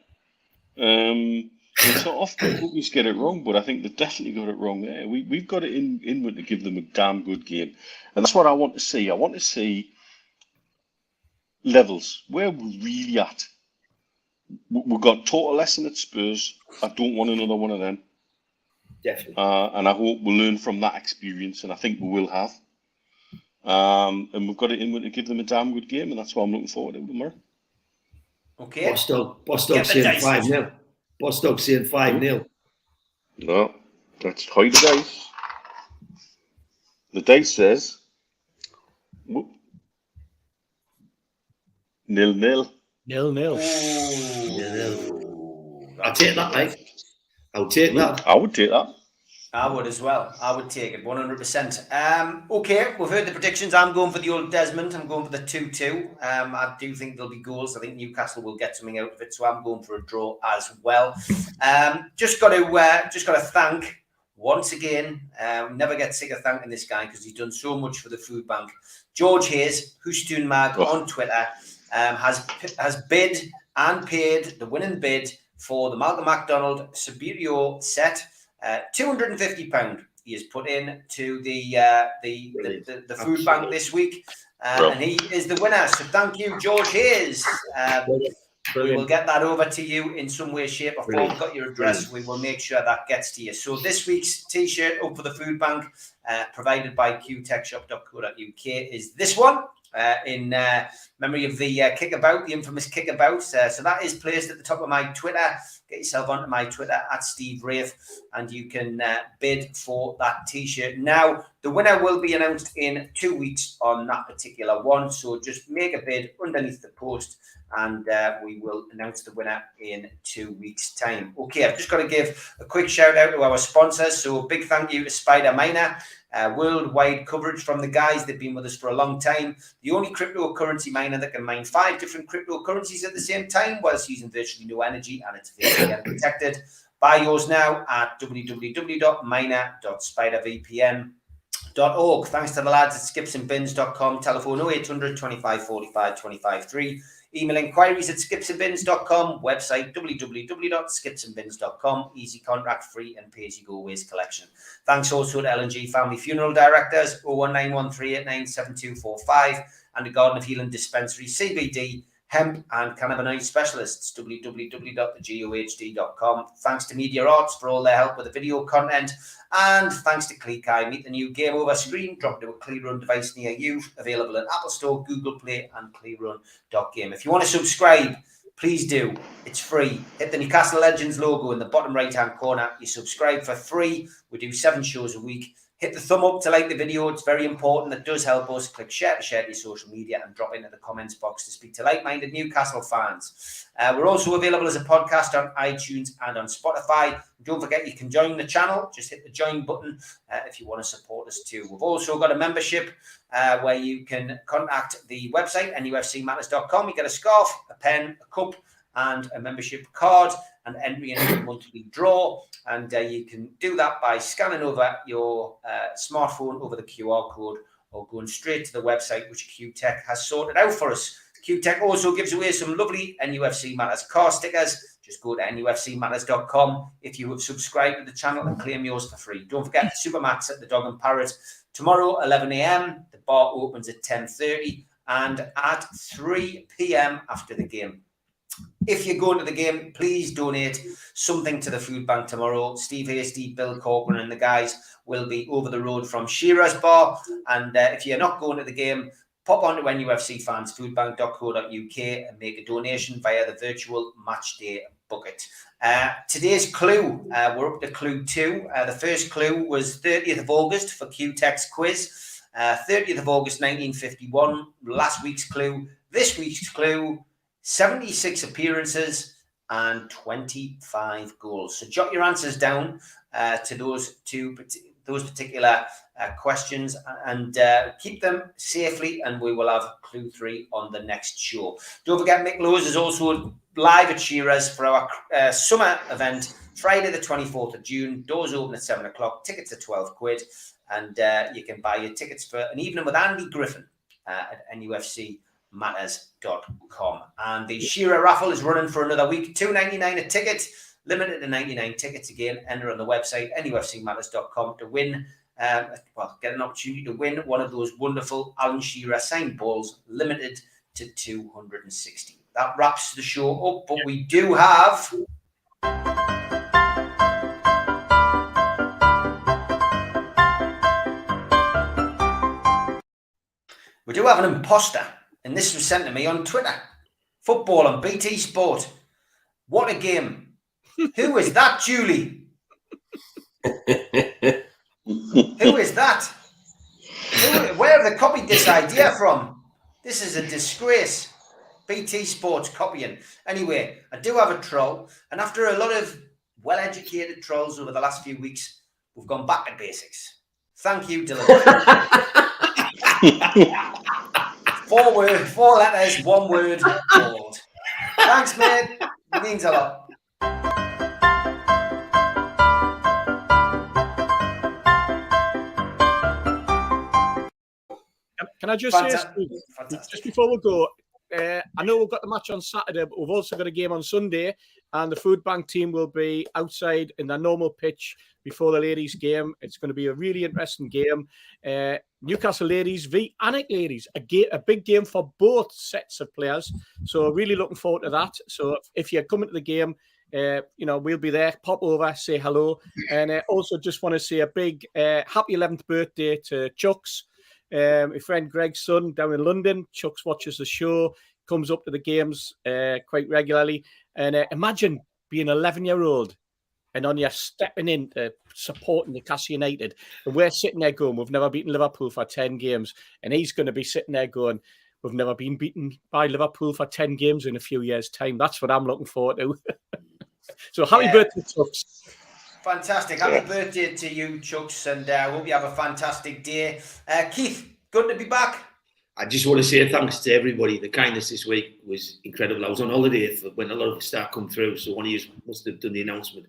It's not often bookies get it wrong, but I think they've definitely got it wrong there. We've got it in with to give them a damn good game, and that's what I want to see. I want to see levels where we're really at. We've got total lesson at Spurs. I don't want another one of them. definitely. And I hope we'll learn from that experience, and I think we will have. And we've got it in with to give them a damn good game, and that's what I'm looking forward to tomorrow. Okay. Boss Dog saying 5-0. Boss Dog saying 5-0. No, that's high the dice. The dice says 0-0. 0-0. 0-0. I'll take that, mate. I'll take that. I would take that. I would as well. I would take it 100%. Okay, we've heard the predictions. I'm going for the old Desmond. I'm going for the 2-2. I do think there'll be goals. I think Newcastle will get something out of it, so I'm going for a draw as well. Just got to thank once again. Never get sick of thanking this guy because he's done so much for the food bank. George Hayes, Hoostun Mag on Twitter, has bid and paid the winning bid for the Malcolm MacDonald Subirio set. £250 he has put in to the food bank this week, and he is the winner. So thank you, George Hayes. We will get that over to you in some way, shape, or form. We've got your address. We will make sure that gets to you. So this week's T-shirt up for the food bank, provided by qtechshop.co.uk, is this one. In memory of the kickabout, the infamous kickabout. So that is placed at the top of my Twitter. Get yourself onto my Twitter at Steve Wraith, and you can bid for that T-shirt. Now, the winner will be announced in 2 weeks on that particular one. So just make a bid underneath the post, and we will announce the winner in 2 weeks' time. Okay, I've just got to give a quick shout out to our sponsors. So big thank you to Spider Miner. Worldwide coverage from the guys. They've been with us for a long time. The only cryptocurrency miner that can mine 5 different cryptocurrencies at the same time whilst using virtually no energy, and it's VPN protected. Buy yours now at www.miner.spidervpn.org. Thanks to the lads at skipsandbins.com. Telephone 0800 25 45 25 3. Email inquiries at skipsandbins.com. Website www.skipsandbins.com. Easy contract, free and pay-as-you-go waste collection. Thanks also to L&G Family Funeral Directors, 01913897245, and the Garden of Healing Dispensary, CBD, hemp and cannabinoid specialists, www.thegohd.com. Thanks to Media Arts for all their help with the video content, and thanks to Clickeye. Meet the new Game Over screen, drop into a ClearRun device near you, available in Apple Store, Google Play, and clearrun.game. If you want to subscribe, please do. It's free. Hit the Newcastle Legends logo in the bottom right-hand corner. You subscribe for free. We do 7 shows a week. Hit the thumb up to like the video. It's very important. It does help us. Click share to share to your social media, and drop into the comments box to speak to like-minded Newcastle fans. We're also available as a podcast on iTunes and on Spotify. Don't forget, you can join the channel. Just hit the join button if you want to support us too. We've also got a membership where you can contact the website, nufcmatters.com. You get a scarf, a pen, a cup, and a membership card, and entry into a monthly draw. And you can do that by scanning over your smartphone over the QR code, or going straight to the website, which QTech has sorted out for us. QTech also gives away some lovely NUFC Matters car stickers. Just go to nufcmatters.com if you have subscribed to the channel and claim yours for free. Don't forget, Super Mats at the Dog and Parrot tomorrow, 11 a.m. The bar opens at 10:30, and at 3 p.m. after the game. If you're going to the game, please donate something to the food bank tomorrow. Steve Hasty, Bill Corcoran, and the guys will be over the road from Shearer's Bar. And if you're not going to the game, pop onto NUFCfansfoodbank.co.uk and make a donation via the virtual matchday bucket. Today's clue, we're up to clue 2. The first clue was 30th of August for Q-Tex quiz. 30th of August 1951, last week's clue. This week's clue, 76 appearances and 25 goals. So jot your answers down to those particular questions and keep them safely, and we will have clue 3 on the next show. Don't forget, Mick Lowe's is also live at Shearer's for our summer event, Friday the 24th of June. Doors open at 7 o'clock, tickets are 12 quid, and you can buy your tickets for an evening with Andy Griffin at NUFCmatters.com. And the Shearer raffle is running for another week, $2.99 a ticket, limited to 99 tickets. Again, enter on the website, NUFCmatters.com, to win, get an opportunity to win one of those wonderful Alan Shearer signed balls, limited to 260. That wraps the show up, but we do have... We do have an imposter, and this was sent to me on Twitter. Football on BT Sport. What a game. Who is that, Julie? Who is that? Where have they copied this idea from? This is a disgrace. BT Sports copying. Anyway, I do have a troll, and after a lot of well-educated trolls over the last few weeks, we've gone back to basics. Thank you, Dylan. 4 letters, 1 word, gold. Thanks, mate. It means a lot. Can I just say, Steve, just before we go, I know we've got the match on Saturday, but we've also got a game on Sunday, and the food bank team will be outside in their normal pitch before the ladies' game. It's going to be a really interesting game. Newcastle ladies v Alnwick ladies, a big game for both sets of players. So really looking forward to that. So if you're coming to the game, we'll be there. Pop over, say hello, and also just want to say a big happy 11th birthday to Chucks. My friend Greg's son down in London. Chucks watches the show, comes up to the games quite regularly. And imagine being an 11-year-old and on your stepping in to supporting Newcastle United. And we're sitting there going, we've never beaten Liverpool for 10 games. And he's going to be sitting there going, we've never been beaten by Liverpool for 10 games in a few years' time. That's what I'm looking forward to. So happy birthday, Chucks. Fantastic. Happy birthday to you, Chucks, and I hope you have a fantastic day. Keith, good to be back. I just want to say thanks to everybody. The kindness this week was incredible. I was on holiday when a lot of the staff come through, so one of you must have done the announcement.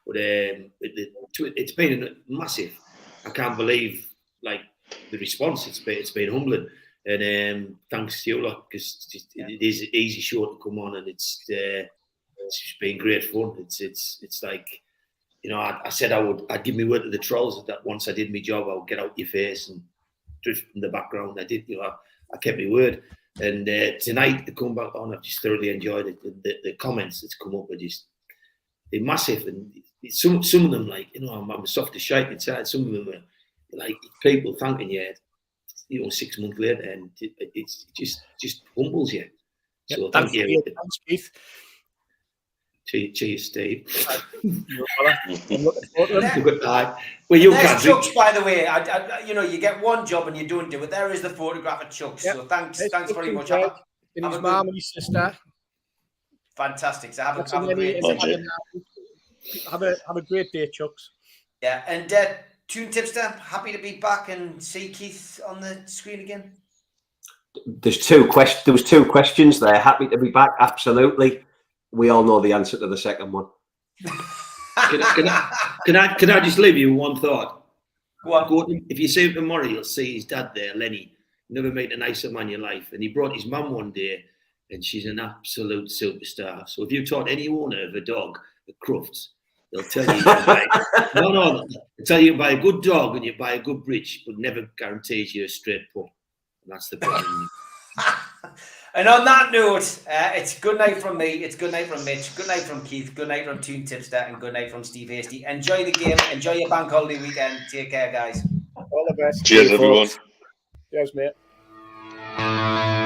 But it's been massive. I can't believe the response. It's been humbling, and thanks to you lot, because it is an easy show to come on, and it's just been great fun. It's like, I said I'd give me word to the trolls that once I did my job, I would get out your face and drift in the background. I did, I kept my word. And tonight, to come back on, I've just thoroughly enjoyed it. The comments that's come up are they're massive. And some of them, I'm soft as shite inside. Some of them are like people thanking you, 6 months later, and it's just humbles you. So thank you. Thanks, Keith. Cheers, Steve. Goodbye. Well, you there's Chucks, by the way. You get one job and you don't do it. There is the photograph of Chucks. Yep. So thanks very much. And his mum and his sister. Fantastic. So have a great day, Chucks. Yeah, and Tune Tipster, happy to be back and see Keith on the screen again. There was 2 questions there. Happy to be back, absolutely. We all know the answer to the second one. Can I just leave you one thought? Go on. If you see him tomorrow, you'll see his dad there, Lenny. Never met a nicer man in your life. And he brought his mum one day, and she's an absolute superstar. So if you taught any owner of a dog at Crufts, they'll tell you they'll tell you buy a good dog and you buy a good bridge, but never guarantees you a straight pup. And that's the problem. And on that note, it's good night from me. It's good night from Mitch. Good night from Keith. Good night from Tune Tipster. And good night from Steve Hasty. Enjoy the game. Enjoy your bank holiday weekend. Take care, guys. All the best. Cheers, everyone. Cheers, mate. Bye.